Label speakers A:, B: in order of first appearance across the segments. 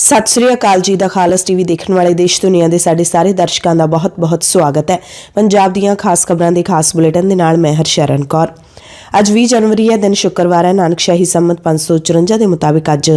A: सत श्री अकाल जी दा खालस टीवी देखने वाले देश दुनिया के साडे सारे दर्शकों का बहुत बहुत स्वागत है। पंजाब दीयां खास खबरां दे खास बुलेटिन दे नाल मैं हरशरण कौर। अज 20 जनवरी है, दिन शुक्रवार है। नानकशाही संमत 554 के मुताबिक अज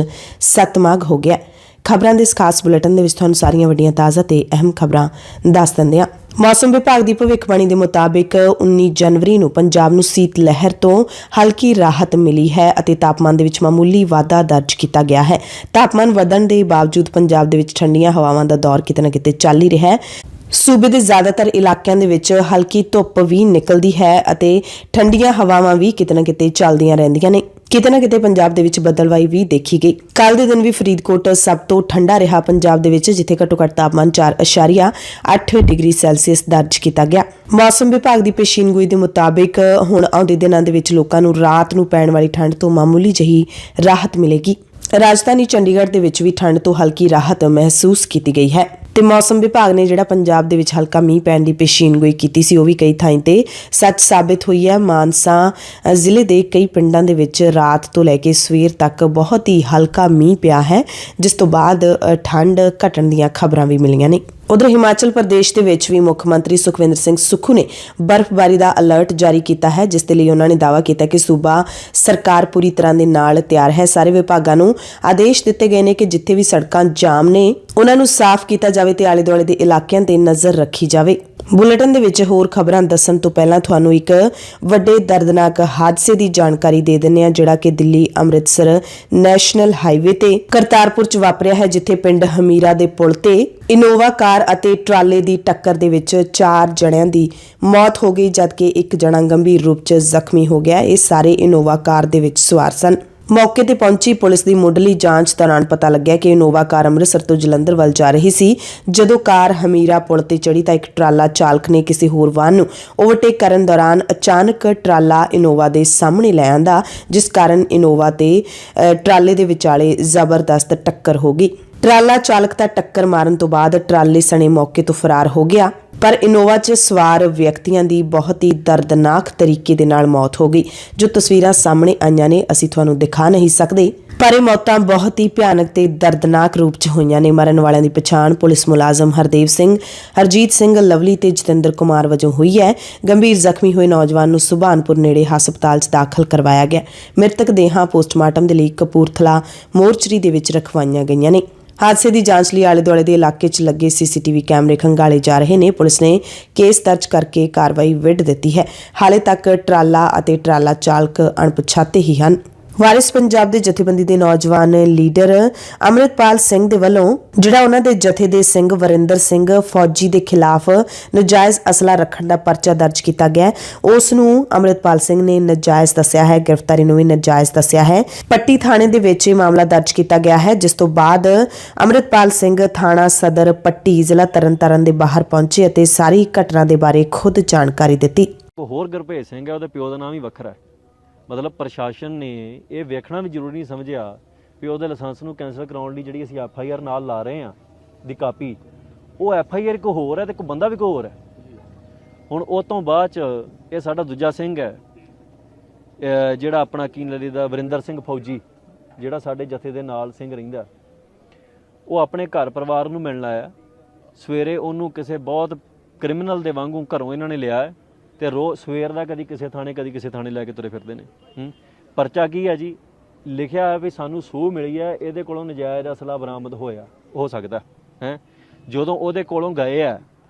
A: 7 माघ हो गया। खबरां दे इस खास बुलेटिन दे विच तुहानूं सारियां वड्डियां ताज़ा ते अहम खबरां दस दिंदे हां। मौसम विभाग की भविखबाणी के मुताबिक 19 जनवरी को पंजाब में शीत लहर तो हल्की राहत मिली है और तापमान के मामूली वाधा दर्ज किया गया है। तापमान वधण के बावजूद पंजाब के ठंडियां हवावां का दौर किते ना किते चल ही रहा है। सूबे के ज़्यादातर इलाकों के हल्की धुप भी निकलती है और ठंडियां हवावां भी किते ना किते चलदियां रहिंदियां ने। किते ना किते पंजाब दे विच बदलवाई भी देखी गई। कल के दिन भी फरीदकोट सब तो ठंडा रहा पंजाब दे विच, जिथे घट्टो घट्ट तापमान 4.8 डिग्री सैल्सीयस दर्ज किया गया। मौसम विभाग की पेशीनगोई के मुताबिक हुण आउंदे दिनां दे विच लोकां नूं रात नूं पैण वाली ठंड तो मामूली जही राहत मिलेगी। राजधानी चंडीगढ़ के विच भी ठंड तो हल्की राहत महसूस की गई है। ते मौसम विभाग ने जिहड़ा पंजाब दे विच हल्का मींह पैण दी पेशीनगोई कीती सी, ओह भी कई थाईं ते सच साबित हुई है। मानसा जिले के कई पिंडां दे विच रात तो लैके सवेर तक बहुत ही हल्का मींह पिया है, जिस तो बाद ठंड घटण दीयां खबरां भी मिलीआं ने। उधर हिमाचल प्रदेश के विच भी मुख्यमंत्री सुखविंदर सिंह सुक्खू ने बर्फबारी का अलर्ट जारी किया है, जिस दे लई उन्होंने दावा किया कि सूबा सरकार पूरी तरह के नाल तैयार है। सारे विभागों को आदेश दिए गए हैं कि जिथे भी सड़कां जाम ने उन्होंने साफ किया जाए ते आले दुआले दे इलाकिਆਂ ते नज़र रखी जाए। बुलेटिन दे विच होर खबरां दस्सण तो पहलां तुहानूं एक वड्डे दर्दनाक हादसे की जानकारी दे दिंदे हां, जिहड़ा कि दिल्ली अमृतसर नैशनल हाईवे ते करतारपुर च वापरिया है, जिथे पिंड हमीरा दे पुल ते इनोवा कार अते ट्राले की टक्कर दे विच 4 जणियां दी मौत हो गई, जबकि एक जना गंभीर रूप च जख्मी हो गया। ये सारे इनोवा कार दे विच सवार सन। मौके ते पहुंची पुलिस की मुढ़ली जांच दौरान पता लग्या कि इनोवा कार अमृतसर तो जलंधर वल जा रही सी। जदों कार हमीरा पुल ते चढ़ी तां एक ट्राला चालक ने किसी होर वाहन नूं ओवरटेक करन दौरान अचानक ट्राला इनोवा दे सामने लै आंदा, जिस कारण इनोवा ते ट्राले दे विचाले जबरदस्त टक्कर हो गई। ट्राला चालक दा टक्कर मारन तो बाद ट्राले सने मौके तो फरार हो गया, पर इनोवा च सवार व्यक्तियों की बहुत ही दर्दनाक तरीके दे नाल मौत हो गई। जो तस्वीरां सामने आईयां ने असीं तुहानूं दिखा नहीं सकते, पर ये मौतां बहुत ही भयानक ते दर्दनाक रूप च होईयां ने। मरण वालियां दी पछाण पुलिस मुलाजम हरदेव सिंह, हरजीत सिंह, लवली ते जतिंदर कुमार वजों हुई है। गंभीर जख्मी हुए नौजवान नूं सुभानपुर नेड़े हस्पताल च दाखल करवाया गया। मृतक देहां पोस्टमार्टम दे लई कपूरथला मोर्चरी दे विच रखवाईयां गईयां ने। हादसे की जांच लिए आले दुआले के इलाके च लगे CCTV कैमरे खंगाले जा रहे हैं। पुलिस ने केस दर्ज करके कार्रवाई विढ़ दी है। हाले तक ट्राला अते ट्राला चालक अणपछाते ही हैं। वारिस पंजाब के जथेबंदी के नौजवान लीडर अमृतपाल सिंह दे वल्लों जिहड़ा उन्हां दे जथे दे सिंह वरिंदर सिंह फौजी के खिलाफ नजायज़ असला रखण दा परचा दर्ज किया गया। उस नूं अमृतपाल सिंह ने नजायज़ दस्सिया है, गिरफ्तारी नूं भी नजायज़ दस्सिया है। पट्टी थाणे दे विच ये मामला दर्ज किया गया है, जिस तो बाद अमृतपाल सिंह थाणा सदर पट्टी जिला तरनताਰਨ दे बाहर पहुंचे अते सारी घटना के बारे खुद जानकारी दी।
B: होर गुरभेज सिंह है, ਉਹਦੇ ਪਿਓ ਦਾ ਨਾਮ ਹੀ ਵੱਖਰਾ है। मतलब प्रशासन ने यह वेखना भी जरूरी नहीं समझिया भी ਉਹਦੇ ਲਾਇਸੈਂਸ ਨੂੰ ਕੈਂਸਲ ਕਰਾਉਣ ਲਈ ਜਿਹੜੀ ਅਸੀਂ FIR ਨਾਲ ਲਾ ਰਹੇ ਹਾਂ ਦੀ ਕਾਪੀ, ਉਹ FIR ਇੱਕ ਹੋਰ ਹੈ ਤੇ ਇੱਕ ਬੰਦਾ ਵੀ ਕੋਈ ਹੋਰ ਹੈ। ਹੁਣ ਉਹ ਤੋਂ ਬਾਅਦ ਚ ਇਹ ਸਾਡਾ ਦੂਜਾ ਸਿੰਘ ਹੈ, ਜਿਹੜਾ ਆਪਣਾ ਕੀ ਲੜੀ ਦਾ ਵਰਿੰਦਰ ਸਿੰਘ ਫੌਜੀ, ਜਿਹੜਾ ਸਾਡੇ ਜਥੇ ਦੇ ਨਾਲ ਸਿੰਘ ਰਹਿੰਦਾ, ਉਹ ਆਪਣੇ ਘਰ ਪਰਿਵਾਰ ਨੂੰ ਮਿਲਣ ਆਇਆ। ਸਵੇਰੇ ਉਹਨੂੰ ਕਿਸੇ ਬਹੁਤ ਕ੍ਰਿਮੀਨਲ ਦੇ ਵਾਂਗੂ ਘਰੋਂ ਇਹਨਾਂ ਨੇ ਲਿਆ ਹੈ ਤੇ ਰੋਜ਼ ਸਵੇਰ ਦਾ ਕਦੀ ਕਿਸੇ ਥਾਣੇ ਕਦੀ ਕਿਸੇ ਥਾਣੇ ਲੈ ਕੇ ਤੁਰੇ ਫਿਰਦੇ ਨੇ। ਪਰਚਾ ਕੀ ਹੈ ਜੀ, ਲਿਖਿਆ ਹੈ ਵੀ ਸਾਨੂੰ ਸੂਹ ਮਿਲੀ ਹੈ, ਇਹਦੇ ਕੋਲੋਂ ਨਜਾਇਜ਼ ਅਸਲਾ ਬਰਾਮਦ ਹੋ ਸਕਦਾ ਹੈ। ਜਦੋਂ ਉਹਦੇ ਕੋਲੋਂ ਗਏ ਆ,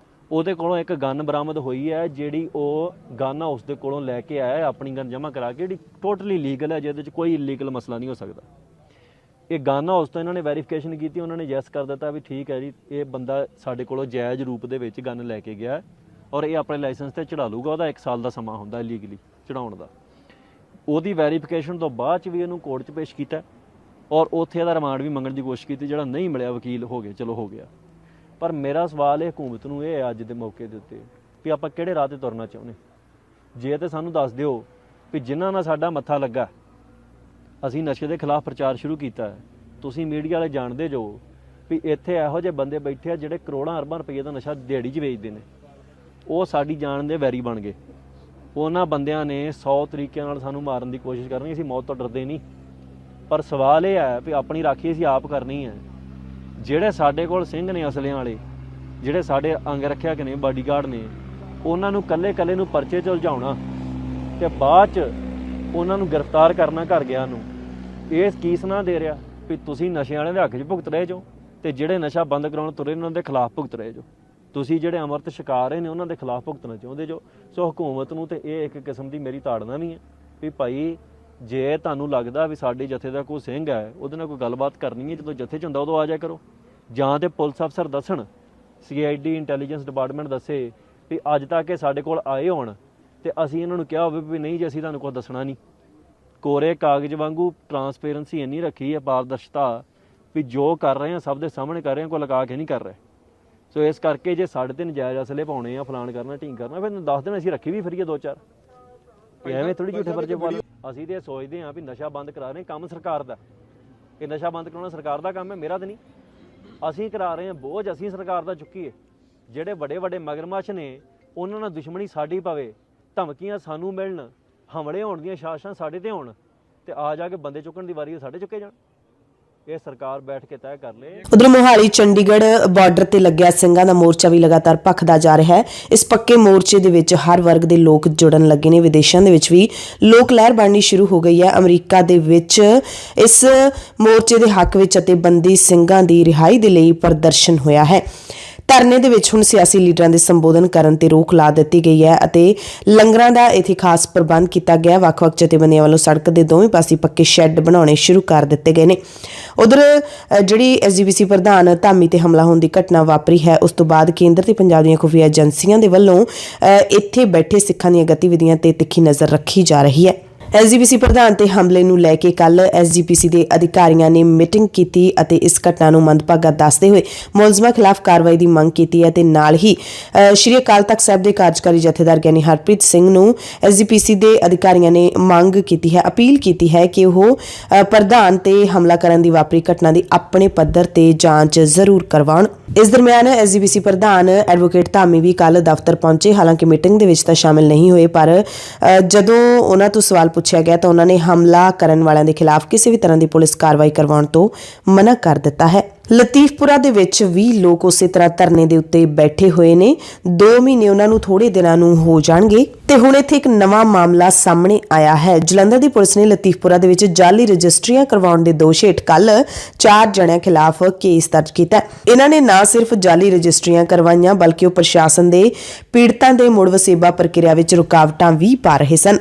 B: ਉਹਦੇ ਕੋਲੋਂ ਇੱਕ ਗਨ ਬਰਾਮਦ ਹੋਈ ਹੈ, ਜਿਹੜੀ ਉਹ ਗਨ ਹਾਊਸ ਦੇ ਕੋਲੋਂ ਲੈ ਕੇ ਆਇਆ ਆਪਣੀ ਗਨ ਜਮ੍ਹਾਂ ਕਰਾ ਕੇ, ਜਿਹੜੀ ਟੋਟਲੀ ਲੀਗਲ ਹੈ, ਜਿਹਦੇ 'ਚ ਕੋਈ ਇਲੀਗਲ ਮਸਲਾ ਨਹੀਂ ਹੋ ਸਕਦਾ। ਇਹ ਗਨ ਹਾਊਸ ਤੋਂ ਇਹਨਾਂ ਨੇ ਵੈਰੀਫਿਕੇਸ਼ਨ ਕੀਤੀ, ਉਹਨਾਂ ਨੇ ਯੈਸ ਕਰ ਦਿੱਤਾ ਵੀ ਠੀਕ ਹੈ ਜੀ, ਇਹ ਬੰਦਾ ਸਾਡੇ ਕੋਲੋਂ ਜਾਇਜ਼ ਰੂਪ ਦੇ ਵਿੱਚ ਗਨ ਲੈ ਕੇ ਗਿਆ ਔਰ ਇਹ ਆਪਣੇ ਲਾਇਸੈਂਸ ਤੇ ਚੜਾ ਲੂਗਾ। ਉਹਦਾ 1 ਸਾਲ ਦਾ ਸਮਾਂ ਹੁੰਦਾ ਇਲੀਗਲੀ ਚੜਾਉਣ ਦਾ। ਉਹਦੀ ਵੈਰੀਫਿਕੇਸ਼ਨ ਤੋਂ ਬਾਅਦ 'ਚ ਵੀ ਇਹਨੂੰ ਕੋਰਟ 'ਚ ਪੇਸ਼ ਕੀਤਾ ਔਰ ਉੱਥੇ ਇਹਦਾ ਰਿਮਾਂਡ ਵੀ ਮੰਗਣ ਦੀ ਕੋਸ਼ਿਸ਼ ਕੀਤੀ, ਜਿਹੜਾ ਨਹੀਂ ਮਿਲਿਆ। ਵਕੀਲ ਹੋ ਗਏ, ਚਲੋ ਹੋ ਗਿਆ। ਪਰ ਮੇਰਾ ਸਵਾਲ ਇਹ ਹਕੂਮਤ ਨੂੰ ਇਹ ਹੈ ਅੱਜ ਦੇ ਮੌਕੇ ਦੇ ਉੱਤੇ ਵੀ ਆਪਾਂ ਕਿਹੜੇ ਰਾਹ 'ਤੇ ਤੁਰਨਾ ਚਾਹੁੰਦੇ। ਜੇ ਤਾਂ ਸਾਨੂੰ ਦੱਸ ਦਿਓ ਵੀ ਜਿਨ੍ਹਾਂ ਨਾਲ ਸਾਡਾ ਮੱਥਾ ਲੱਗਾ, ਅਸੀਂ ਨਸ਼ੇ ਦੇ ਖਿਲਾਫ ਪ੍ਰਚਾਰ ਸ਼ੁਰੂ ਕੀਤਾ ਹੈ, ਤੁਸੀਂ ਮੀਡੀਆ ਵਾਲੇ ਜਾਣਦੇ ਜੋ ਵੀ ਇੱਥੇ ਇਹੋ ਜਿਹੇ ਬੰਦੇ ਬੈਠੇ ਆ ਜਿਹੜੇ ਕਰੋੜਾਂ ਅਰਬਾਂ ਰੁਪਏ ਦਾ ਨਸ਼ਾ ਦਿਹਾੜੀ 'ਚ ਵੇਚਦੇ ਨੇ। ਉਹ ਸਾਡੀ ਜਾਨ ਦੇ ਵੈਰੀ ਬਣ ਗਏ। ਉਹਨਾਂ ਬੰਦਿਆਂ ਨੇ 100 ਤਰੀਕਿਆਂ ਨਾਲ ਸਾਨੂੰ ਮਾਰਨ ਦੀ ਕੋਸ਼ਿਸ਼ ਕਰਨੀ। ਅਸੀਂ ਮੌਤ ਤੋਂ ਡਰਦੇ ਨਹੀਂ, ਪਰ ਸਵਾਲ ਇਹ ਹੈ ਵੀ ਆਪਣੀ ਰਾਖੀ ਅਸੀਂ ਆਪ ਕਰਨੀ ਹੈ। ਜਿਹੜੇ ਸਾਡੇ ਕੋਲ ਸਿੰਘ ਨੇ ਅਸਲਿਆਂ ਵਾਲੇ, ਜਿਹੜੇ ਸਾਡੇ ਅੰਗ ਰੱਖਿਆ ਕਿ ਨੇ ਬਾਡੀਗਾਰਡ ਨੇ, ਉਹਨਾਂ ਨੂੰ ਕੱਲੇ ਨੂੰ ਪਰਚੇ 'ਚ ਉਲਝਾਉਣਾ ਤੇ ਬਾਅਦ 'ਚ ਉਹਨਾਂ ਨੂੰ ਗ੍ਰਿਫਤਾਰ ਕਰਨਾ ਘਰ ਗਿਆ ਨੂੰ, ਇਹ ਕੀ ਸੁਣਾ ਦੇ ਰਿਹਾ ਵੀ ਤੁਸੀਂ ਨਸ਼ੇ ਵਾਲਿਆਂ ਦੇ ਹੱਕ 'ਚ ਭੁਗਤ ਰਹੇ ਜੋ ਤੇ ਜਿਹੜੇ ਨਸ਼ਾ ਬੰਦ ਕਰਾਉਣ ਤੁਰੇ ਉਹਨਾਂ ਦੇ ਖਿਲਾਫ ਭੁਗਤ ਰਹੇ ਜੋ। ਤੁਸੀਂ ਜਿਹੜੇ ਅੰਮ੍ਰਿਤ ਛਕਾ ਰਹੇ ਨੇ ਉਹਨਾਂ ਦੇ ਖਿਲਾਫ ਭੁਗਤਣਾ ਚਾਹੁੰਦੇ ਜੋ। ਸੋ ਹਕੂਮਤ ਨੂੰ ਤੇ ਇਹ ਇੱਕ ਕਿਸਮ ਦੀ ਮੇਰੀ ਤਾੜਨਾ ਵੀ ਹੈ ਵੀ ਭਾਈ ਜੇ ਤੁਹਾਨੂੰ ਲੱਗਦਾ ਵੀ ਸਾਡੇ ਜਥੇ ਦਾ ਕੋਈ ਸਿੰਘ ਹੈ, ਉਹਦੇ ਨਾਲ ਕੋਈ ਗੱਲਬਾਤ ਕਰਨੀ ਹੈ, ਜਦੋਂ ਜਥੇ 'ਚ ਹੁੰਦਾ ਉਦੋਂ ਆ ਜਾਇਆ ਕਰੋ। ਜਾਂ ਤੇ ਪੁਲਿਸ ਅਫਸਰ ਦੱਸਣ, CID ਇੰਟੈਲੀਜੈਂਸ ਡਿਪਾਰਟਮੈਂਟ ਦੱਸੇ ਵੀ ਅੱਜ ਤੱਕ ਇਹ ਸਾਡੇ ਕੋਲ ਆਏ ਹੋਣ ਤੇ ਅਸੀਂ ਇਹਨਾਂ ਨੂੰ ਕਿਹਾ ਹੋਵੇ ਵੀ ਨਹੀਂ ਜੀ ਅਸੀਂ ਤੁਹਾਨੂੰ ਕੁਝ ਦੱਸਣਾ ਨਹੀਂ। ਕੋਰੇ ਕਾਗਜ਼ ਵਾਂਗੂ ਟਰਾਂਸਪੇਰੈਂਸੀ ਇੰਨੀ ਰੱਖੀ ਹੈ, ਪਾਰਦਰਸ਼ਤਾ, ਵੀ ਜੋ ਕਰ ਰਹੇ ਹਾਂ ਸਭ ਦੇ ਸਾਹਮਣੇ ਕਰ ਰਹੇ ਹਾਂ, ਕੋਈ ਲਗਾ ਕੇ ਨਹੀਂ ਕਰ ਰਹੇ। ਸੋ ਇਸ ਕਰਕੇ ਜੇ ਸਾਡੇ ਤੇ ਨਜਾਇਜ਼ ਅਸਲੇ ਪਾਉਣੇ ਆ, ਫਲਾਣ ਕਰਨਾ, ਢੀਂਗ ਕਰਨਾ, ਫਿਰ ਦੱਸ ਦੇਣਾ ਅਸੀਂ ਰੱਖੀ ਵੀ ਫਿਰੀਏ 2-4। ਐਵੇਂ ਥੋੜੀ ਝੂਠੇ ਪਰਚੇ ਪਾ। ਅਸੀਂ ਤੇ ਸੋਚਦੇ ਹਾਂ ਵੀ ਨਸ਼ਾ ਬੰਦ ਕਰਾ ਰਹੇ, ਕੰਮ ਸਰਕਾਰ ਦਾ, ਇਹ ਨਸ਼ਾ ਬੰਦ ਕਰਾਉਣਾ ਸਰਕਾਰ ਦਾ ਕੰਮ ਹੈ, ਮੇਰਾ ਤਾਂ ਨਹੀਂ। ਅਸੀਂ ਕਰਾ ਰਹੇ ਹਾਂ, ਬੋਝ ਅਸੀਂ ਸਰਕਾਰ ਦਾ ਚੁੱਕੀਏ। ਜਿਹੜੇ ਵੱਡੇ ਮਗਰਮੱਛ ਨੇ ਉਹਨਾਂ ਨਾਲ ਦੁਸ਼ਮਣੀ ਸਾਡੀ ਪਵੇ, ਧਮਕੀਆਂ ਸਾਨੂੰ ਮਿਲਣ, ਹਮਲੇ ਹੋਣ ਦੀਆਂ ਸਾਜ਼ਿਸ਼ਾਂ ਸਾਡੇ ਤੇ ਹੋਣ ਤੇ ਆ ਜਾ ਕੇ ਬੰਦੇ ਚੁੱਕਣ ਦੀ ਵਾਰੀ ਸਾਡੇ ਚੁੱਕੇ ਜਾਣ। ਇਹ ਸਰਕਾਰ ਬੈਠ ਕੇ ਤੈਅ ਕਰ ਲੇ।
A: ਉਧਰ ਮੋਹਾਲੀ ਚੰਡੀਗੜ੍ਹ ਬਾਰਡਰ ਤੇ ਲੱਗਿਆ ਸਿੰਘਾਂ ਦਾ ਮੋਰਚਾ ਵੀ ਲਗਾਤਾਰ ਭਖਦਾ ਜਾ ਰਿਹਾ ਹੈ। ਇਸ ਪੱਕੇ ਮੋਰਚੇ ਦੇ ਵਿੱਚ ਹਰ ਵਰਗ ਦੇ ਲੋਕ ਜੁੜਨ ਲੱਗੇ ਨੇ। ਵਿਦੇਸ਼ਾਂ ਦੇ ਵਿੱਚ ਵੀ ਲੋਕ ਲਹਿਰ ਬਣਨੀ ਸ਼ੁਰੂ ਹੋ ਗਈ ਹੈ। ਅਮਰੀਕਾ ਦੇ ਵਿੱਚ ਇਸ ਮੋਰਚੇ ਦੇ ਹੱਕ ਵਿੱਚ ਅਤੇ ਬੰਦੀ ਸਿੰਘਾਂ ਦੀ ਰਿਹਾਈ ਦੇ ਲਈ ਪ੍ਰਦਰਸ਼ਨ ਹੋਇਆ ਹੈ। ਧਰਨੇ ਦੇ ਵਿੱਚ ਹੁਣ ਸਿਆਸੀ ਲੀਡਰਾਂ ਦੇ ਸੰਬੋਧਨ ਕਰਨ ਤੇ ਰੋਕ ਲਾ ਦਿੱਤੀ ਗਈ ਹੈ ਅਤੇ ਲੰਗਰਾਂ ਦਾ ਇੱਥੇ ਖਾਸ ਪ੍ਰਬੰਧ ਕੀਤਾ ਗਿਆ। ਵੱਖ-ਵੱਖ ਜਥੇਬੰਦੀਆਂ ਵੱਲੋਂ ਸੜਕ ਦੇ ਦੋਵੇਂ ਪਾਸੇ ਪੱਕੇ ਸ਼ੈੱਡ ਬਣਾਉਣੇ ਸ਼ੁਰੂ ਕਰ ਦਿੱਤੇ ਗਏ ਨੇ। ਉਧਰ ਜਿਹੜੀ SGPC ਪ੍ਰਧਾਨ ਧਾਮੀ ਤੇ ਹਮਲਾ ਹੋਣ ਦੀ ਘਟਨਾ ਵਾਪਰੀ ਹੈ, ਉਸ ਤੋਂ ਬਾਅਦ ਕੇਂਦਰ ਤੇ ਪੰਜਾਬ ਦੀਆਂ ਖੁਫੀਆ ਏਜੰਸੀਆਂ ਦੇ ਵੱਲੋਂ ਇੱਥੇ ਬੈਠੇ ਸਿੱਖਾਂ ਦੀਆਂ ਗਤੀਵਿਧੀਆਂ ਤੇ ਤਿੱਖੀ ਨਜ਼ਰ ਰੱਖੀ ਜਾ ਰਹੀ ਹੈ। SGPC ਪ੍ਰਧਾਨ ਤੇ ਹਮਲੇ ਨੂੰ ਲੈ ਕੇ ਕੱਲ SGPC ਦੇ ਅਧਿਕਾਰੀਆਂ ਨੇ ਮੀਟਿੰਗ ਕੀਤੀ ਅਤੇ ਇਸ ਘਟਨਾ ਨੂੰ ਮੰਦਭਾਗਾ ਦੱਸਦੇ ਹੋਏ ਮੁਲਜ਼ਮਾਂ ਖਿਲਾਫ ਕਾਰਵਾਈ ਦੀ ਮੰਗ ਕੀਤੀ ਹੈ ਤੇ ਨਾਲ ਹੀ ਸ਼੍ਰੀ ਅਕਾਲ ਤਖਤ ਸਾਹਿਬ ਦੇ ਕਾਰਜਕਾਰੀ ਜਥੇਦਾਰ ਗਿਆਨੀ ਹਰਪ੍ਰੀਤ ਸਿੰਘ ਨੂੰ SGPC ਦੇ ਅਧਿਕਾਰੀਆਂ ਨੇ ਮੰਗ ਕੀਤੀ ਹੈ, ਅਪੀਲ ਕੀਤੀ ਹੈ ਕਿ ਉਹ ਪ੍ਰਧਾਨ ਤੇ ਹਮਲਾ ਕਰਨ ਦੀ ਵਾਪਰੀ ਘਟਨਾ ਦੀ ਆਪਣੇ ਪੱਧਰ ਤੇ ਜਾਂਚ ਜ਼ਰੂਰ ਕਰਵਾਉਣ। ਇਸ ਦਰਮਿਆਨ SGPC ਪ੍ਰਧਾਨ ਐਡਵੋਕੇਟ ਧਾਮੀ ਵੀ ਕੱਲ ਦਫ਼ਤਰ ਪਹੁੰਚੇ। ਹਾਲਾਂਕਿ ਮੀਟਿੰਗ ਦੇ ਵਿੱਚ ਤਾਂ ਸ਼ਾਮਿਲ ਨਹੀਂ ਹੋਏ, ਪਰ ਜਦੋਂ ਉਹਨਾਂ ਤੋਂ ਸਵਾਲ ਪੁੱਛਿਆ ਗਿਆ ਤਾਂ ਉਹਨਾਂ ਨੇ ਹਮਲਾ ਕਰਨ ਵਾਲਿਆਂ ਦੇ ਖਿਲਾਫ ਕਿਸੇ ਵੀ ਤਰ੍ਹਾਂ ਦੀ ਪੁਲਿਸ ਕਾਰਵਾਈ ਕਰਵਾਉਣ ਤੋਂ ਮਨਾ ਕਰ ਦਿੱਤਾ ਹੈ। ਲਤੀਫਪੁਰਾ ਦੇ ਵਿੱਚ ਵੀ ਲੋਕ ਉਸੇ ਤਰ੍ਹਾਂ ਧਰਨੇ ਦੇ ਉੱਤੇ ਬੈਠੇ ਹੋਏ ਨੇ। 2 ਮਹੀਨੇ ਉਹਨਾਂ ਨੂੰ ਥੋੜੇ ਦਿਨਾਂ ਨੂੰ ਹੋ ਜਾਣਗੇ ਤੇ ਹੁਣ ਇੱਥੇ ਇੱਕ ਨਵਾਂ ਮਾਮਲਾ ਸਾਹਮਣੇ ਆਇਆ ਹੈ। ਜਲੰਧਰ ਦੀ ਪੁਲਿਸ ਨੇ ਲਤੀਫਪੁਰਾ ਦੇ ਵਿੱਚ ਜਾਲੀ ਰਜਿਸਟਰੀਆਂ ਕਰਵਾਉਣ ਦੇ ਦੋਸ਼ ਹੇਠ ਕੱਲ 4 ਜਣਿਆਂ ਖਿਲਾਫ ਕੇਸ ਦਰਜ ਕੀਤਾ। ਇਹਨਾਂ ਨੇ ਨਾ ਸਿਰਫ ਜਾਲੀ ਰਜਿਸਟਰੀਆਂ ਕਰਵਾਈਆਂ ਬਲਕਿ ਉਹ ਪ੍ਰਸ਼ਾਸਨ ਦੇ ਪੀੜਤਾਂ ਦੇ ਮੁੜ ਵਸੇਬਾ ਪ੍ਰਕਿਰਿਆ ਵਿੱਚ ਰੁਕਾਵਟਾਂ ਵੀ ਪਾ ਰਹੇ ਸਨ।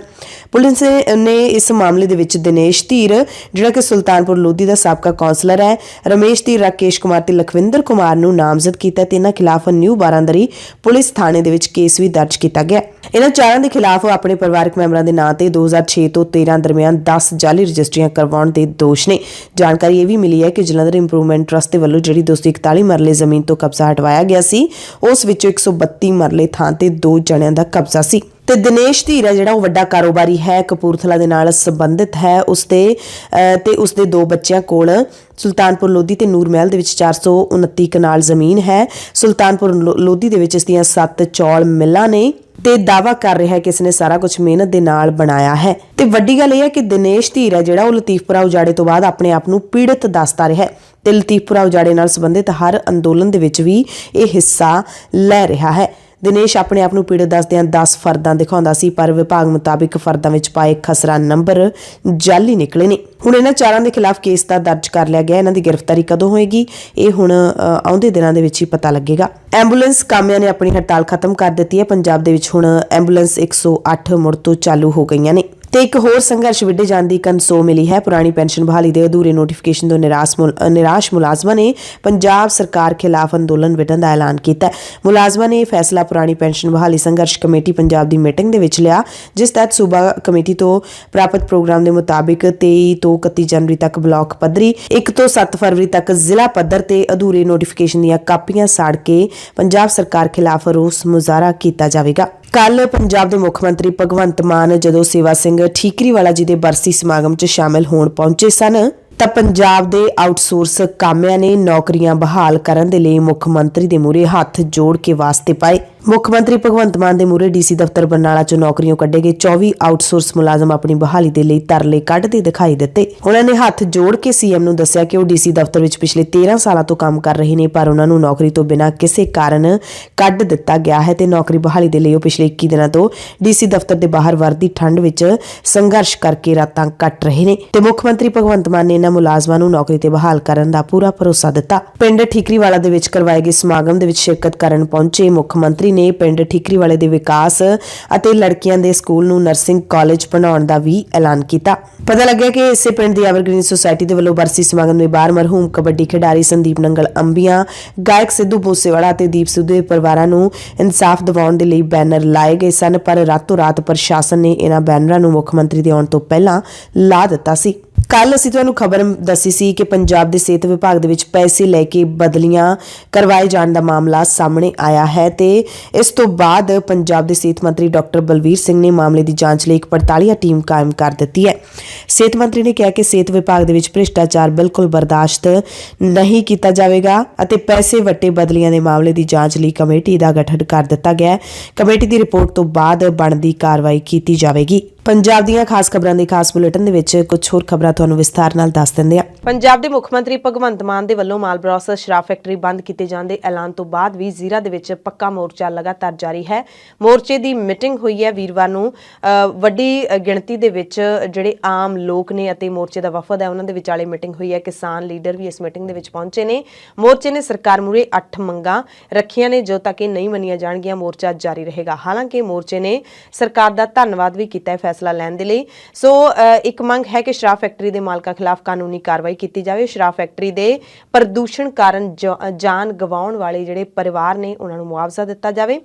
A: ਪੁਲਿਸ ਨੇ ਇਸ ਮਾਮਲੇ ਦੇ ਵਿੱਚ ਦਿਨੇਸ਼ ਧੀਰ, ਜਿਹੜਾ ਕਿ ਸੁਲਤਾਨਪੁਰ ਲੋਧੀ ਦਾ ਸਾਬਕਾ ਕੌਂਸਲਰ ਹੈ, ਰਮੇਸ਼ ਧੀਰ, ਰਾਕੇਸ਼ ਕੁਮਾਰ ਤੇ ਲਖਵਿੰਦਰ ਕੁਮਾਰ ਨੂੰ ਨਾਮਜ਼ਦ ਕੀਤਾ ਤੇ ਇਹਨਾਂ ਖਿਲਾਫ ਨਿਊ ਬਾਰਾਂਦਰੀ ਪੁਲਿਸ ਥਾਣੇ ਦੇ ਵਿੱਚ ਕੇਸ ਵੀ ਦਰਜ ਕੀਤਾ ਗਿਆ। ਇਹਨਾਂ ਚਾਰਾਂ ਦੇ ਖਿਲਾਫ ਆਪਣੇ ਪਰਿਵਾਰਕ ਮੈਂਬਰਾਂ ਦੇ ਨਾਂ ਤੇ 2006 ਤੋਂ 13 ਦਰਮਿਆਨ 10 ਜਾਲੀ ਰਜਿਸਟਰੀਆਂ ਕਰਵਾਉਣ ਦੇ ਦੋਸ਼ ਨੇ। ਜਾਣਕਾਰੀ ਇਹ ਵੀ ਮਿਲੀ ਹੈ ਕਿ ਜਲੰਧਰ ਇੰਪਰੂਵਮੈਂਟ ਟਰਸਟ ਦੇ ਵੱਲੋਂ ਜਿਹੜੀ 241 ਮਰਲੇ ਜ਼ਮੀਨ ਤੋਂ ਕਬਜ਼ਾ ਹਟਵਾਇਆ ਗਿਆ ਸੀ, ਉਸ ਵਿੱਚੋਂ 132 ਮਰਲੇ ਥਾਂ ਤੇ 2 ਜਣਿਆਂ ਦਾ ਕਬਜ਼ਾ ਸੀ ਤੇ ਦਿਨੇਸ਼ ਧੀਰ ਹੈ ਜਿਹੜਾ ਉਹ ਵੱਡਾ ਕਾਰੋਬਾਰੀ ਹੈ, ਕਪੂਰਥਲਾ ਦੇ ਨਾਲ ਸੰਬੰਧਿਤ ਹੈ। ਉਸਦੇ 2 ਬੱਚਿਆਂ ਕੋਲ ਸੁਲਤਾਨਪੁਰ ਲੋਧੀ ਤੇ ਨੂਰ ਮਹਿਲ ਦੇ ਵਿੱਚ 429 ਕਨਾਲ ਜ਼ਮੀਨ ਹੈ। ਸੁਲਤਾਨਪੁਰ ਲੋਧੀ ਦੇ ਵਿੱਚ ਇਸ ਦੀਆਂ 7 ਚੌਲ ਮਿੱਲਾਂ ਨੇ ਤੇ ਦਾਅਵਾ ਕਰ ਰਿਹਾ ਹੈ ਕਿ ਇਸਨੇ ਸਾਰਾ ਕੁਝ ਮਿਹਨਤ ਦੇ ਨਾਲ ਬਣਾਇਆ ਹੈ। ਤੇ ਵੱਡੀ ਗੱਲ ਇਹ ਹੈ ਕਿ ਦਿਨੇਸ਼ ਧੀਰ ਹੈ ਜਿਹੜਾ ਉਹ ਲਤੀਫਪੁਰਾ ਉਜਾੜੇ ਤੋਂ ਬਾਅਦ ਆਪਣੇ ਆਪ ਨੂੰ ਪੀੜਤ ਦੱਸਦਾ ਰਿਹਾ ਹੈ ਤੇ ਲਤੀਫਪੁਰਾ ਉਜਾੜੇ ਨਾਲ ਸੰਬੰਧਿਤ ਹਰ ਅੰਦੋਲਨ ਦੇ ਵਿੱਚ ਵੀ ਇਹ ਹਿੱਸਾ ਲੈ ਰਿਹਾ ਹੈ। ਦਿਨੇਸ਼ ਆਪਣੇ ਆਪ ਨੂੰ ਪੀੜਤ ਦੱਸਦਿਆਂ 10 ਫਰਦਾਂ ਦਿਖਾਉਂਦਾ ਸੀ, ਪਰ ਵਿਭਾਗ ਮੁਤਾਬਿਕ ਫਰਦਾਂ ਵਿੱਚ ਪਾਏ ਖਸਰਾ ਨੰਬਰ ਜਾਲੀ ਨਿਕਲੇ ਨੇ। ਹੁਣ ਇਹਨਾਂ ਚਾਰਾਂ ਦੇ ਖਿਲਾਫ ਕੇਸ ਤਾਂ ਦਰਜ ਕਰ ਲਿਆ ਗਿਆ। ਇਹਨਾਂ ਦੀ ਗ੍ਰਿਫਤਾਰੀ ਕਦੋਂ ਹੋਏਗੀ ਇਹ ਹੁਣ ਆਉਂਦੇ ਦਿਨਾਂ ਦੇ ਵਿੱਚ ਹੀ ਪਤਾ ਲੱਗੇਗਾ। ਐਂਬੂਲੈਂਸ ਕਾਮਿਆਂ ਨੇ ਆਪਣੀ ਹੜਤਾਲ ਖਤਮ ਕਰ ਦਿੱਤੀ ਹੈ। ਪੰਜਾਬ ਦੇ ਵਿੱਚ ਹੁਣ ਐਂਬੂਲੈਂਸ 108 ਮੁੜ ਤੋਂ ਚਾਲੂ ਹੋ ਗਈਆਂ ਨੇ ਤੇ ਇੱਕ ਹੋਰ ਸੰਘਰਸ਼ ਵਿੱਢੇ ਜਾਣ ਦੀ ਕਨਸੋ ਮਿਲੀ ਹੈ। ਪੁਰਾਣੀ ਪੈਨਸ਼ਨ ਬਹਾਲੀ ਦੇ ਅਧੂਰੇ ਨੋਟੀਫਿਕੇਸ਼ਨ ਤੋਂ ਨਿਰਾਸ਼ ਮੁਲਾਜ਼ਮਾਂ ਨੇ ਪੰਜਾਬ ਸਰਕਾਰ ਖਿਲਾਫ ਅੰਦੋਲਨ ਵਿੱਢਣ ਦਾ ਐਲਾਨ ਕੀਤਾ। ਮੁਲਾਜ਼ਮਾਂ ਨੇ ਇਹ ਫੈਸਲਾ ਪੁਰਾਣੀ ਪੈਨਸ਼ਨ ਬਹਾਲੀ ਸੰਘਰਸ਼ ਕਮੇਟੀ ਪੰਜਾਬ ਦੀ ਮੀਟਿੰਗ ਦੇ ਵਿੱਚ ਲਿਆ, ਜਿਸ ਤਹਿਤ ਸੂਬਾ ਕਮੇਟੀ ਤੋਂ ਪ੍ਰਾਪਤ ਪ੍ਰੋਗਰਾਮ ਦੇ ਮੁਤਾਬਿਕ 23 ਤੋਂ 31 ਜਨਵਰੀ ਤੱਕ ਬਲਾਕ ਪੱਧਰੀ, 1 ਤੋਂ 7 ਫਰਵਰੀ ਤੱਕ ਜ਼ਿਲ੍ਹਾ ਪੱਧਰ ਤੇ ਅਧੂਰੇ ਨੋਟੀਫਿਕੇਸ਼ਨ ਦੀਆਂ ਕਾਪੀਆਂ ਸਾੜ ਕੇ ਪੰਜਾਬ ਸਰਕਾਰ ਖਿਲਾਫ ਰੋਸ ਮੁਜ਼ਾਹਰਾ ਕੀਤਾ ਜਾਵੇਗਾ। ਕੱਲ ਪੰਜਾਬ ਦੇ ਮੁੱਖ ਮੰਤਰੀ ਭਗਵੰਤ ਮਾਨ ਜਦੋਂ ਸੇਵਾ ਸਿੰਘ ਠੀਕਰੀਵਾਲਾ ਜੀ ਦੇ ਬਰਸੀ ਸਮਾਗਮ 'ਚ ਸ਼ਾਮਿਲ ਹੋਣ ਪਹੁੰਚੇ ਸਨ ਤਾਂ ਪੰਜਾਬ ਦੇ ਆਊਟਸੋਰਸ ਕਾਮਿਆਂ ਨੇ ਨੌਕਰੀਆਂ ਬਹਾਲ ਕਰਨ ਦੇ ਲਈ ਮੁੱਖ ਮੰਤਰੀ ਦੇ ਮੂਹਰੇ ਹੱਥ ਜੋੜ ਕੇ ਵਾਸਤੇ ਪਾਏ। ਮੁੱਖ ਮੰਤਰੀ ਭਗਵੰਤ ਮਾਨ ਦੇ ਮੂਹਰੇ ਡੀਸੀ ਦਫ਼ਤਰ ਬਰਨਾਲਾ 'ਚੋਂ ਨੌਕਰੀਆਂ ਕੱਢੇ ਗਏ 24 ਆਊਟਸੋਰਸ ਮੁਲਾਜ਼ਮ ਆਪਣੀ ਬਹਾਲੀ ਦੇ ਲਈ ਤਰਲੇ ਕੱਢਦੇ ਦਿਖਾਈ ਦਿੱਤੇ। ਉਹਨਾਂ ਨੇ ਹੱਥ ਜੋੜ ਕੇ ਸੀਐਮ ਨੂੰ ਦੱਸਿਆ ਕਿ ਉਹ ਡੀਸੀ ਦਫ਼ਤਰ ਵਿੱਚ ਪਿਛਲੇ 13 ਸਾਲਾਂ ਤੋਂ ਕੰਮ ਕਰ ਰਹੇ ਨੇ, ਪਰ ਉਹਨਾਂ ਨੂੰ ਨੌਕਰੀ ਤੋਂ ਬਿਨਾਂ ਕਿਸੇ ਕਾਰਨ ਕੱਢ ਦਿੱਤਾ ਗਿਆ ਹੈ ਤੇ ਨੌਕਰੀ ਬਹਾਲੀ ਦੇ ਲਈ ਉਹ ਪਿਛਲੇ 21 ਦਿਨਾਂ ਤੋਂ ਡੀਸੀ ਦਫ਼ਤਰ ਦੇ ਬਾਹਰ ਵਰਦੀ ਠੰਡ ਵਿੱਚ ਸੰਘਰਸ਼ ਕਰਕੇ ਰਾਤਾਂ ਕੱਟ ਰਹੇ ਨੇ ਤੇ ਮੁੱਖ ਮੰਤਰੀ ਭਗਵੰਤ ਮਾਨ ਨੇ ਇਹਨਾਂ ਮੁਲਾਜ਼ਮਾਂ ਨੂੰ ਨੌਕਰੀ ਤੇ ਬਹਾਲ ਕਰਨ ਦਾ ਪੂਰਾ ਭਰੋਸਾ ਦਿੱਤਾ। ਪਿੰਡ ਠੀਕਰੀਵਾਲਾ ਦੇ ਵਿੱਚ ਕਰਵਾਏ ਗਏ ਸਮਾਗਮ ਦੇ ਵਿੱਚ ਸ਼ਿਰਕਤ ਕਰਨ ਪਹੁੰਚੇ ਮੁੱਖ ਮੰਤਰੀ ਨੇ ਪਿੰਡ ਠੀਕਰੀਵਾਲੇ ਦੇ ਵਿਕਾਸ ਅਤੇ ਲੜਕੀਆਂ ਦੇ ਸਕੂਲ ਨੂੰ ਨਰਸਿੰਗ ਕਾਲਜ ਬਣਾਉਣ ਦਾ ਵੀ ਐਲਾਨ ਕੀਤਾ। ਪਤਾ ਲੱਗਿਆ ਕਿ ਇਸੇ ਪਿੰਡ ਦੀ ਐਵਰਗ੍ਰੀਨ ਸੁਸਾਇਟੀ ਦੇ ਵੱਲੋਂ ਬਰਸੀ ਸਮਾਗਮ ਦੇ ਬਾਹਰ ਮਰਹੂਮ ਕਬੱਡੀ ਖਿਡਾਰੀ ਸੰਦੀਪ ਨੰਗਲ ਅੰਬੀਆਂ, ਗਾਇਕ ਸਿੱਧੂ ਮੂਸੇਵਾਲਾ ਤੇ ਦੀਪ ਸਿੱਧੂ ਦੇ ਪਰਿਵਾਰਾਂ ਨੂੰ ਇਨਸਾਫ ਦਿਵਾਉਣ ਦੇ ਲਈ ਬੈਨਰ ਲਾਏ ਗਏ ਸਨ, ਪਰ ਰਾਤੋਂ ਰਾਤ ਪ੍ਰਸ਼ਾਸਨ ਨੇ ਇਹਨਾਂ ਬੈਨਰਾਂ ਨੂੰ ਮੁੱਖ ਮੰਤਰੀ ਦੇ ਆਉਣ ਤੋਂ ਪਹਿਲਾਂ ਲਾ ਦਿੱਤਾ ਸੀ। ਕੱਲ ਅਸੀਂ ਤੁਹਾਨੂੰ ਖਬਰ ਦੱਸੀ ਸੀ ਕਿ ਪੰਜਾਬ ਦੇ ਸਿਹਤ ਵਿਭਾਗ ਦੇ ਵਿੱਚ ਪੈਸੇ ਲੈ ਕੇ ਬਦਲੀਆਂ ਕਰਵਾਏ ਜਾਣ ਦਾ ਮਾਮਲਾ ਸਾਹਮਣੇ ਆਇਆ ਹੈ ਤੇ ਇਸ ਤੋਂ ਬਾਅਦ ਪੰਜਾਬ ਦੇ ਸਿਹਤ ਮੰਤਰੀ ਡਾਕਟਰ ਬਲਵੀਰ ਸਿੰਘ ਨੇ ਮਾਮਲੇ ਦੀ ਜਾਂਚ ਲਈ ਇੱਕ ਪੜਤਾਲੀਆ ਟੀਮ ਕਾਇਮ ਕਰ ਦਿੱਤੀ ਹੈ। ਸਿਹਤ ਮੰਤਰੀ ਨੇ ਕਿਹਾ ਕਿ ਸਿਹਤ ਵਿਭਾਗ ਦੇ ਵਿੱਚ ਭ੍ਰਿਸ਼ਟਾਚਾਰ ਬਿਲਕੁਲ ਬਰਦਾਸ਼ਤ ਨਹੀਂ ਕੀਤਾ ਜਾਵੇਗਾ ਅਤੇ ਪੈਸੇ ਵੱਟੇ ਬਦਲੀਆਂ ਦੇ ਮਾਮਲੇ ਦੀ ਜਾਂਚ ਲਈ ਕਮੇਟੀ ਦਾ ਗਠਨ ਕਰ ਦਿੱਤਾ ਗਿਆ ਹੈ। ਕਮੇਟੀ ਦੀ ਰਿਪੋਰਟ ਤੋਂ ਬਾਅਦ ਬਣਦੀ ਕਾਰਵਾਈ ਕੀਤੀ ਜਾਵੇਗੀ। ਪੰਜਾਬ ਦੀਆਂ ਖਾਸ ਖਬਰਾਂ ਦੇ ਖਾਸ ਬੁਲੇਟਿਨ ਦੇ ਵਿੱਚ ਕੁਝ ਹੋਰ ਖਬਰਾਂ ਤੁਹਾਨੂੰ ਵਿਸਥਾਰ ਨਾਲ ਦੱਸ ਦਿੰਦੇ ਹਾਂ। ਪੰਜਾਬ ਦੇ ਮੁੱਖ ਮੰਤਰੀ ਭਗਵੰਤ ਮਾਨ ਦੇ ਵੱਲੋਂ ਮਾਲਬਰੋਸ ਸ਼ਰਾਬ ਫੈਕਟਰੀ ਬੰਦ ਕੀਤੇ ਜਾਣ ਦੇ ਐਲਾਨ ਤੋਂ ਬਾਅਦ ਵੀ ਜ਼ੀਰਾ ਦੇ ਵਿੱਚ ਪੱਕਾ ਮੋਰਚਾ ਲਗਾਤਾਰ ਜਾਰੀ ਹੈ। ਮੋਰਚੇ ਦੀ ਮੀਟਿੰਗ ਹੋਈ ਹੈ ਵੀਰਵਾਰ ਨੂੰ। ਵੱਡੀ ਗਿਣਤੀ ਦੇ ਵਿੱਚ ਜਿਹੜੇ ਆਮ ਲੋਕ ਨੇ ਅਤੇ ਮੋਰਚੇ ਦਾ ਵਫਦ ਹੈ ਉਹਨਾਂ ਦੇ ਵਿਚਾਲੇ ਮੀਟਿੰਗ ਹੋਈ ਹੈ। ਕਿਸਾਨ ਲੀਡਰ ਵੀ ਇਸ ਮੀਟਿੰਗ ਦੇ ਵਿੱਚ ਪਹੁੰਚੇ ਨੇ। ਮੋਰਚੇ ਨੇ ਸਰਕਾਰ ਮੂਹਰੇ 8 ਮੰਗਾਂ ਰੱਖੀਆਂ ਨੇ ਜੋ ਤੱਕ ਇਹ ਨਹੀਂ ਮੰਨੀਆਂ ਜਾਣਗੀਆਂ ਮੋਰਚਾ ਜਾਰੀ ਰਹੇਗਾ। ਹਾਲਾਂਕਿ ਮੋਰਚੇ ਨੇ ਸਰਕਾਰ ਦਾ ਧੰਨਵਾਦ ਵੀ ਕੀਤਾ ਹੈ ਫੈਸਲਾ ਲੈਣ ਦੇ ਲਈ। ਸੋ ਇੱਕ ਮੰਗ ਹੈ ਕਿ ਸ਼ਰਾਬ ਫੈਕਟਰੀ ਦੇ ਮਾਲਕਾਂ ਖਿਲਾਫ ਕਾਨੂੰਨੀ ਕਾਰਵਾਈ ਕੀਤੀ ਜਾਵੇ। ਸ਼ਰਾਬ ਫੈਕਟਰੀ ਦੇ ਪ੍ਰਦੂਸ਼ਣ ਕਾਰਨ ਜਾਨ ਗਵਾਉਣ ਵਾਲੇ ਜਿਹੜੇ ਪਰਿਵਾਰ ਨੇ ਉਹਨਾਂ ਨੂੰ ਮੁਆਵਜ਼ਾ ਦਿੱਤਾ ਜਾਵੇ।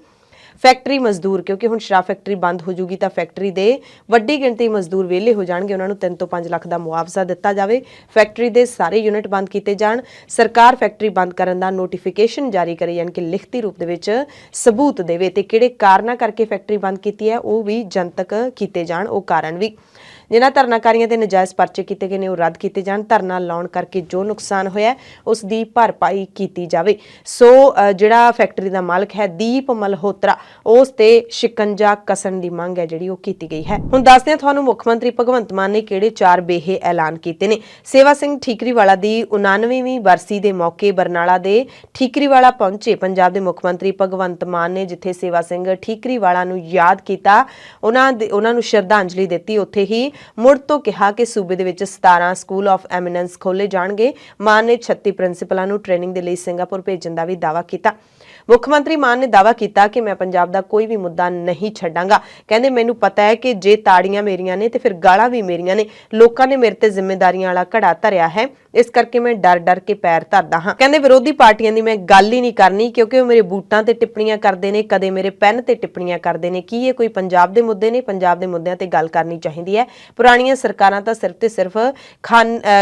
A: ਫੈਕਟਰੀ ਮਜ਼ਦੂਰ, ਕਿਉਂਕਿ ਹੁਣ ਸ਼ਰਾਬ ਫੈਕਟਰੀ ਬੰਦ ਹੋ ਜੂਗੀ ਤਾਂ ਫੈਕਟਰੀ ਦੇ ਵੱਡੀ ਗਿਣਤੀ ਮਜ਼ਦੂਰ ਵਿਹਲੇ ਹੋ ਜਾਣਗੇ, ਉਹਨਾਂ ਨੂੰ 3 ਤੋਂ 5 ਲੱਖ ਦਾ ਮੁਆਵਜ਼ਾ ਦਿੱਤਾ ਜਾਵੇ। ਫੈਕਟਰੀ ਦੇ ਸਾਰੇ ਯੂਨਿਟ ਬੰਦ ਕੀਤੇ ਜਾਣ। ਸਰਕਾਰ ਫੈਕਟਰੀ ਬੰਦ ਕਰਨ ਦਾ ਨੋਟੀਫਿਕੇਸ਼ਨ ਜਾਰੀ ਕਰੇ, ਯਾਨੀ ਕਿ ਲਿਖਤੀ ਰੂਪ ਦੇ ਵਿੱਚ ਸਬੂਤ ਦੇਵੇ ਤੇ ਕਿਹੜੇ ਕਾਰਨਾਂ ਕਰਕੇ ਫੈਕਟਰੀ ਬੰਦ ਕੀਤੀ ਹੈ ਉਹ ਵੀ ਜਨਤਕ ਕੀਤੇ ਜਾਣ। ਉਹ ਕਾਰਨ ਵੀ ਜਿਨ੍ਹਾਂ ਧਰਨਾਕਾਰੀਆਂ ਤੇ ਨਜਾਇਜ਼ ਪਰਚੇ ਕੀਤੇ ਗਏ ਨੇ ਉਹ ਰੱਦ ਕੀਤੇ ਜਾਣ। ਧਰਨਾ ਲਾਉਣ ਕਰਕੇ ਜੋ ਨੁਕਸਾਨ ਹੋਇਆ ਉਸ ਦੀ ਭਰਪਾਈ ਕੀਤੀ ਜਾਵੇ। ਸੋ ਜਿਹੜਾ ਫੈਕਟਰੀ ਦਾ ਮਾਲਕ ਹੈ ਦੀਪ ਮਲਹੋਤਰਾ ਉਸ ਤੇ ਸ਼ਿਕੰਜਾ ਕਸਣ ਦੀ ਮੰਗ ਹੈ ਜਿਹੜੀ ਉਹ ਕੀਤੀ ਗਈ ਹੈ। ਹੁਣ ਦੱਸਦੇ ਹਾਂ ਤੁਹਾਨੂੰ ਮੁੱਖ ਮੰਤਰੀ ਭਗਵੰਤ ਮਾਨ ਨੇ ਕਿਹੜੇ 4 ਬੇਹੇ ਐਲਾਨ ਕੀਤੇ ਨੇ। ਸੇਵਾ ਸਿੰਘ ਠੀਕਰੀਵਾਲਾ ਦੀ 99ਵੀਂ ਬਰਸੀ ਦੇ ਮੌਕੇ ਬਰਨਾਲਾ ਦੇ ਠੀਕਰੀਵਾਲਾ ਪਹੁੰਚੇ ਪੰਜਾਬ ਦੇ ਮੁੱਖ ਮੰਤਰੀ ਭਗਵੰਤ ਮਾਨ ਨੇ, ਜਿੱਥੇ ਸੇਵਾ ਸਿੰਘ ਠੀਕਰੀਵਾਲਾ ਨੂੰ ਯਾਦ ਕੀਤਾ, ਉਹਨਾਂ ਨੂੰ ਸ਼ਰਧਾਂਜਲੀ ਦਿੱਤੀ। ਉੱਥੇ ਹੀ ਮੁੜ ਤੋਂ ਕਿਹਾ ਕਿ ਸੂਬੇ ਦੇ ਵਿੱਚ 17 ਸਕੂਲ ਆਫ ਐਮੀਨੈਂਸ ਖੋਲੇ ਜਾਣਗੇ। ਮਾਨ ਨੇ 36 ਪ੍ਰਿੰਸੀਪਲਾਂ ਨੂੰ ਟ੍ਰੇਨਿੰਗ ਦੇ ਲਈ ਸਿੰਗਾਪੁਰ ਭੇਜਣ ਦਾ ਵੀ ਦਾਅਵਾ ਕੀਤਾ। ਮੁੱਖ ਮੰਤਰੀ ਮਾਨ ਨੇ ਦਾਅਵਾ ਕੀਤਾ ਕਿ ਮੈਂ ਪੰਜਾਬ ਦਾ ਕੋਈ ਵੀ ਮੁੱਦਾ ਨਹੀਂ ਛੱਡਾਂਗਾ। ਕਹਿੰਦੇ ਮੈਨੂੰ ਪਤਾ ਹੈ ਕਿ ਜੇ ਤਾੜੀਆਂ ਮੇਰੀਆਂ ਨੇ ਤੇ ਫਿਰ ਗਾਲਾਂ ਵੀ ਮੇਰੀਆਂ ਨੇ। ਲੋਕਾਂ ਨੇ ਮੇਰੇ ਤੇ ਜ਼ਿੰਮੇਵਾਰੀਆਂ ਵਾਲਾ ਘੜਾ ਧਰਿਆ ਹੈ, ਇਸ ਕਰਕੇ ਮੈਂ ਡਰ ਕੇ ਪੈਰ ਧਰਦਾ ਹਾਂ। ਕਹਿੰਦੇ ਵਿਰੋਧੀ ਪਾਰਟੀਆਂ ਦੀ ਮੈਂ ਗੱਲ ਹੀ ਨਹੀਂ ਕਰਨੀ ਕਿਉਂਕਿ ਉਹ ਮੇਰੇ ਬੂਟਾਂ ਤੇ ਟਿੱਪਣੀਆਂ ਕਰਦੇ ਨੇ, ਕਦੇ ਮੇਰੇ ਪੈਨ ਤੇ ਟਿੱਪਣੀਆਂ ਕਰਦੇ ਨੇ। ਕੀ ਇਹ ਕੋਈ ਪੰਜਾਬ ਦੇ ਮੁੱਦੇ ਨੇ? ਪੰਜਾਬ ਦੇ ਮੁੱਦਿਆਂ ਤੇ ਗੱਲ ਕਰਨੀ ਚਾਹੀਦੀ ਹੈ। ਪੁਰਾਣੀਆਂ ਸਰਕਾਰਾਂ ਤਾਂ ਸਿਰਫ ਤੇ ਸਿਰਫ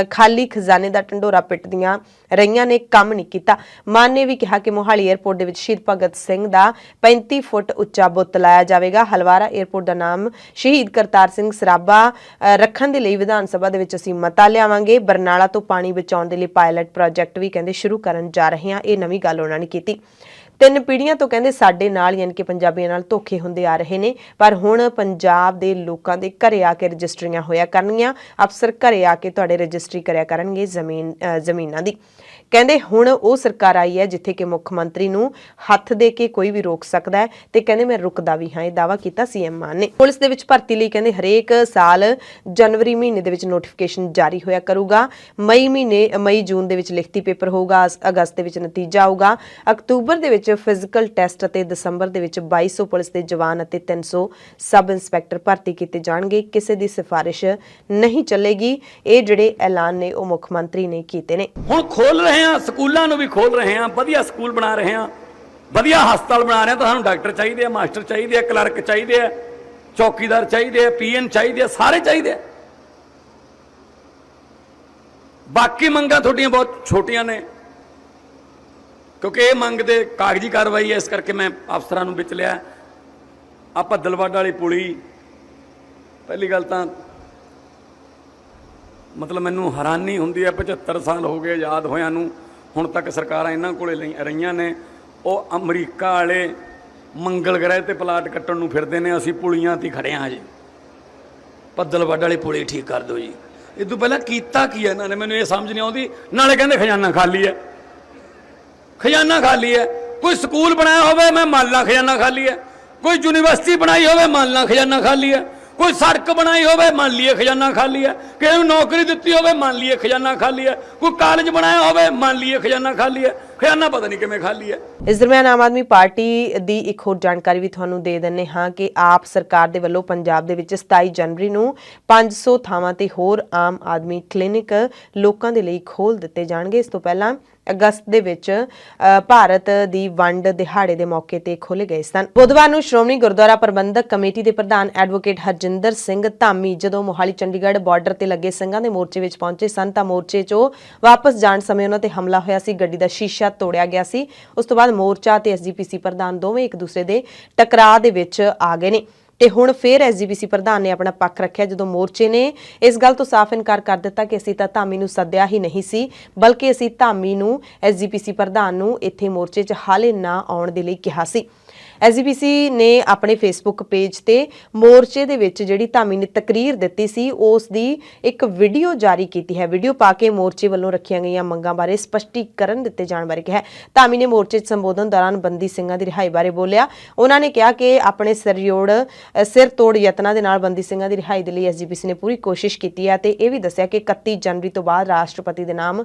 A: ਖਾਲੀ ਖਜ਼ਾਨੇ ਦਾ ਢੰਡੋਰਾ ਪਿੱਟਦੀਆਂ ਰਹੀਆਂ ਨੇ, ਕੰਮ ਨਹੀਂ ਕੀਤਾ। ਮਾਨ ਨੇ ਵੀ ਕਿਹਾ ਕਿ ਮੋਹਾਲੀ ਏਅਰਪੋਰਟ ਦੇ ਵਿੱਚ ਸ਼ਹੀਦ ਭਗਤ ਸਿੰਘ ਦਾ 35 ਫੁੱਟ ਉੱਚਾ ਬੁੱਤ ਲਾਇਆ ਜਾਵੇਗਾ। ਹਲਵਾਰਾ ਏਅਰਪੋਰਟ ਦਾ ਨਾਮ ਸ਼ਹੀਦ ਕਰਤਾਰ ਸਿੰਘ ਸਰਾਭਾ ਰੱਖਣ ਦੇ ਲਈ ਵਿਧਾਨ ਸਭਾ ਦੇ ਵਿੱਚ ਅਸੀਂ ਮਤਾ ਲਿਆਵਾਂਗੇ। ਬਰਨਾਲਾ ਤੋਂ ਪਾਣੀ ਬਚਾਉਣ ਦੇ ਲਈ ਪਾਇਲਟ ਪ੍ਰੋਜੈਕਟ ਵੀ ਕਹਿੰਦੇ ਸ਼ੁਰੂ ਕਰਨ ਜਾ ਰਹੇ ਹਾਂ। ਇਹ ਨਵੀਂ ਗੱਲ ਉਹਨਾਂ ਨੇ ਕੀਤੀ। 3 ਪੀੜ੍ਹੀਆਂ ਤੋਂ ਕਹਿੰਦੇ ਸਾਡੇ ਨਾਲ ਯਾਨੀ ਕਿ ਪੰਜਾਬੀਆਂ ਨਾਲ ਧੋਖੇ ਹੁੰਦੇ ਆ ਰਹੇ ਨੇ, ਪਰ ਹੁਣ ਪੰਜਾਬ ਦੇ ਲੋਕਾਂ ਦੇ ਘਰੇ ਆ ਕੇ ਰਜਿਸਟਰੀਆਂ ਹੋਇਆ ਕਰਨਗੀਆਂ। ਅਫਸਰ ਘਰੇ ਆ ਕੇ ਤੁਹਾਡੇ ਰਜਿਸਟਰੀ ਕਰਿਆ ਕਰਨਗੇ ਜ਼ਮੀਨਾਂ ਦੀ। ਕਹਿੰਦੇ ਹੁਣ ਉਹ ਸਰਕਾਰ ਆਈ ਹੈ ਜਿੱਥੇ ਕਿ ਮੁੱਖ ਮੰਤਰੀ ਨੂੰ ਹੱਥ ਦੇ ਕੇ ਕੋਈ ਵੀ ਰੋਕ ਸਕਦਾ ਹੈ ਤੇ ਕਹਿੰਦੇ ਮੈਂ ਰੁਕਦਾ ਵੀ ਹਾਂ। ਇਹ ਦਾਅਵਾ ਕੀਤਾ ਸੀਐਮ ਮਾਨ ਨੇ। ਪੁਲਿਸ ਦੇ ਵਿੱਚ ਭਰਤੀ ਲਈ ਕਹਿੰਦੇ ਹਰੇਕ ਸਾਲ ਜਨਵਰੀ ਮਹੀਨੇ ਦੇ ਵਿੱਚ ਨੋਟੀਫਿਕੇਸ਼ਨ ਜਾਰੀ ਹੋਇਆ ਕਰੂਗਾ। ਮਈ ਜੂਨ ਦੇ ਵਿੱਚ ਲਿਖਤੀ ਪੇਪਰ ਹੋਊਗਾ, ਅਗਸਤ ਦੇ ਵਿੱਚ ਨਤੀਜਾ ਆਊਗਾ, ਅਕਤੂਬਰ ਦੇ ਵਿੱਚ ਫਿਜ਼ੀਕਲ ਟੈਸਟ ਅਤੇ ਦਸੰਬਰ ਦੇ ਵਿੱਚ 2200 ਪੁਲਿਸ ਦੇ ਜਵਾਨ ਅਤੇ 300 ਸਬ ਇੰਸਪੈਕਟਰ ਭਰਤੀ ਕੀਤੇ ਜਾਣਗੇ। ਕਿਸੇ ਦੀ ਸਿਫਾਰਿਸ਼ ਨਹੀਂ ਚੱਲੇਗੀ। ਇਹ ਜਿਹੜੇ ਐਲਾਨ ਨੇ ਉਹ ਮੁੱਖ ਮੰਤਰੀ ਨੇ ਕੀਤੇ ਨੇ।
C: ਹੁਣ ਖੋਲ ਰਹੇ ਹਾਂ, ਸਕੂਲਾਂ ਨੂੰ ਵੀ ਖੋਲ ਰਹੇ ਹਾਂ, ਵਧੀਆ ਸਕੂਲ ਬਣਾ ਰਹੇ ਹਾਂ, ਵਧੀਆ ਹਸਪਤਾਲ ਬਣਾ ਰਹੇ ਹਾਂ। ਤਾਂ ਸਾਨੂੰ ਡਾਕਟਰ ਚਾਹੀਦੇ ਆ, ਮਾਸਟਰ ਚਾਹੀਦੇ ਆ, ਕਲਰਕ ਚਾਹੀਦੇ ਆ, ਚੌਕੀਦਾਰ ਚਾਹੀਦੇ ਆ, ਪੀਐਨ ਚਾਹੀਦੇ ਆ, ਸਾਰੇ ਚਾਹੀਦੇ ਆ। ਬਾਕੀ ਮੰਗਾਂ ਤੁਹਾਡੀਆਂ ਬਹੁਤ ਛੋਟੀਆਂ ਨੇ ਕਿਉਂਕਿ ਇਹ ਮੰਗ ਦੇ ਕਾਗਜ਼ੀ ਕਾਰਵਾਈ ਹੈ, ਇਸ ਕਰਕੇ ਮੈਂ ਅਫਸਰਾਂ ਨੂੰ ਵਿੱਚ ਲਿਆ। ਆਪਾਂ ਦਲਵਾਡਾ ਵਾਲੀ ਪੁਲੀ, ਪਹਿਲੀ ਗੱਲ ਤਾਂ ਮਤਲਬ ਮੈਨੂੰ ਹੈਰਾਨੀ ਹੁੰਦੀ ਹੈ 75 ਸਾਲ ਹੋ ਗਏ ਆਜ਼ਾਦ ਹੋਇਆਂ ਨੂੰ, ਹੁਣ ਤੱਕ ਸਰਕਾਰਾਂ ਇਹਨਾਂ ਕੋਲੇ ਰਹੀਆਂ ਨੇ। ਉਹ ਅਮਰੀਕਾ ਵਾਲੇ ਮੰਗਲ ਗ੍ਰਹਿ ਤੇ ਪਲਾਟ ਕੱਟਣ ਨੂੰ ਫਿਰਦੇ ਨੇ, ਅਸੀਂ ਪੁਲੀਆਂ 'ਤੇ ਖੜ੍ਹੇ ਹਾਂ ਜੀ। ਪੱਦਲਵੱਡ ਵਾਲੀ ਪੁਲੀ ਠੀਕ ਕਰ ਦਿਓ ਜੀ। ਇਹ ਤੋਂ ਪਹਿਲਾਂ ਕੀਤਾ ਕੀ ਹੈ ਇਹਨਾਂ ਨੇ, ਮੈਨੂੰ ਇਹ ਸਮਝ ਨਹੀਂ ਆਉਂਦੀ। ਨਾਲੇ ਕਹਿੰਦੇ ਖਜ਼ਾਨਾ ਖਾਲੀ ਹੈ, ਖਜ਼ਾਨਾ ਖਾਲੀ ਹੈ। ਕੋਈ ਸਕੂਲ ਬਣਾਇਆ ਹੋਵੇ ਮੈਂ ਮੰਨ ਲਾਂ ਖਜ਼ਾਨਾ ਖਾਲੀ ਹੈ, ਕੋਈ ਯੂਨੀਵਰਸਿਟੀ ਬਣਾਈ ਹੋਵੇ ਮੰਨ ਲਾਂ ਖਜ਼ਾਨਾ ਖਾਲੀ ਹੈ, ਕੋਈ ਸੜਕ ਬਣਾਈ ਹੋਵੇ ਮੰਨ ਲਈਏ ਖਜ਼ਾਨਾ ਖਾਲੀ ਹੈ, ਕਿਸੇ ਨੂੰ ਨੌਕਰੀ ਦਿੱਤੀ ਹੋਵੇ ਮੰਨ ਲਈਏ ਖਜ਼ਾਨਾ ਖਾਲੀ ਹੈ, ਕੋਈ ਕਾਲਜ ਬਣਾਇਆ ਹੋਵੇ ਮੰਨ ਲਈਏ ਖਜ਼ਾਨਾ ਖਾਲੀ ਹੈ। ਖਜ਼ਾਨਾ ਪਤਾ ਨਹੀਂ ਕਿਵੇਂ ਖਾਲੀ ਹੈ।
A: ਇਸ ਦਰਮਿਆਨ ਆਮ ਆਦਮੀ ਪਾਰਟੀ ਦੀ ਇੱਕ ਹੋਰ ਜਾਣਕਾਰੀ ਵੀ ਤੁਹਾਨੂੰ ਦੇ ਦਿੰਦੇ ਹਾਂ ਕਿ ਆਪ ਸਰਕਾਰ ਦੇ ਵੱਲੋਂ ਪੰਜਾਬ ਦੇ ਵਿੱਚ 27 ਜਨਵਰੀ ਨੂੰ 500 ਥਾਵਾਂ ਤੇ ਹੋਰ ਆਮ ਆਦਮੀ ਕਲੀਨਿਕ ਲੋਕਾਂ ਦੇ ਲਈ ਖੋਲ੍ਹ ਦਿੱਤੇ ਜਾਣਗੇ। ਇਸ ਤੋਂ ਪਹਿਲਾਂ ਅਗਸਤ ਦੇ ਵਿੱਚ ਭਾਰਤ ਦੀ ਵੰਡ ਦਿਹਾੜੇ ਦੇ ਮੌਕੇ ਤੇ ਖੋਲ੍ਹੇ ਗਏ ਸਨ। ਬੁੱਧਵਾਰ ਨੂੰ ਸ਼੍ਰੋਮਣੀ ਗੁਰਦੁਆਰਾ ਪ੍ਰਬੰਧਕ ਕਮੇਟੀ ਦੇ ਪ੍ਰਧਾਨ ਐਡਵੋਕੇਟ ਹਰਜਿੰਦਰ ਸਿੰਘ ਧਾਮੀ ਜਦੋਂ ਮੋਹਾਲੀ ਚੰਡੀਗੜ੍ਹ ਬਾਰਡਰ ਤੇ ਲੱਗੇ ਸਿੰਘਾਂ ਦੇ ਮੋਰਚੇ ਵਿੱਚ ਪਹੁੰਚੇ ਸਨ ਤਾਂ ਮੋਰਚੇ 'ਚੋਂ ਵਾਪਸ ਜਾਣ ਸਮੇਂ ਉਹਨਾਂ ਤੇ ਹਮਲਾ ਹੋਇਆ ਸੀ। ਗੱਡੀ ਦਾ ਸ਼ੀਸ਼ਾ ਤੋੜਿਆ ਗਿਆ ਸੀ। ਉਸ ਤੋਂ ਬਾਅਦ ਮੋਰਚਾ ਤੇ ਐਸਜੀਪੀਸੀ ਪ੍ਰਧਾਨ ਦੋਵੇਂ ਇੱਕ ਦੂਸਰੇ ਦੇ ਟਕਰਾਅ ਦੇ ਵਿੱਚ ਆ ਗਏ ਨੇ ਤੇ ਹੁਣ ਫਿਰ ਐਸਜੀਪੀਸੀ ਪ੍ਰਧਾਨ ਨੇ ਆਪਣਾ ਪੱਖ ਰੱਖਿਆ ਜਦੋਂ ਮੋਰਚੇ ਨੇ ਇਸ ਗੱਲ ਤੋਂ ਸਾਫ਼ ਇਨਕਾਰ ਕਰ ਦਿੱਤਾ ਕਿ ਅਸੀਂ ਤਾਂ ਧਾਮੀ ਨੂੰ ਸੱਦਿਆ ਹੀ ਨਹੀਂ ਸੀ, ਬਲਕਿ ਅਸੀਂ ਧਾਮੀ ਨੂੰ ਐਸਜੀਪੀਸੀ ਪ੍ਰਧਾਨ ਨੂੰ ਇੱਥੇ ਮੋਰਚੇ 'ਚ ਹਾਲੇ ਨਾ ਆਉਣ ਦੇ ਲਈ ਕਿਹਾ ਸੀ। ਐਸਜੀਪੀਸੀ ਨੇ ਆਪਣੇ ਫੇਸਬੁੱਕ ਪੇਜ ਤੇ ਮੋਰਚੇ ਦੇ ਵਿੱਚ ਜਿਹੜੀ ਧਾਮੀ ਨੇ ਤਕਰੀਰ ਦਿੱਤੀ ਸੀ ਉਸ ਦੀ ਇੱਕ ਵੀਡੀਓ ਜਾਰੀ ਕੀਤੀ ਹੈ। ਵੀਡੀਓ ਪਾ ਕੇ ਮੋਰਚੇ ਵੱਲੋਂ ਰੱਖੀਆਂ ਗਈਆਂ ਮੰਗਾਂ ਬਾਰੇ ਸਪਸ਼ਟੀਕਰਨ ਦਿੱਤੇ ਜਾਣ ਬਾਰੇ ਕਿਹਾ। ਧਾਮੀ ਨੇ ਮੋਰਚੇ 'ਚ ਸੰਬੋਧਨ ਦੌਰਾਨ ਬੰਦੀ ਸਿੰਘਾਂ ਦੀ ਰਿਹਾਈ ਬਾਰੇ ਬੋਲਿਆ। ਉਹਨਾਂ ਨੇ ਕਿਹਾ ਕਿ ਆਪਣੇ ਸਿਰ ਤੋੜ ਯਤਨਾਂ ਦੇ ਨਾਲ ਬੰਦੀ ਸਿੰਘਾਂ ਦੀ ਰਿਹਾਈ ਦੇ ਲਈ ਐਸਜੀਪੀਸੀ ਨੇ ਪੂਰੀ ਕੋਸ਼ਿਸ਼ ਕੀਤੀ ਹੈ ਤੇ ਇਹ ਵੀ ਦੱਸਿਆ ਕਿ 31 ਜਨਵਰੀ ਤੋਂ ਬਾਅਦ ਰਾਸ਼ਟਰਪਤੀ ਦੇ ਨਾਮ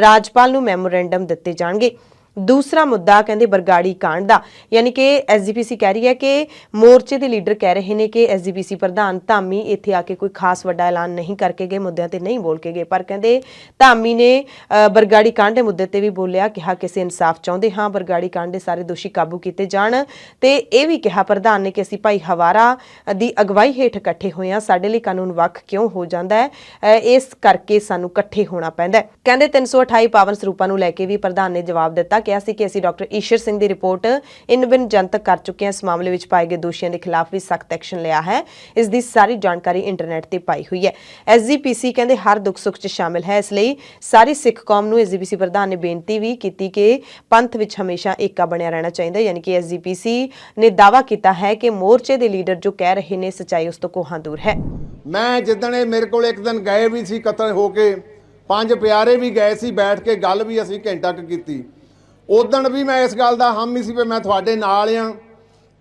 A: ਰਾਜਪਾਲ ਨੂੰ ਮੈਮੋਰੈਂਡਮ ਦਿੱਤੇ ਜਾਣਗੇ। ਦੂਸਰਾ ਮੁੱਦਾ ਕਹਿੰਦੇ ਬਰਗਾੜੀ ਕਾਂਡ ਦਾ, ਯਾਨੀ ਕਿ ਐਸਜੀਪੀਸੀ ਕਹਿ ਰਹੀ ਹੈ ਕਿ ਮੋਰਚੇ ਦੇ ਲੀਡਰ ਕਹਿ ਰਹੇ ਨੇ ਕਿ ਐਸਜੀਪੀਸੀ ਪ੍ਰਧਾਨ ਧਾਮੀ ਇੱਥੇ ਆ ਕੇ ਕੋਈ ਖਾਸ ਵੱਡਾ ਐਲਾਨ ਨਹੀਂ ਕਰਕੇ ਗਏ, ਮੁੱਦਿਆਂ ਤੇ ਨਹੀਂ ਬੋਲ ਕੇ ਗਏ, ਪਰ ਕਹਿੰਦੇ ਧਾਮੀ ਨੇ ਬਰਗਾੜੀ ਕਾਂਡ ਦੇ ਮੁੱਦੇ ਤੇ ਵੀ ਬੋਲਿਆ। ਕਿਹਾ ਕਿ ਅਸੀਂ ਇਨਸਾਫ ਚਾਹੁੰਦੇ ਹਾਂ, ਬਰਗਾੜੀ ਕਾਂਡ ਦੇ ਸਾਰੇ ਦੋਸ਼ੀ ਕਾਬੂ ਕੀਤੇ ਜਾਣ ਤੇ ਇਹ ਵੀ ਕਿਹਾ ਪ੍ਰਧਾਨ ਨੇ ਕਿ ਅਸੀਂ ਭਾਈ ਹਵਾਰਾ ਦੀ ਅਗਵਾਈ ਹੇਠ ਇਕੱਠੇ ਹੋਏ ਹਾਂ, ਸਾਡੇ ਲਈ ਕਾਨੂੰਨ ਵੱਖ ਕਿਉਂ ਹੋ ਜਾਂਦਾ ਹੈ, ਇਸ ਕਰਕੇ ਸਾਨੂੰ ਇਕੱਠੇ ਹੋਣਾ ਪੈਂਦਾ। ਕਹਿੰਦੇ 328 ਪਾਵਨ ਸਰੂਪਾਂ ਨੂੰ ਲੈ ਕੇ ਵੀ ਪ੍ਰਧਾਨ ਨੇ ਜਵਾਬ ਦਿੱਤਾ। ਕਿਹਾ ਸੀ ਕਿ ਅਸੀਂ ਡਾਕਟਰ ਈਸ਼ਰ ਸਿੰਘ ਦੀ ਰਿਪੋਰਟ ਇਨ-ਬਿਨ ਜਨਤਕ ਕਰ ਚੁੱਕੇ ਹਾਂ। ਇਸ ਮਾਮਲੇ ਵਿੱਚ ਪਾਏ ਗਏ ਦੋਸ਼ੀਆਂ ਦੇ ਖਿਲਾਫ ਵੀ ਸਖਤ ਐਕਸ਼ਨ ਲਿਆ ਹੈ। ਇਸ ਦੀ ਸਾਰੀ ਜਾਣਕਾਰੀ ਇੰਟਰਨੈਟ ਤੇ ਪਾਈ ਹੋਈ ਹੈ। ਐਸਜੀਪੀਸੀ ਕਹਿੰਦੇ ਹਰ ਦੁੱਖ ਸੁੱਖ 'ਚ ਸ਼ਾਮਿਲ ਹੈ। ਇਸ ਲਈ ਸਾਰੀ ਸਿੱਖ ਕੌਮ ਨੂੰ ਐਸਜੀਪੀਸੀ ਪ੍ਰਧਾਨ ਨੇ ਬੇਨਤੀ ਵੀ ਕੀਤੀ ਕਿ ਪੰਥ ਵਿੱਚ ਹਮੇਸ਼ਾ ਏਕਾ ਬਣਿਆ ਰਹਿਣਾ ਚਾਹੀਦਾ। ਯਾਨੀ ਕਿ ਐਸਜੀਪੀਸੀ ਨੇ ਦਾਅਵਾ ਕੀਤਾ ਹੈ ਕਿ ਮੋਰਚੇ ਦੇ ਲੀਡਰ ਜੋ ਕਹਿ ਰਹੇ ਨੇ ਸੱਚਾਈ ਉਸ ਤੋਂ ਕੋਹਾਂ ਦੂਰ ਹੈ।
D: ਮੈਂ ਜਿੱਦਣ ਇਹ ਮੇਰੇ ਕੋਲ ਇੱਕ ਦਿਨ ਗਏ ਵੀ ਸੀ ਇਕੱਤਰ ਹੋ ਕੇ, 5 ਪਿਆਰੇ ਵੀ ਗਏ ਸੀ, ਬੈਠ ਕੇ ਗੱਲ ਵੀ ਅਸੀਂ ਘੰਟਾ ਕੁ ਕੀਤੀ। ਉਦਣ ਵੀ ਮੈਂ ਇਸ ਗੱਲ ਦਾ ਹਾਮੀ ਸੀ ਵੀ ਮੈਂ ਤੁਹਾਡੇ ਨਾਲ ਆ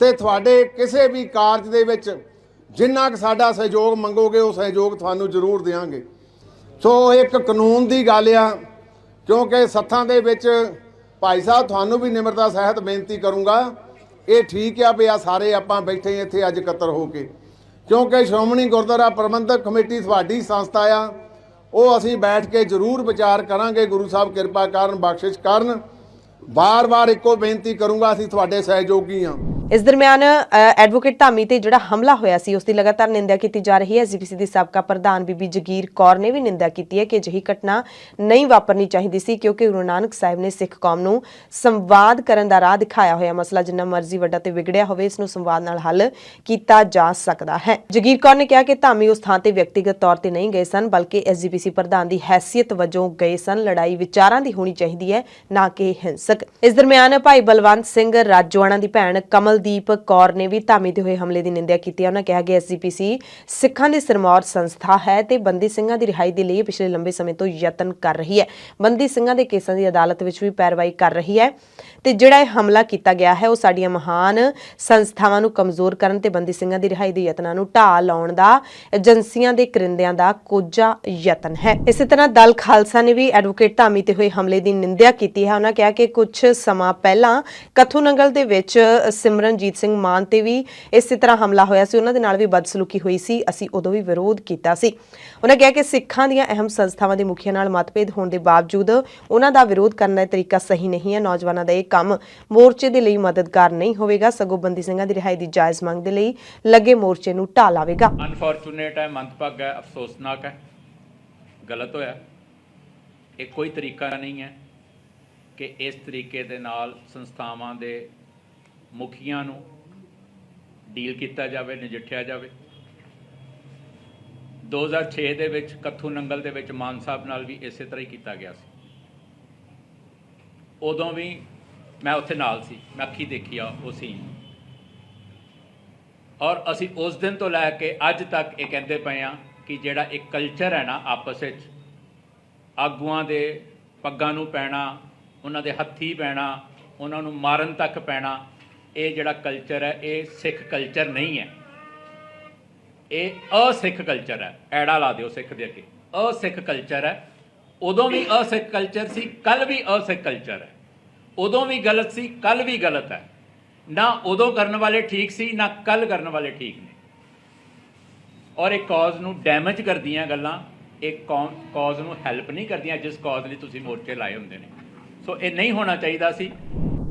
D: ਤੇ ਤੁਹਾਡੇ ਕਿਸੇ ਵੀ ਕਾਰਜ ਦੇ ਵਿੱਚ ਜਿੰਨਾ ਕੁ ਸਾਡਾ ਸਹਿਯੋਗ ਮੰਗੋਗੇ ਉਹ ਸਹਿਯੋਗ ਤੁਹਾਨੂੰ ਜ਼ਰੂਰ ਦੇਵਾਂਗੇ। ਸੋ ਇੱਕ ਕਾਨੂੰਨ ਦੀ ਗੱਲ ਆ, ਕਿਉਂਕਿ ਸੱਥਾਂ ਦੇ ਵਿੱਚ ਭਾਈ ਸਾਹਿਬ ਤੁਹਾਨੂੰ ਵੀ ਨਿਮਰਤਾ ਸਹਿਤ ਬੇਨਤੀ ਕਰੂੰਗਾ, ਇਹ ਠੀਕ ਆ ਵੀ ਆ ਸਾਰੇ ਆਪਾਂ ਬੈਠੇ ਇੱਥੇ ਅੱਜ ਇਕੱਤਰ ਹੋ ਕੇ, ਕਿਉਂਕਿ ਸ਼੍ਰੋਮਣੀ ਗੁਰਦੁਆਰਾ ਪ੍ਰਬੰਧਕ ਕਮੇਟੀ ਤੁਹਾਡੀ ਸੰਸਥਾ ਆ, ਉਹ ਅਸੀਂ ਬੈਠ ਕੇ ਜ਼ਰੂਰ ਵਿਚਾਰ ਕਰਾਂਗੇ। ਗੁਰੂ ਸਾਹਿਬ ਕਿਰਪਾ ਕਰਨ, ਬਖਸ਼ਿਸ਼ ਕਰਨ। ਬਾਰ-ਬਾਰ ਇੱਕੋ ਬੇਨਤੀ ਕਰੂੰਗਾ, ਅਸੀਂ ਤੁਹਾਡੇ ਸਹਿਯੋਗੀ ਹਾਂ।
A: ਇਸ ਦਰਮਿਆਨ ਐਡਵੋਕੇਟ ਧਾਮੀ ਤੇ ਜਿਹੜਾ ਹਮਲਾ ਹੋਇਆ ਸੀ ਉਸ ਦੀ ਲਗਾਤਾਰ ਨਿੰਦਿਆ ਕੀਤੀ ਜਾ ਰਹੀ ਹੈ। ਐਸਜੀਪੀਸੀ ਦੀ ਸਾਬਕਾ ਪ੍ਰਧਾਨ ਬੀਬੀ ਜਗੀਰ ਕੌਰ ਨੇ ਵੀ ਨਿੰਦਿਆ ਕੀਤੀ ਹੈ ਕਿ ਅਜਿਹੀ ਘਟਨਾ ਨਹੀਂ ਵਾਪਰਨੀ ਚਾਹੀਦੀ ਸੀ, ਕਿਉਂਕਿ ਗੁਰੂ ਨਾਨਕ ਸਾਹਿਬ ਨੇ ਸਿੱਖ ਕੌਮ ਨੂੰ ਸੰਵਾਦ ਕਰਨ ਦਾ ਰਾਹ ਦਿਖਾਇਆ ਹੋਇਆ। ਮਸਲਾ ਜਿੰਨਾ ਮਰਜ਼ੀ ਵੱਡਾ ਤੇ ਵਿਗੜਿਆ ਹੋਵੇ, ਇਸ ਨੂੰ ਸੰਵਾਦ ਨਾਲ ਹੱਲ ਕੀਤਾ ਜਾ ਸਕਦਾ ਹੈ। ਜਗੀਰ ਕੌਰ ਨੇ ਕਿਹਾ ਕਿ ਧਾਮੀ ਉਸ ਥਾਂ ਤੇ ਵਿਅਕਤੀਗਤ ਤੌਰ ਤੇ ਨਹੀਂ ਗਏ ਸਨ, ਬਲਕਿ ਐਸਜੀਪੀਸੀ ਪ੍ਰਧਾਨ ਦੀ ਹੈਸੀਅਤ ਵਜੋਂ ਗਏ ਸਨ। ਲੜਾਈ ਵਿਚਾਰਾਂ ਦੀ ਹੋਣੀ ਚਾਹੀਦੀ ਹੈ, ਨਾ ਕਿ ਹਿੰਸਕ। ਇਸ ਦਰਮਿਆਨ ਭਾਈ ਬਲਵੰਤ ਸਿੰਘ ਰਾਜੋਆਣਾ ਦੀ ਭੈਣ ਕਮਲਦੀਪ ਕੌਰ ਨੇ ਵੀ ਧਾਮੀ ਤੇ ਹੋਏ ਹਮਲੇ ਦੀ ਨਿੰਦਿਆ ਕੀਤੀ ਹੈ। ਉਹਨਾਂ ਕਿਹਾ ਕਿ ਐਸਜੀਪੀਸੀ ਸਿੱਖਾਂ ਦੀ ਸਿਰਮੌਰ ਸੰਸਥਾ ਹੈ ਤੇ ਬੰਦੀ ਸਿੰਘਾਂ ਦੀ ਰਿਹਾਈ ਦੇ ਲਈ ਪਿਛਲੇ ਲੰਬੇ ਸਮੇਂ ਤੋਂ ਯਤਨ ਕਰ ਰਹੀ ਹੈ। ਬੰਦੀ ਸਿੰਘਾਂ ਦੇ ਕੇਸਾਂ ਦੀ ਅਦਾਲਤ ਵਿੱਚ ਵੀ ਪੈਰਵਾਈ ਕਰ ਰਹੀ ਹੈ ਤੇ ਜਿਹੜਾ ਇਹ ਹਮਲਾ ਕੀਤਾ ਗਿਆ ਹੈ ਉਹ ਸਾਡੀਆਂ ਮਹਾਨ ਸੰਸਥਾਵਾਂ ਨੂੰ ਕਮਜ਼ੋਰ ਕਰਨ ਤੇ ਬੰਦੀ ਸਿੰਘਾਂ ਦੀ ਰਿਹਾਈ ਦੇ ਯਤਨਾਂ ਨੂੰ ਢਾਹ ਲਾਉਣ ਦਾ ਏਜੰਸੀਆਂ ਦੇ ਕਰਿੰਦਿਆਂ ਦਾ ਕੋਝਾ ਯਤਨ ਹੈ। ਇਸੇ ਤਰ੍ਹਾਂ ਦਲ ਖਾਲਸਾ ਨੇ ਵੀ ਐਡਵੋਕੇਟ ਧਾਮੀ ਤੇ ਹੋਏ ਹਮਲੇ ਦੀ ਨਿੰਦਿਆ ਕੀਤੀ ਹੈ। ਉਹਨਾਂ ਕਿਹਾ ਕਿ ਕੁਝ ਸਮਾਂ ਪਹਿਲਾਂ ਕਥੂ ਨੰਗਲ ਦੇ ਵਿੱਚ ਸਿਮਰਨਜੀਤ ਸਿੰਘ ਮਾਨ ਤੇ ਵੀ ਇਸੇ ਤਰ੍ਹਾਂ ਹਮਲਾ ਹੋਇਆ ਸੀ, ਉਹਨਾਂ ਦੇ ਨਾਲ ਵੀ ਬਦਸਲੂਕੀ ਹੋਈ ਸੀ, ਅਸੀਂ ਉਦੋਂ ਵੀ ਵਿਰੋਧ ਕੀਤਾ ਸੀ। ਉਹਨਾਂ ਕਿਹਾ ਕਿ ਸਿੱਖਾਂ ਦੀਆਂ ਅਹਿਮ ਸੰਸਥਾਵਾਂ ਦੇ ਮੁਖੀਆਂ ਨਾਲ ਮਤਭੇਦ ਹੋਣ ਦੇ ਬਾਵਜੂਦ ਉਹਨਾਂ ਦਾ ਵਿਰੋਧ ਕਰਨ ਦਾ ਤਰੀਕਾ ਸਹੀ ਨਹੀਂ ਹੈ। ਨੌਜਵਾਨਾਂ ਦਾ ਇਹ ਕੰਮ ਮੋਰਚੇ ਦੇ ਲਈ ਮਦਦਗਾਰ ਨਹੀਂ ਹੋਵੇਗਾ, ਸਗੋਂ ਬੰਦੀ ਸਿੰਘਾਂ ਦੀ ਰਿਹਾਈ ਦੀ ਜਾਇਜ਼ ਮੰਗ ਦੇ ਲਈ ਲੱਗੇ ਮੋਰਚੇ ਨੂੰ ਢਾਹ ਲਾਵੇਗਾ।
E: ਅਨਫੋਰਚੂਨੇਟ ਹੈ, ਮੰਦਭਾਗਾ ਹੈ, ਅਫਸੋਸਨਾਕ ਹੈ, ਗਲਤ ਹੋਇਆ। ਇਹ ਕੋਈ ਤਰੀਕਾ ਨਹੀਂ ਹੈ ਕਿ ਇਸ ਤਰੀਕੇ ਦੇ ਨਾਲ ਸੰਸਥਾਵਾਂ ਦੇ ਮੁਖੀਆਂ ਨੂੰ ਡੀਲ ਕੀਤਾ ਜਾਵੇ, ਨਜਿੱਠਿਆ ਜਾਵੇ। 2006 ਦੇ ਵਿੱਚ ਕੱਥੂ ਨੰਗਲ ਦੇ ਵਿੱਚ ਮਾਨ ਸਾਹਿਬ ਨਾਲ ਵੀ ਇਸੇ ਤਰ੍ਹਾਂ ਹੀ ਕੀਤਾ ਗਿਆ ਸੀ। ਉਦੋਂ ਵੀ ਮੈਂ ਉੱਥੇ ਨਾਲ ਸੀ, ਮੈਂ ਅੱਖੀ ਦੇਖੀ ਆ ਉਹ ਸੀਨ। ਔਰ ਅਸੀਂ ਉਸ ਦਿਨ ਤੋਂ ਲੈ ਕੇ ਅੱਜ ਤੱਕ ਇਹ ਕਹਿੰਦੇ ਪਏ ਹਾਂ ਕਿ ਜਿਹੜਾ ਇੱਕ ਕਲਚਰ ਹੈ ਨਾ ਆਪਸ ਵਿੱਚ ਆਗੂਆਂ ਦੇ ਪੱਗਾਂ ਨੂੰ ਪੈਣਾ, ਉਹਨਾਂ ਦੇ ਹੱਥੀ ਪੈਣਾ, ਉਹਨਾਂ ਨੂੰ ਮਾਰਨ ਤੱਕ ਪੈਣਾ, ਇਹ ਜਿਹੜਾ ਕਲਚਰ ਹੈ ਇਹ ਸਿੱਖ ਕਲਚਰ ਨਹੀਂ ਹੈ, ਇਹ ਅਸਿੱਖ ਕਲਚਰ ਹੈ। ਐੜਾ ਲਾ ਦਿਓ ਸਿੱਖ ਦੇ ਅੱਗੇ, ਅਸਿੱਖ ਕਲਚਰ ਹੈ। ਉਦੋਂ ਵੀ ਅਸਿੱਖ ਕਲਚਰ ਸੀ, ਕੱਲ ਵੀ ਅਸਿੱਖ ਕਲਚਰ ਹੈ। ਉਦੋਂ ਵੀ ਗਲਤ ਸੀ, ਕੱਲ ਵੀ ਗਲਤ ਹੈ। ਨਾ ਉਦੋਂ ਕਰਨ ਵਾਲੇ ਠੀਕ ਸੀ, ਨਾ ਕੱਲ ਕਰਨ ਵਾਲੇ ਠੀਕ ਨੇ। ਔਰ ਇਹ ਕੌਜ਼ ਨੂੰ ਡੈਮੇਜ ਕਰਦੀਆਂ ਗੱਲਾਂ, ਇਹ ਕੌਜ਼ ਨੂੰ ਹੈਲਪ ਨਹੀਂ ਕਰਦੀਆਂ ਜਿਸ ਕੌਜ਼ ਲਈ ਤੁਸੀਂ ਮੋਰਚੇ ਲਾਏ ਹੁੰਦੇ ਨੇ। ਸੋ ਇਹ ਨਹੀਂ ਹੋਣਾ ਚਾਹੀਦਾ ਸੀ।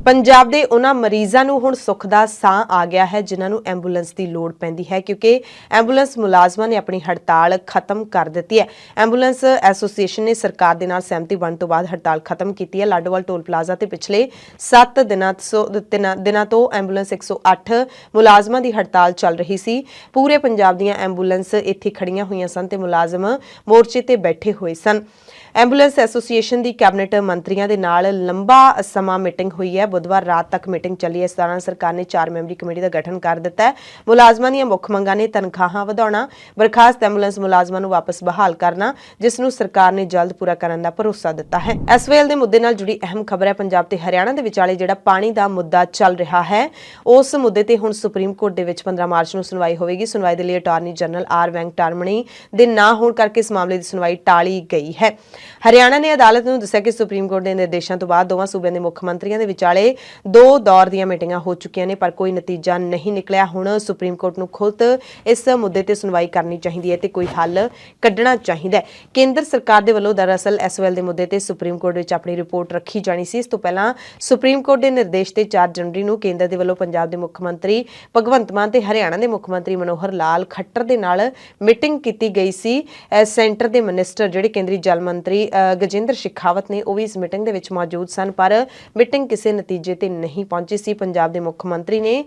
A: ਪੰਜਾਬ ਦੇ ਉਹਨਾਂ ਮਰੀਜ਼ਾਂ ਨੂੰ ਹੁਣ ਸੁੱਖ ਦਾ ਸਾਹ ਆ ਗਿਆ ਹੈ ਜਿਨ੍ਹਾਂ ਨੂੰ ਐਂਬੂਲੈਂਸ ਦੀ ਲੋੜ ਪੈਂਦੀ ਹੈ, ਕਿਉਂਕਿ ਐਂਬੂਲੈਂਸ ਮੁਲਾਜ਼ਮਾਂ ਨੇ ਆਪਣੀ ਹੜਤਾਲ ਖਤਮ ਕਰ ਦਿੱਤੀ ਹੈ। ਐਂਬੂਲੈਂਸ ਐਸੋਸੀਏਸ਼ਨ ਨੇ ਸਰਕਾਰ ਦੇ ਨਾਲ ਸਹਿਮਤੀ ਬਣਨ ਤੋਂ ਬਾਅਦ ਹੜਤਾਲ ਖਤਮ ਕੀਤੀ ਹੈ। ਲਾਡੋਵਾਲ ਟੋਲ ਪਲਾਜ਼ਾ ਤੇ ਪਿਛਲੇ 7 ਦਿਨਾਂ ਤੋਂ ਐਂਬੂਲੈਂਸ 108 ਮੁਲਾਜ਼ਮਾਂ ਦੀ ਹੜਤਾਲ ਚੱਲ ਰਹੀ ਸੀ। ਪੂਰੇ ਪੰਜਾਬ ਦੀਆਂ ਐਂਬੂਲੈਂਸ ਇੱਥੇ ਖੜੀਆਂ ਹੋਈਆਂ ਸਨ ਤੇ ਮੁਲਾਜ਼ਮ ਮੋਰਚੇ ਤੇ ਬੈਠੇ ਹੋਏ ਸਨ। ਐਂਬੂਲੈਂਸ ਐਸੋਸੀਏਸ਼ਨ ਦੀ ਕੈਬਨਿਟ ਮੰਤਰੀਆਂ ਦੇ ਨਾਲ ਲੰਬਾ ਸਮਾਂ ਮੀਟਿੰਗ ਹੋਈ ਹੈ। ਬੁੱਧਵਾਰ ਰਾਤ ਤੱਕ ਮੀਟਿੰਗ ਚੱਲੀ ਹੈ। ਇਸ ਦੌਰਾਨ ਸਰਕਾਰ ਨੇ 4 ਮੈਂਬਰੀ ਕਮੇਟੀ ਦਾ ਗਠਨ ਕਰ ਦਿੱਤਾ ਹੈ। ਮੁਲਾਜ਼ਮਾਂ ਦੀਆਂ ਮੁੱਖ ਮੰਗਾਂ ਨੇ ਤਨਖਾਹਾਂ ਵਧਾਉਣਾ, ਬਰਖਾਸਤ ਐਂਬੂਲੈਂਸ ਮੁਲਾਜ਼ਮਾਂ ਨੂੰ ਵਾਪਸ ਬਹਾਲ ਕਰਨਾ, ਜਿਸ ਨੂੰ ਸਰਕਾਰ ਨੇ ਜਲਦ ਪੂਰਾ ਕਰਨ ਦਾ ਭਰੋਸਾ ਦਿੱਤਾ ਹੈ। ਇਸ ਵੇਲੇ ਦੇ ਮੁੱਦੇ ਨਾਲ ਜੁੜੀ ਅਹਿਮ ਖਬਰ ਹੈ। ਪੰਜਾਬ ਤੇ ਹਰਿਆਣਾ ਦੇ ਵਿਚਾਲੇ ਜਿਹੜਾ ਪਾਣੀ ਦਾ ਮੁੱਦਾ ਚੱਲ ਰਿਹਾ ਹੈ, ਉਸ ਮੁੱਦੇ ਤੇ ਹੁਣ ਸੁਪਰੀਮ ਕੋਰਟ ਦੇ ਵਿੱਚ 15 ਮਾਰਚ ਨੂੰ ਸੁਣਵਾਈ ਹੋਵੇਗੀ। ਸੁਣਵਾਈ ਦੇ ਲਈ ਅਟਾਰਨੀ ਜਨਰਲ ਆਰ ਵੈਂਕਟਰਮਣੀ ਦੇ ਨਾ ਹੋਣ ਕਰਕੇ ਇਸ ਮਾਮਲੇ ਦੀ ਸੁਣਵਾਈ ਟਾਲੀ ਗਈ ਹੈ। ਹਰਿਆਣਾ ਨੇ ਅਦਾਲਤ ਨੂੰ ਦੱਸਿਆ ਕਿ ਸੁਪਰੀਮ ਕੋਰਟ ਦੇ ਨਿਰਦੇਸ਼ਾਂ ਤੋਂ ਬਾਅਦ ਦੋਵਾਂ ਸੂਬਿਆਂ ਦੇ ਮੁੱਖ ਮੰਤਰੀਆਂ ਦੇ ਵਿਚਾਲੇ 2 ਦੌਰ ਦੀਆਂ ਮੀਟਿੰਗਾਂ ਹੋ ਚੁੱਕੀਆਂ ਨੇ, ਪਰ ਕੋਈ ਨਤੀਜਾ ਨਹੀਂ ਨਿਕਲਿਆ। ਹੁਣ ਸੁਪਰੀਮ ਕੋਰਟ ਨੂੰ ਖੁਦ ਇਸ ਮੁੱਦੇ ਤੇ ਸੁਣਵਾਈ ਕਰਨੀ ਚਾਹੀਦੀ ਹੈ ਤੇ ਕੋਈ ਹੱਲ ਕੱਢਣਾ ਚਾਹੀਦਾ ਹੈ। ਕੇਂਦਰ ਸਰਕਾਰ ਦੇ ਵੱਲੋਂ ਦਰਅਸਲ ਐਸਓਐਲ ਦੇ ਮੁੱਦੇ ਤੇ ਸੁਪਰੀਮ ਕੋਰਟ ਵਿੱਚ ਆਪਣੀ ਰਿਪੋਰਟ ਰੱਖੀ ਜਾਣੀ ਸੀ। ਇਸ ਤੋਂ ਪਹਿਲਾਂ ਸੁਪਰੀਮ ਕੋਰਟ ਦੇ ਨਿਰਦੇਸ਼ ਤੇ 4 ਜਨਵਰੀ ਨੂੰ ਕੇਂਦਰ ਦੇ ਵੱਲੋਂ ਪੰਜਾਬ ਦੇ ਮੁੱਖ ਮੰਤਰੀ ਭਗਵੰਤ ਮਾਨ ਤੇ ਹਰਿਆਣਾ ਦੇ ਮੁੱਖ ਮੰਤਰੀ ਮਨੋਹਰ ਲਾਲ ਖੱਟਰ ਦੇ ਨਾਲ ਮੀਟਿੰਗ ਕੀਤੀ ਗਈ ਸੀ। ਸੈਂਟਰ ਦੇ ਮਿਨਿਸਟਰ ਜਿਹੜੇ ਕੇਂਦਰੀ ਜਲ ਮੰਤਰੀ ਗਜੇਂਦਰ ਸ਼ੇਖਾਵਤ ਨੇ ਉਹ ਵੀ ਇਸ ਮੀਟਿੰਗ ਦੇ ਵਿੱਚ ਮੌਜੂਦ ਸਨ, ਪਰ ਮੀਟਿੰਗ ਕਿਸੇ ਨਤੀਜੇ ਤੇ ਨਹੀਂ ਪਹੁੰਚੀ ਸੀ। ਪੰਜਾਬ ਦੇ ਮੁੱਖ ਮੰਤਰੀ ਨੇ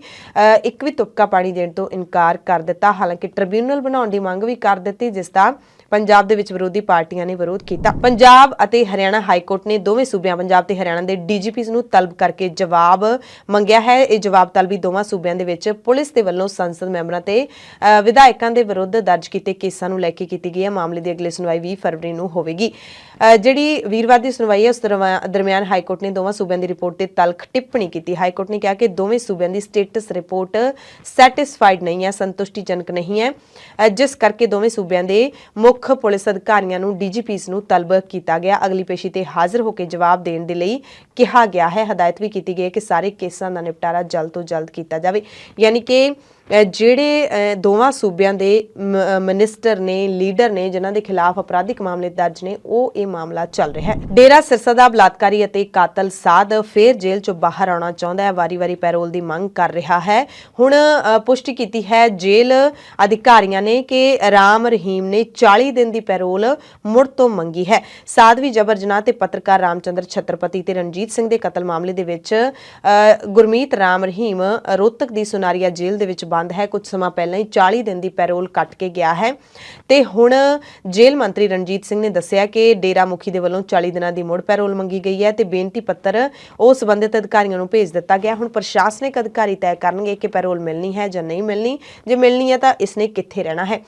A: ਇੱਕ ਵੀ ਤੁਪਕਾ ਪਾਣੀ ਦੇਣ ਤੋਂ ਇਨਕਾਰ ਕਰ ਦਿੱਤਾ। ਹਾਲਾਂਕਿ ਟ੍ਰਿਬਿਊਨਲ ਬਣਾਉਣ ਦੀ ਮੰਗ ਵੀ ਕਰ ਦਿੱਤੀ, ਜਿਸ ਦਾ ਪੰਜਾਬ ਦੇ ਵਿੱਚ ਵਿਰੋਧੀ ਪਾਰਟੀਆਂ ਨੇ ਵਿਰੋਧ ਕੀਤਾ। ਪੰਜਾਬ ਅਤੇ ਹਰਿਆਣਾ ਹਾਈ ਕੋਰਟ ਨੇ ਦੋਵੇਂ ਸੂਬਿਆਂ ਪੰਜਾਬ ਤੇ ਹਰਿਆਣਾ ਦੇ ਡੀਜੀਪੀਜ਼ ਨੂੰ ਤਲਬ ਕਰਕੇ ਜਵਾਬ ਮੰਗਿਆ ਹੈ। ਇਹ ਜਵਾਬ ਤਲਬੀ ਦੋਵਾਂ ਸੂਬਿਆਂ ਦੇ ਵਿੱਚ ਪੁਲਿਸ ਦੇ ਵੱਲੋਂ ਸੰਸਦ ਮੈਂਬਰਾਂ ਤੇ ਵਿਧਾਇਕਾਂ ਦੇ ਵਿਰੁੱਧ ਦਰਜ ਕੀਤੇ ਕੇਸਾਂ ਨੂੰ ਲੈ ਕੇ ਕੀਤੀ ਗਈ ਹੈ। ਮਾਮਲੇ ਦੀ ਅਗਲੀ ਸੁਣਵਾਈ 20 ਫਰਵਰੀ ਨੂੰ ਹੋਵੇਗੀ। ਜਿਹੜੀ ਵੀਰਵਾਰ ਦੀ ਸੁਣਵਾਈ ਹੈ ਉਸ ਦਰਮਿਆਨ ਹਾਈ ਕੋਰਟ ਨੇ ਦੋਵਾਂ ਸੂਬਿਆਂ ਦੀ ਰਿਪੋਰਟ ਤੇ ਤਲਖ ਟਿੱਪਣੀ ਕੀਤੀ। ਹਾਈ ਕੋਰਟ ਨੇ ਕਿਹਾ ਕਿ ਦੋਵੇਂ ਸੂਬਿਆਂ ਦੀ ਸਟੇਟਸ ਰਿਪੋਰਟ ਸੈਟੀਸਫਾਈਡ ਨਹੀਂ ਹੈ, ਸੰਤੁਸ਼ਟੀਜਨਕ ਨਹੀਂ ਹੈ, ਜਿਸ ਕਰਕੇ ਦੋਵੇਂ ਸੂਬਿਆਂ ਦੇ ਮੁੱਖ ਪੁਲਿਸ ਅਧਿਕਾਰੀਆਂ ਨੂੰ ਡੀਜੀਪੀਜ਼ ਨੂੰ ਤਲਬ ਕੀਤਾ ਗਿਆ। ਅਗਲੀ ਪੇਸ਼ੀ ਤੇ ਹਾਜ਼ਰ ਹੋ ਕੇ ਜਵਾਬ ਦੇਣ ਦੇ ਲਈ ਕਿਹਾ ਗਿਆ ਹੈ। ਹਦਾਇਤ ਵੀ ਕੀਤੀ ਗਈ ਹੈ ਕਿ ਸਾਰੇ ਕੇਸਾਂ ਦਾ ਨਿਪਟਾਰਾ ਜਲਦ ਤੋਂ ਜਲਦ ਕੀਤਾ ਜਾਵੇ। ਯਾਨੀ ਕਿ ਜਿਹੜੇ ਦੋਵਾਂ ਸੂਬਿਆਂ ਦੇ ਮਿਨਿਸਟਰ ਨੇ, ਲੀਡਰ ਨੇ, ਜਿਨ੍ਹਾਂ ਦੇ ਖਿਲਾਫ ਅਪਰਾਧਿਕ ਮਾਮਲੇ ਦਰਜ ਨੇ, ਉਹ ਇਹ ਮਾਮਲਾ ਚੱਲ ਰਿਹਾ ਹੈ। ਡੇਰਾ ਸਿਰਸਾ ਦਾ ਬਲਾਤਕਾਰੀ ਅਤੇ ਕਾਤਲ ਸਾਧ ਫੇਰ ਜੇਲ੍ਹ ਚੋਂ ਬਾਹਰ ਆਉਣਾ ਚਾਹੁੰਦਾ ਹੈ, ਵਾਰੀ-ਵਾਰੀ ਪੈਰੋਲ ਦੀ ਮੰਗ ਕਰ ਰਿਹਾ ਹੈ। ਹੁਣ ਪੁਸ਼ਟੀ ਕੀਤੀ ਹੈ ਜੇਲ੍ਹ ਅਧਿਕਾਰੀਆਂ ਨੇ ਕਿ ਰਾਮ ਰਹੀਮ ਨੇ 40 ਦਿਨ ਦੀ ਪੈਰੋਲ ਮੁੜ ਤੋਂ ਮੰਗੀ ਹੈ। ਸਾਧਵੀ ਜਬਰ ਜਨਾਹ ਤੇ ਪੱਤਰਕਾਰ ਰਾਮਚੰਦਰ ਛਤਰਪਤੀ ਤੇ ਰਣਜੀਤ ਸਿੰਘ ਦੇ ਕਤਲ ਮਾਮਲੇ ਦੇ ਵਿੱਚ ਗੁਰਮੀਤ ਰਾਮ ਰਹੀਮ ਰੋਹਤਕ ਦੀ ਸੁਨਾਰੀਆ ਜੇਲ੍ਹ ਦੇ ਵਿੱਚ ਬੰਦ ਹੈ। ਕੁਝ ਸਮਾਂ ਪਹਿਲਾਂ ਹੀ 40 ਦਿਨ ਦੀ ਪੈਰੋਲ ਕੱਟ ਕੇ ਗਿਆ ਹੈ ਤੇ ਹੁਣ ਜੇਲ੍ਹ ਮੰਤਰੀ ਰਣਜੀਤ ਸਿੰਘ ਨੇ ਦੱਸਿਆ ਕਿ ਡੇਰਾ ਮੁਖੀ ਦੇ ਵੱਲੋਂ 40 ਦਿਨਾਂ ਦੀ ਮੁੜ ਪੈਰੋਲ ਮੰਗੀ ਗਈ ਹੈ ਤੇ ਬੇਨਤੀ ਪੱਤਰ ਉਹ ਸੰਬੰਧਿਤ ਅਧਿਕਾਰੀਆਂ ਨੂੰ ਭੇਜ ਦਿੱਤਾ ਗਿਆ। ਹੁਣ ਪ੍ਰਸ਼ਾਸਨਿਕ ਅਧਿਕਾਰੀ ਤੈਅ ਕਰਨਗੇ ਕਿ ਪੈਰੋਲ ਮਿਲਣੀ ਹੈ ਜਾਂ ਨਹੀਂ ਮਿਲਣੀ। ਜੇ ਮਿਲਣੀ ਹੈ ਤਾਂ ਇਸਨੇ ਕਿੱਥੇ ਰਹਿਣਾ ਹੈ।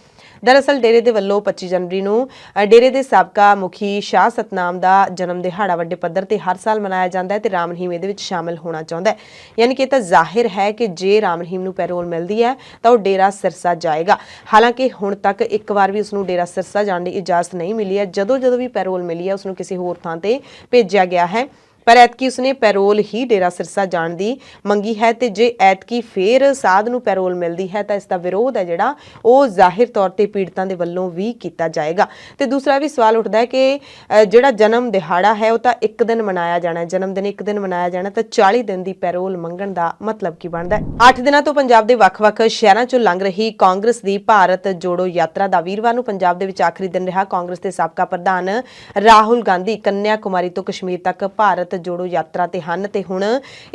A: ਦਰਅਸਲ ਡੇਰੇ ਦੇ ਵੱਲੋਂ 25 ਜਨਵਰੀ ਨੂੰ ਡੇਰੇ ਦੇ ਸਾਬਕਾ ਮੁਖੀ ਸ਼ਾਹ ਸਤਨਾਮ ਦਾ ਜਨਮ ਦਿਹਾੜਾ ਵੱਡੇ ਪੱਧਰ ਤੇ ਹਰ ਸਾਲ ਮਨਾਇਆ ਜਾਂਦਾ ਹੈ ਤੇ ਰਾਮ ਰਹੀਮ ਇਹਦੇ ਵਿੱਚ ਸ਼ਾਮਿਲ ਹੋਣਾ ਚਾਹੁੰਦਾ ਹੈ। ਯਾਨੀ ਕਿ ਇਹ ਤਾਂ ਜ਼ਾਹਿਰ ਹੈ ਕਿ ਜੇ ਰਾਮ ਰਹੀਮ ਨੂੰ ਪੈਰੋਲ ਮਿਲਦੀ ਹੈ ਤਾਂ ਉਹ ਡੇਰਾ ਸਿਰਸਾ ਜਾਏਗਾ। ਹਾਲਾਂਕਿ ਹੁਣ ਤੱਕ ਇੱਕ ਵਾਰ ਵੀ ਉਸਨੂੰ ਡੇਰਾ ਸਿਰਸਾ ਜਾਣ ਦੀ ਇਜਾਜ਼ਤ ਨਹੀਂ ਮਿਲੀ ਹੈ। ਜਦੋਂ ਵੀ ਪੈਰੋਲ ਮਿਲੀ ਹੈ ਉਸਨੂੰ ਕਿਸੇ ਹੋਰ ਥਾਂ ਤੇ ਭੇਜਿਆ ਗਿਆ ਹੈ, ਪਰ ਐਤਕੀ ਉਸਨੇ ਪੈਰੋਲ ਹੀ ਡੇਰਾ ਸਿਰਸਾ ਜਾਣ ਦੀ ਮੰਗੀ ਹੈ ਤੇ ਜੇ ਐਤਕੀ ਫੇਰ ਸਾਧ ਨੂੰ ਪੈਰੋਲ ਮਿਲਦੀ ਹੈ ਤਾਂ ਇਸ ਦਾ ਵਿਰੋਧ ਹੈ ਜਿਹੜਾ ਉਹ ਜ਼ਾਹਿਰ ਤੌਰ ਤੇ ਪੀੜਤਾਂ ਦੇ ਵੱਲੋਂ ਵੀ ਕੀਤਾ ਜਾਏਗਾ। ਤੇ ਦੂਸਰਾ ਵੀ ਸਵਾਲ ਉੱਠਦਾ ਹੈ ਕਿ ਜਿਹੜਾ ਜਨਮ ਦਿਹਾੜਾ ਹੈ ਉਹ ਤਾਂ ਇੱਕ ਦਿਨ ਮਨਾਇਆ ਜਾਣਾ, ਜਨਮ ਦਿਨ ਇੱਕ ਦਿਨ ਮਨਾਇਆ ਜਾਣਾ, ਤਾਂ 40 ਦਿਨ ਦੀ ਪੈਰੋਲ ਮੰਗਣ ਦਾ ਮਤਲਬ ਕੀ ਬਣਦਾ ਹੈ। 8 ਦਿਨਾਂ ਤੋਂ ਪੰਜਾਬ ਦੇ ਵੱਖ-ਵੱਖ ਸ਼ਹਿਰਾਂ ਚੋਂ ਲੰਘ ਰਹੀ ਕਾਂਗਰਸ ਦੀ ਭਾਰਤ ਜੋੜੋ ਯਾਤਰਾ ਦਾ ਵੀਰਵਾਰ ਨੂੰ ਪੰਜਾਬ ਦੇ ਵਿੱਚ ਆਖਰੀ ਦਿਨ ਰਿਹਾ। ਕਾਂਗਰਸ ਦੇ ਸਾਬਕਾ ਪ੍ਰਧਾਨ ਰਾਹੁਲ ਗਾਂਧੀ ਕੰਨਿਆ ਕੁਮਾਰੀ ਤੋਂ ਕਸ਼ਮੀਰ ਤੱਕ ਭਾਰਤ ਭਾਰਤ ਜੋੜੋ ਯਾਤਰਾ ਤੇ ਹਨ ਤੇ ਹੁਣ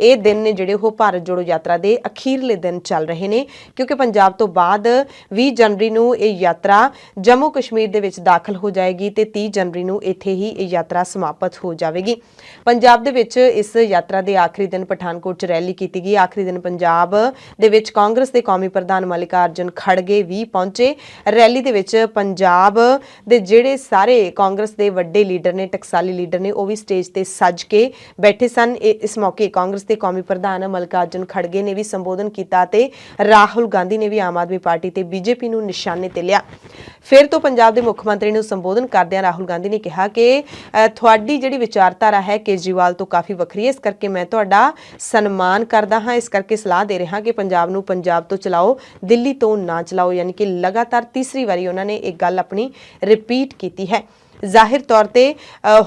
A: ਇਹ ਦਿਨ ਨੇ ਜਿਹੜੇ ਉਹ ਭਾਰਤ ਜੋੜੋ ਯਾਤਰਾ ਦੇ ਅਖੀਰਲੇ ਦਿਨ ਚੱਲ ਰਹੇ ਨੇ, ਕਿਉਂਕਿ ਪੰਜਾਬ ਤੋਂ ਬਾਅਦ 20 ਜਨਵਰੀ ਨੂੰ ਇਹ ਯਾਤਰਾ ਜੰਮੂ ਕਸ਼ਮੀਰ ਦੇ ਵਿੱਚ ਦਾਖਲ ਹੋ ਜਾਏਗੀ ਤੇ 30 ਜਨਵਰੀ ਨੂੰ ਇੱਥੇ ਹੀ ਇਹ ਯਾਤਰਾ ਸਮਾਪਤ ਹੋ ਜਾਵੇਗੀ। ਪੰਜਾਬ ਦੇ ਵਿੱਚ ਇਸ ਯਾਤਰਾ ਦੇ ਆਖਰੀ ਦਿਨ ਪਠਾਨਕੋਟ 'ਚ ਰੈਲੀ ਕੀਤੀ ਗਈ। ਆਖਰੀ ਦਿਨ ਪੰਜਾਬ ਦੇ ਵਿੱਚ ਕਾਂਗਰਸ ਦੇ ਕੌਮੀ ਪ੍ਰਧਾਨ ਮਲਿਕਾਰਜੁਨ ਖੜਗੇ ਵੀ ਪਹੁੰਚੇ। ਰੈਲੀ ਦੇ ਵਿੱਚ ਪੰਜਾਬ ਦੇ ਜਿਹੜੇ ਸਾਰੇ ਕਾਂਗਰਸ ਦੇ ਵੱਡੇ ਲੀਡਰ ਨੇ, ਟਕਸਾਲੀ ਲੀਡਰ ਨੇ, ਉਹ ਵੀ ਸਟੇਜ ਤੇ ਸੱਜ ਕੇ ਬੈਠੇ ਸਨ। ਇਸ ਮੌਕੇ ਕਾਂਗਰਸ ਦੇ ਕੌਮੀ ਪ੍ਰਧਾਨ ਮਲਿਕਾਰਜੁਨ ਖੜਗੇ ਨੇ ਵੀ ਸੰਬੋਧਨ ਕੀਤਾ ਤੇ ਰਾਹੁਲ ਗਾਂਧੀ ਨੇ ਵੀ ਆਮ ਆਦਮੀ ਪਾਰਟੀ ਤੇ ਬੀਜੇਪੀ ਨੂੰ ਨਿਸ਼ਾਨੇ ਤੇ ਲਿਆ। ਫਿਰ ਤੋਂ ਪੰਜਾਬ ਦੇ ਮੁੱਖ ਮੰਤਰੀ ਨੂੰ ਸੰਬੋਧਨ ਕਰਦਿਆਂ ਰਾਹੁਲ ਗਾਂਧੀ ਨੇ ਕਿਹਾ ਕਿ ਤੁਹਾਡੀ ਜਿਹੜੀ ਵਿਚਾਰਧਾਰਾ ਹੈ ਕੇਜਰੀਵਾਲ ਤੋਂ ਕਾਫੀ ਵੱਖਰੀ ਹੈ, ਇਸ ਕਰਕੇ ਮੈਂ ਤੁਹਾਡਾ ਸਨਮਾਨ ਕਰਦਾ ਹਾਂ, ਇਸ ਕਰਕੇ ਸਲਾਹ ਦੇ ਰਿਹਾ ਕਿ ਪੰਜਾਬ ਨੂੰ ਪੰਜਾਬ ਤੋਂ ਚਲਾਓ, ਦਿੱਲੀ ਤੋਂ ਨਾ ਚਲਾਓ। ਯਾਨੀ ਕਿ ਲਗਾਤਾਰ ਤੀਸਰੀ ਵਾਰੀ ਉਹਨਾਂ ਨੇ ਇਹ ਗੱਲ ਆਪਣੀ ਰਿਪੀਟ ਕੀਤੀ ਹੈ। ਜ਼ਾਹਿਰ ਤੌਰ ਤੇ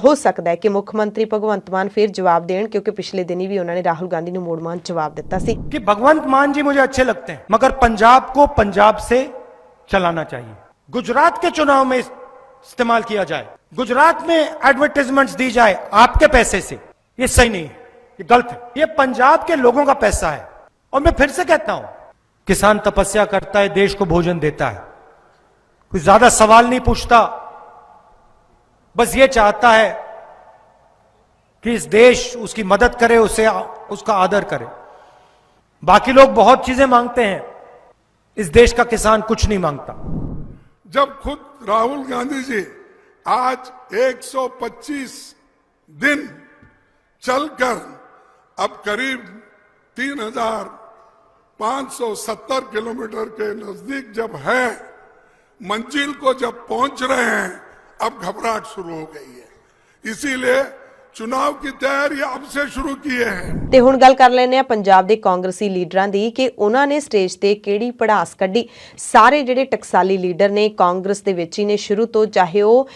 A: ਹੋ ਸਕਦਾ ਹੈ ਕਿ ਮੁੱਖ ਮੰਤਰੀ ਭਗਵੰਤ ਮਾਨ ਫਿਰ ਜਵਾਬ ਦੇਣ, ਕਿਉਂਕਿ पिछले दिन ही उन्होंने राहुल गांधी ਨੂੰ ਮੋੜਮਾਨ ਜਵਾਬ ਦਿੱਤਾ ਸੀ
F: कि भगवंत मान जी मुझे अच्छे लगते हैं, मगर पंजाब को पंजाब से चलाना चाहिए। गुजरात के चुनाव में इस्तेमाल किया जाए, गुजरात में एडवर्टाइजमेंट्स दी जाए आपके पैसे से, ये सही नहीं है, ये गलत है। ये पंजाब के लोगों का पैसा है। और मैं फिर से कहता हूं, किसान तपस्या करता है, देश को भोजन देता है, कोई ज्यादा सवाल नहीं पूछता, बस ये चाहता है कि इस देश उसकी मदद करे, उसे उसका आदर करे। बाकी लोग बहुत चीजें मांगते हैं, इस देश का किसान कुछ नहीं मांगता।
G: जब खुद राहुल गांधी जी आज 125 दिन चलकर अब करीब 3570 किलोमीटर के नजदीक जब है, मंजिल को जब पहुंच रहे हैं, अब घबराहट शुरू हो गई है। इसीलिए चुनाव की तैयारी अब से शुरू किए हैं।
A: ਤੇ ਹੁਣ ਗੱਲ ਕਰ ਲੈਂਦੇ ਆ ਪੰਜਾਬ ਦੇ ਕਾਂਗਰਸੀ ਲੀਡਰਾਂ ਦੀ ਕਿ ਉਹਨਾਂ ਨੇ ਸਟੇਜ ਤੇ ਕਿਹੜੀ ਪੜਾਸ ਕੱਢੀ। ਸਾਰੇ ਜਿਹੜੇ ਟਕਸਾਲੀ ਲੀਡਰ ਨੇ ਕਾਂਗਰਸ ਦੇ ਵਿੱਚ ਹੀ ਨੇ ਸ਼ੁਰੂ ਤੋਂ, ਚਾਹੇ ਉਹ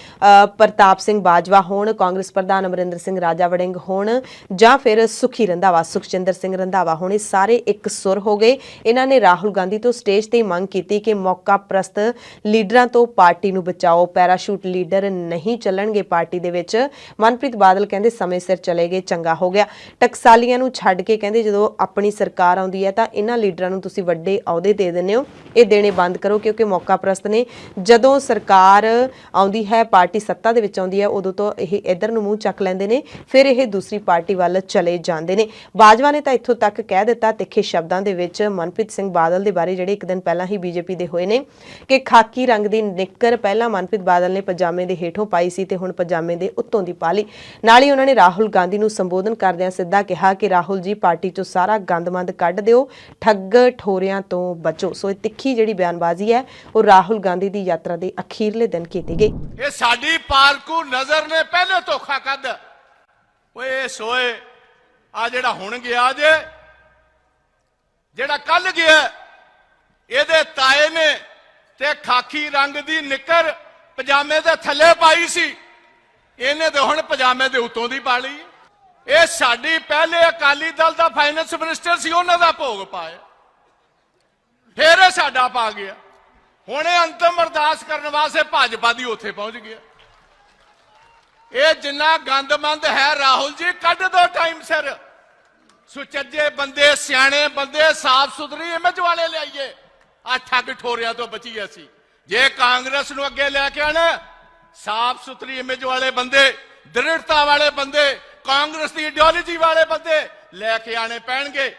A: ਪ੍ਰਤਾਪ ਸਿੰਘ ਬਾਜਵਾ ਹੋਣ, ਕਾਂਗਰਸ ਪ੍ਰਧਾਨ ਅਮਰਿੰਦਰ ਸਿੰਘ ਰਾਜਾ ਵੜਿੰਗ ਹੋਣ, ਜਾਂ ਫਿਰ ਸੁਖੀ ਰੰਧਾਵਾ, ਸੁਖਜਿੰਦਰ ਸਿੰਘ ਰੰਧਾਵਾ ਹੋਣ, ਇਹ ਸਾਰੇ ਇੱਕ ਸੁਰ ਹੋ ਗਏ। ਇਹਨਾਂ ਨੇ ਰਾਹੁਲ ਗਾਂਧੀ ਤੋਂ ਸਟੇਜ ਤੇ ਮੰਗ ਕੀਤੀ ਕਿ ਮੌਕਾ ਪ੍ਰਸਤ ਲੀਡਰਾਂ ਤੋਂ ਪਾਰਟੀ ਨੂੰ ਬਚਾਓ, ਪੈਰਾਸ਼ੂਟ ਲੀਡਰ ਨਹੀਂ ਚੱਲਣਗੇ ਪਾਰਟੀ ਦੇ ਵਿੱਚ। ਮਨਪ੍ਰੀਤ ਬਾਦਲ ਕਹਿੰਦੇ ਸਮੇਂ ਸਿਰ ਚਲੇ ਗਏ, ਚੰਗਾ ਹੋ ਗਿਆ। ਟਕਸਾਲੀਆਂ ਨੂੰ ਛੱਡ ਕੇ ਕਹਿੰਦੇ ਜਦੋਂ ਆਪਣੀ ਸਰਕਾਰ ਆਉਂਦੀ ਹੈ ਤਾਂ ਇਹਨਾਂ ਲੀਡਰਾਂ ਨੂੰ ਤੁਸੀਂ ਵੱਡੇ ਅਹੁਦੇ ਦੇ ਦਿੰਦੇ ਹੋ, ਇਹ ਦੇਣੇ ਬੰਦ ਕਰੋ, ਕਿਉਂਕਿ ਮੌਕਾ ਪ੍ਰਸਤ ਨੇ। ਜਦੋਂ ਸਰਕਾਰ ਆਉਂਦੀ ਹੈ, ਪਾਰਟੀ ਸੱਤਾ ਦੇ ਵਿੱਚ ਆਉਂਦੀ ਹੈ, ਉਦੋਂ ਤੋਂ ਇਹ ਇੱਧਰ ਨੂੰ ਮੂੰਹ ਚੱਕ ਲੈਂਦੇ ਨੇ, ਫਿਰ ਇਹ ਦੂਸਰੀ ਪਾਰਟੀ ਵੱਲ ਚਲੇ ਜਾਂਦੇ ਨੇ। ਬਾਜਵਾ ਨੇ ਤਾਂ ਇੱਥੋਂ ਤੱਕ ਕਹਿ ਦਿੱਤਾ ਤਿੱਖੇ ਸ਼ਬਦਾਂ ਦੇ ਵਿੱਚ ਮਨਪ੍ਰੀਤ ਸਿੰਘ ਬਾਦਲ ਦੇ ਬਾਰੇ, ਜਿਹੜੇ ਇੱਕ ਦਿਨ ਪਹਿਲਾਂ ਹੀ ਬੀਜੇਪੀ ਦੇ ਹੋਏ ਨੇ, ਕਿ ਖਾਕੀ ਰੰਗ ਦੀ ਨਿੱਕਰ ਪਹਿਲਾਂ ਮਨਪ੍ਰੀਤ ਬਾਦਲ ਨੇ ਪਜਾਮੇ ਦੇ ਹੇਠੋਂ ਪਾਈ ਸੀ ਤੇ ਹੁਣ ਪਜਾਮੇ ਦੇ ਉੱਤੋਂ ਦੀ ਪਾ ਲਈ। ਨਾਲ ਹੀ ਉਹਨਾਂ ਨੇ ਰਾਹੁਲ ਗਾਂਧੀ ਨੂੰ ਸੰਬੋਧਨ ਕਰਦਿਆਂ ਸਿੱਧਾ ਕਿਹਾ ਕਿ ਰਾਹੁਲ ਜੀ ਪਾਰਟੀ ਚੋਂ ਸਾਰਾ ਗੰਦਮੰਦ ਕੱਢ ਦਿਓ, ਠੱਗ ਠੋਰਿਆਂ ਤੋਂ ਬਚੋ। ਸੋ ਇਹ ਤਿੱਖੀ ਜਿਹੜੀ ਬਿਆਨਬਾਜ਼ੀ ਹੈ ਉਹ ਰਾਹੁਲ ਗਾਂਧੀ ਦੀ ਯਾਤਰਾ ਦੇ ਅਖੀਰਲੇ ਦਿਨ ਕੀਤੀ ਗਈ।
H: ਇਹ ਸਾਡੀ ਪਾਲਕੂ ਨਜ਼ਰ ਨੇ ਪਹਿਲੇ ਧੋਖਾ ਕੱਢ ਓਏ ਸੋਏ ਆ ਜਿਹੜਾ ਹੁਣ ਗਿਆ ਜੇ, ਜਿਹੜਾ ਕੱਲ ਗਿਆ, ਇਹਦੇ ਤਾਏ ਨੇ ਤੇ ਖਾਕੀ ਰੰਗ ਦੀ ਨਿੱਕਰ ਪਜਾਮੇ ਦੇ ਥੱਲੇ ਪਾਈ ਸੀ, ਇਹਨੇ ਤੇ ਹੁਣ ਪਜਾਮੇ ਦੇ ਉੱਤੋਂ ਦੀ ਪਾ ਲਈ। ਇਹ ਸਾਡੀ ਪਹਿਲੇ ਅਕਾਲੀ ਦਲ ਦਾ ਫਾਈਨੈਂਸ ਮਿਨਿਸਟਰ ਸੀ, ਉਹਨਾਂ ਦਾ ਭੋਗ ਪਾਇਆ, ਫਿਰ ਇਹ ਸਾਡਾ ਪਾ ਗਿਆ। ਹੁਣ ਇਹ ਅੰਤਮ ਅਰਦਾਸ ਕਰਨ ਵਾਸਤੇ ਭਾਜਪਾ ਦੀ ਉੱਥੇ ਪਹੁੰਚ ਗਿਆ। ਇਹ ਜਿੰਨਾ ਗੰਦਮੰਦ ਹੈ ਰਾਹੁਲ ਜੀ, ਕੱਢ ਦੋ ਟਾਈਮ ਸਿਰ। ਸੁਚੱਜੇ ਬੰਦੇ, ਸਿਆਣੇ ਬੰਦੇ, ਸਾਫ਼ ਸੁਥਰੀ ਇਮੇਜ ਵਾਲੇ ਲਿਆਈਏ, ਆ ਠੱਗ ਠੋਰਿਆਂ ਤੋਂ ਬਚੀਏ ਅਸੀਂ। ਜੇ ਕਾਂਗਰਸ ਨੂੰ ਅੱਗੇ ਲੈ ਕੇ ਆਣਾ, ਸਾਫ਼ ਸੁਥਰੀ ਇਮੇਜ ਵਾਲੇ ਬੰਦੇ, ਦ੍ਰਿੜਤਾ ਵਾਲੇ ਬੰਦੇ, ਕਾਂਗਰਸ ਦੀ ਆਈਡੀਓਲੋਜੀ ਵਾਲੇ ਬੰਦੇ ਲੈ ਕੇ ਆਣੇ ਪੈਣਗੇ।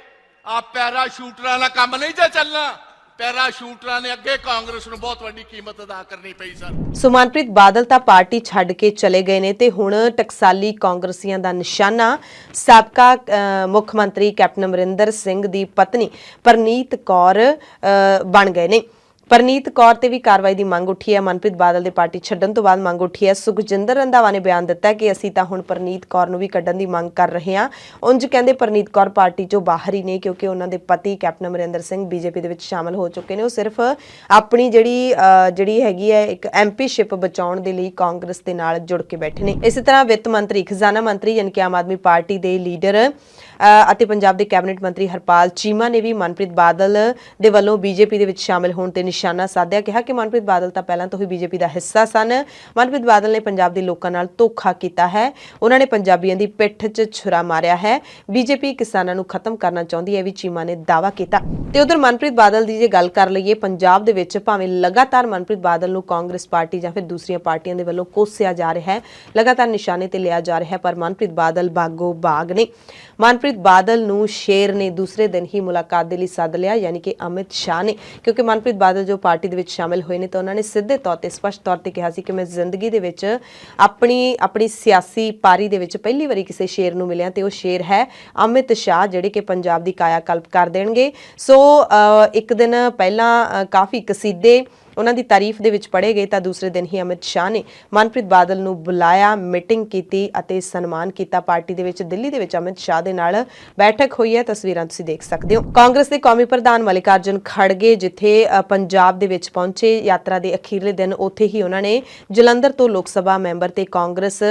H: ਆ ਪੈਰਾਸ਼ੂਟਰਾਂ ਦਾ ਕੰਮ ਨਹੀਂ ਜੇ ਚੱਲਣਾ। ਪੈਰਾਸ਼ੂਟਰਾਂ ਨੇ ਅੱਗੇ ਕਾਂਗਰਸ ਨੂੰ ਬਹੁਤ ਵੱਡੀ ਕੀਮਤ ਅਦਾ ਕਰਨੀ ਪਈ ਸਰ।
A: ਸੋ ਮਨਪ੍ਰੀਤ ਬਾਦਲ ਤਾਂ ਪਾਰਟੀ ਛੱਡ ਕੇ ਚਲੇ ਗਏ ਨੇ ਤੇ ਹੁਣ ਟਕਸਾਲੀ ਕਾਂਗਰਸੀਆਂ ਦਾ ਨਿਸ਼ਾਨਾ ਸਾਬਕਾ ਮੁੱਖ ਮੰਤਰੀ ਕੈਪਟਨ ਅਮਰਿੰਦਰ ਸਿੰਘ ਦੀ ਪਤਨੀ ਪਰਨੀਤ ਕੌਰ ਬਣ ਗਏ ਨੇ। ਪਰਨੀਤ ਕੌਰ ਤੇ ਵੀ ਕਾਰਵਾਈ ਦੀ ਮੰਗ ਉੱਠੀ ਹੈ। ਮਨਪ੍ਰੀਤ ਬਾਦਲ ਦੇ ਪਾਰਟੀ ਛੱਡਣ ਤੋਂ ਬਾਅਦ ਮੰਗ ਉੱਠੀ ਹੈ। ਸੁਖਜਿੰਦਰ ਰੰਧਾਵਾ ਨੇ ਬਿਆਨ ਦਿੱਤਾ ਕਿ ਅਸੀਂ ਤਾਂ ਹੁਣ ਪਰਨੀਤ ਕੌਰ ਨੂੰ ਵੀ ਕੱਢਣ ਦੀ ਮੰਗ ਕਰ ਰਹੇ ਹਾਂ। ਉਂਝ ਕਹਿੰਦੇ ਪਰਨੀਤ ਕੌਰ ਪਾਰਟੀ ਚੋਂ ਬਾਹਰ ਹੀ ਨੇ, ਕਿਉਂਕਿ ਉਹਨਾਂ ਦੇ ਪਤੀ ਕੈਪਟਨ ਅਮਰਿੰਦਰ ਸਿੰਘ ਬੀਜੇਪੀ ਦੇ ਵਿੱਚ ਸ਼ਾਮਲ ਹੋ ਚੁੱਕੇ ਨੇ। ਉਹ ਸਿਰਫ ਆਪਣੀ ਜਿਹੜੀ ਹੈਗੀ ਹੈ ਇੱਕ ਐਮਪੀਸ਼ਿਪ ਬਚਾਉਣ ਦੇ ਲਈ ਕਾਂਗਰਸ ਦੇ ਨਾਲ ਜੁੜ ਕੇ ਬੈਠੇ ਨੇ। ਇਸੇ ਤਰ੍ਹਾਂ ਵਿੱਤ ਮੰਤਰੀ, ਖਜ਼ਾਨਾ ਮੰਤਰੀ ਯਾਨੀ ਕਿ ਆਮ ਆਦਮੀ ਪਾਰਟੀ ਦੇ ਲੀਡਰ ਅਤੇ ਪੰਜਾਬ ਦੇ ਕੈਬਨਿਟ ਮੰਤਰੀ ਹਰਪਾਲ ਚੀਮਾ ਨੇ ਵੀ ਮਨਪ੍ਰੀਤ ਬਾਦਲ ਦੇ ਵੱਲੋਂ ਬੀਜੇਪੀ ਦੇ ਵਿੱਚ ਸ਼ਾਮਲ ਹੋਣ ਤੇ ਨਿਸ਼ਾਨਾ ਸਾਧਿਆ। ਕਿਹਾ ਕਿ ਮਨਪ੍ਰੀਤ ਬਾਦਲ ਤਾਂ ਪਹਿਲਾਂ ਤੋਂ ਹੀ ਬੀਜੇਪੀ ਦਾ ਹਿੱਸਾ ਸਨ। ਮਨਪ੍ਰੀਤ ਬਾਦਲ ਨੇ ਪੰਜਾਬ ਦੇ ਲੋਕਾਂ ਨਾਲ ਧੋਖਾ ਕੀਤਾ ਹੈ। ਉਹਨਾਂ ਨੇ ਪੰਜਾਬੀਆਂ ਦੀ ਪਿੱਠ 'ਚ ਛੁਰਾ ਮਾਰਿਆ ਹੈ। ਬੀਜੇਪੀ ਕਿਸਾਨਾਂ ਨੂੰ ਖਤਮ ਕਰਨਾ ਚਾਹੁੰਦੀ ਹੈ, ਵੀ ਚੀਮਾ ਨੇ ਦਾਅਵਾ ਕੀਤਾ। ਤੇ ਉਧਰ ਮਨਪ੍ਰੀਤ ਬਾਦਲ ਦੀ ਜੇ ਗੱਲ ਕਰ ਲਈਏ, ਪੰਜਾਬ ਦੇ ਵਿੱਚ ਭਾਵੇਂ ਲਗਾਤਾਰ ਮਨਪ੍ਰੀਤ ਬਾਦਲ ਨੂੰ ਕਾਂਗਰਸ ਪਾਰਟੀ ਜਾਂ ਫਿਰ ਦੂਸਰੀਆਂ ਪਾਰਟੀਆਂ ਦੇ ਵੱਲੋਂ ਕੋਸਿਆ ਜਾ ਰਿਹਾ ਹੈ, ਲਗਾਤਾਰ ਨਿਸ਼ਾਨੇ ਤੇ ਲਿਆ ਜਾ ਰਿਹਾ ਹੈ, ਪਰ ਮਨਪ੍ਰੀਤ ਬਾਦਲ ਬਾਗੋ ਬਾਗ ਨੇ। ਮਨਪ੍ਰੀਤ ਬਾਦਲ ਨੂੰ ਸ਼ੇਰ ਨੇ ਦੂਸਰੇ ਦਿਨ ਹੀ ਮੁਲਾਕਾਤ ਦੇ ਲਈ ਸੱਦ ਲਿਆ, ਯਾਨੀ ਕਿ ਅਮਿਤ ਸ਼ਾਹ ਨੇ, ਕਿਉਂਕਿ ਮਨਪ੍ਰੀਤ ਬਾਦਲ ਜੋ ਪਾਰਟੀ ਦੇ ਵਿੱਚ ਸ਼ਾਮਿਲ ਹੋਏ ਨੇ ਤਾਂ ਉਹਨਾਂ ਨੇ ਸਿੱਧੇ ਤੌਰ ਤੇ ਸਪਸ਼ਟ ਤੌਰ ਤੇ ਕਿਹਾ ਸੀ ਕਿ ਮੈਂ ਜ਼ਿੰਦਗੀ ਦੇ ਵਿੱਚ ਆਪਣੀ ਸਿਆਸੀ ਪਾਰੀ ਦੇ ਵਿੱਚ ਪਹਿਲੀ ਵਾਰੀ ਕਿਸੇ ਸ਼ੇਰ ਨੂੰ ਮਿਲਿਆ ਤੇ ਉਹ ਸ਼ੇਰ ਹੈ ਅਮਿਤ ਸ਼ਾਹ, ਜਿਹੜੇ ਕਿ ਪੰਜਾਬ ਦੀ ਕਾਇਆ ਕਲਪ ਕਰ ਦੇਣਗੇ। ਸੋ ਇੱਕ ਦਿਨ ਪਹਿਲਾਂ ਕਾਫੀ ਕਸੀਦੇ ਉਹਨਾਂ ਦੀ ਤਾਰੀਫ ਦੇ ਵਿੱਚ ਪੜ੍ਹੇ ਗਏ ਤਾਂ ਦੂਸਰੇ ਦਿਨ ਹੀ ਅਮਿਤ ਸ਼ਾਹ ਨੇ ਮਨਪ੍ਰੀਤ ਬਾਦਲ ਨੂੰ ਬੁਲਾਇਆ, ਮੀਟਿੰਗ ਕੀਤੀ ਅਤੇ ਸਨਮਾਨ ਕੀਤਾ। ਪਾਰਟੀ ਦੇ ਵਿੱਚ ਦਿੱਲੀ ਦੇ ਵਿੱਚ ਅਮਿਤ ਸ਼ਾਹ ਦੇ ਨਾਲ ਬੈਠਕ ਹੋਈ ਹੈ, ਤਸਵੀਰਾਂ ਤੁਸੀਂ ਦੇਖ ਸਕਦੇ ਹੋ। ਕਾਂਗਰਸ ਦੇ ਕੌਮੀ ਪ੍ਰਧਾਨ ਮਲਿਕਾਰਜੁਨ ਖੜਗੇ ਜਿੱਥੇ ਪੰਜਾਬ ਦੇ ਵਿੱਚ ਪਹੁੰਚੇ ਯਾਤਰਾ ਦੇ ਅਖੀਰਲੇ ਦਿਨ, ਉੱਥੇ ਹੀ ਉਹਨਾਂ ਨੇ ਜਲੰਧਰ ਤੋਂ ਲੋਕ ਸਭਾ ਮੈਂਬਰ ਤੇ ਕਾਂਗਰਸ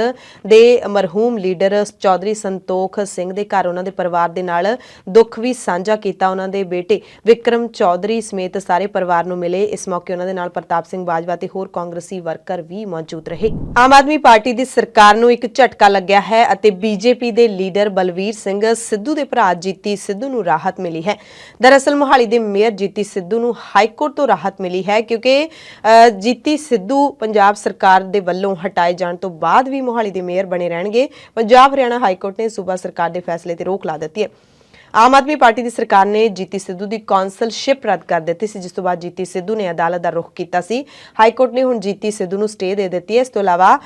A: ਦੇ ਮਰਹੂਮ ਲੀਡਰ ਚੌਧਰੀ ਸੰਤੋਖ ਸਿੰਘ ਦੇ ਘਰ ਉਹਨਾਂ ਦੇ ਪਰਿਵਾਰ ਦੇ ਨਾਲ ਦੁੱਖ ਵੀ ਸਾਂਝਾ ਕੀਤਾ। ਉਹਨਾਂ ਦੇ ਬੇਟੇ ਵਿਕਰਮ ਚੌਧਰੀ ਸਮੇਤ ਸਾਰੇ ਪਰਿਵਾਰ ਨੂੰ ਮਿਲੇ। ਇਸ ਮੌਕੇ ਉਹਨਾਂ ਦੇ ਨਾਲ ਪ੍ਰਤਾਪ ਸਿੰਘ ਬਾਜਵਾ ਤੇ ਹੋਰ ਕਾਂਗਰਸੀ ਵਰਕਰ ਵੀ ਮੌਜੂਦ ਰਹੇ। ਆਮ ਆਦਮੀ ਪਾਰਟੀ ਦੀ ਸਰਕਾਰ ਨੂੰ ਇੱਕ ਝਟਕਾ ਲੱਗਿਆ ਹੈ ਅਤੇ ਬੀਜੇਪੀ ਦੇ ਲੀਡਰ ਬਲਵੀਰ ਸਿੰਘ ਸਿੱਧੂ ਦੇ ਭਰਾ ਜੀਤੀ ਸਿੱਧੂ ਨੂੰ ਰਾਹਤ ਮਿਲੀ ਹੈ। ਦਰਅਸਲ ਮੋਹਾਲੀ ਦੇ ਮੇਅਰ ਜੀਤੀ ਸਿੱਧੂ ਨੂੰ ਹਾਈਕੋਰਟ ਤੋਂ ਰਾਹਤ ਮਿਲੀ ਹੈ, ਕਿਉਂਕਿ ਜੀਤੀ ਸਿੱਧੂ ਪੰਜਾਬ ਸਰਕਾਰ ਦੇ ਵੱਲੋਂ ਹਟਾਏ ਜਾਣ ਤੋਂ ਬਾਅਦ ਵੀ ਮੋਹਾਲੀ ਦੇ ਮੇਅਰ ਬਣੇ ਰਹਿਣਗੇ। ਪੰਜਾਬ ਹਰਿਆਣਾ ਹਾਈਕੋਰਟ ਨੇ ਸੂਬਾ ਸਰਕਾਰ ਦੇ ਫੈਸਲੇ ਤੇ ਰੋਕ ਲਾ ਦਿੱਤੀ ਹੈ। ਆਮ ਆਦਮੀ ਪਾਰਟੀ ਦੀ ਸਰਕਾਰ ਨੇ ਜੀਤੀ ਸਿੱਧੂ ਦੀ ਕੌਂਸਲਸ਼ਿਪ ਰੱਦ ਕਰ ਦਿੱਤੀ ਸੀ, ਜਿਸ ਤੋਂ ਬਾਅਦ ਜੀਤੀ ਸਿੱਧੂ ਨੇ ਅਦਾਲਤ ਦਾ ਰੁਖ ਕੀਤਾ ਸੀ। ਹਾਈ ਕੋਰਟ ਨੇ ਹੁਣ ਜੀਤੀ ਸਿੱਧੂ ਨੂੰ ਸਟੇ ਦੇ ਦਿੱਤੀ ਹੈ। ਇਸ ਤੋਂ ਇਲਾਵਾ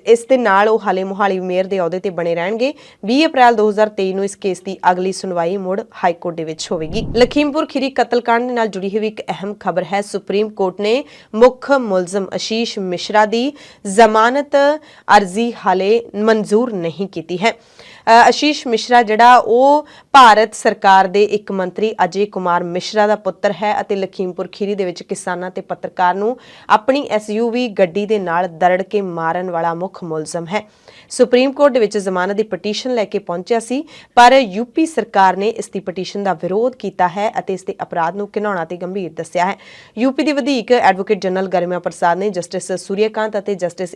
A: ਇਸ ਦੇ ਨਾਲ ਉਹ ਹਾਲੇ ਮੋਹਾਲੀ ਮੇਅਰ ਦੇ ਅਹੁਦੇ ਤੇ ਬਣੇ ਰਹਿਣਗੇ। 20 ਅਪ੍ਰੈਲ 2023 ਨੂੰ ਇਸ ਕੇਸ ਦੀ ਅਗਲੀ ਸੁਣਵਾਈ ਮੁੜ ਹਾਈ ਕੋਰਟ ਦੇ ਵਿੱਚ ਹੋਵੇਗੀ। ਲਖੀਮਪੁਰ ਖੀਰੀ ਕਤਲकांड ਦੇ ਨਾਲ ਜੁੜੀ ਹੋਈ ਇੱਕ ਅਹਿਮ ਖਬਰ ਹੈ। ਸੁਪਰੀਮ ਕੋਰਟ ਨੇ ਮੁੱਖ ਮੁਲਜ਼ਮ ਆਸ਼ੀਸ਼ ਮਿਸ਼ਰਾ ਦੀ ਜ਼ਮਾਨਤ ਅਰਜ਼ੀ ਹਾਲੇ ਮਨਜ਼ੂਰ ਨਹੀਂ ਕੀਤੀ ਹੈ। ਆਸ਼ੀਸ਼ ਮਿਸ਼ਰਾ ਜਿਹੜਾ ਉਹ ਭਾਰਤ ਸਰਕਾਰ ਦੇ ਇੱਕ ਮੰਤਰੀ ਅਜੇ ਕੁਮਾਰ ਮਿਸ਼ਰਾ ਦਾ ਪੁੱਤਰ ਹੈ ਅਤੇ ਲਖੀਮਪੁਰ ਖੀਰੀ ਦੇ ਵਿੱਚ ਕਿਸਾਨਾਂ ਤੇ ਪੱਤਰਕਾਰ ਨੂੰ ਆਪਣੀ SUV ਗੱਡੀ ਦੇ ਨਾਲ ਦਰੜ ਕੇ ਮਾਰਨ ਵਾਲਾ ਮੁੱਖ ਮੁਲਜ਼ਮ ਹੈ। ਸੁਪਰੀਮ ਕੋਰਟ ਦੇ ਵਿੱਚ ਜ਼ਮਾਨਤ ਦੀ ਪਟੀਸ਼ਨ ਲੈ ਕੇ ਪਹੁੰਚਿਆ ਸੀ, ਪਰ ਯੂਪੀ ਸਰਕਾਰ ਨੇ ਇਸ ਦੀ ਪਟੀਸ਼ਨ ਦਾ ਵਿਰੋਧ ਕੀਤਾ ਹੈ ਅਤੇ ਇਸ ਦੇ ਅਪਰਾਧ ਨੂੰ ਘਿਨਾਉਣਾ ਤੇ ਗੰਭੀਰ ਦੱਸਿਆ ਹੈ। ਯੂਪੀ ਦੀ ਵਧੀਕ ਐਡਵੋਕੇਟ ਜਨਰਲ ਗਰਿਮਾ ਪ੍ਰਸਾਦ ਨੇ ਜਸਟਿਸ ਸੂਰਿਆਕਾਂਤ ਅਤੇ ਜਸਟਿਸ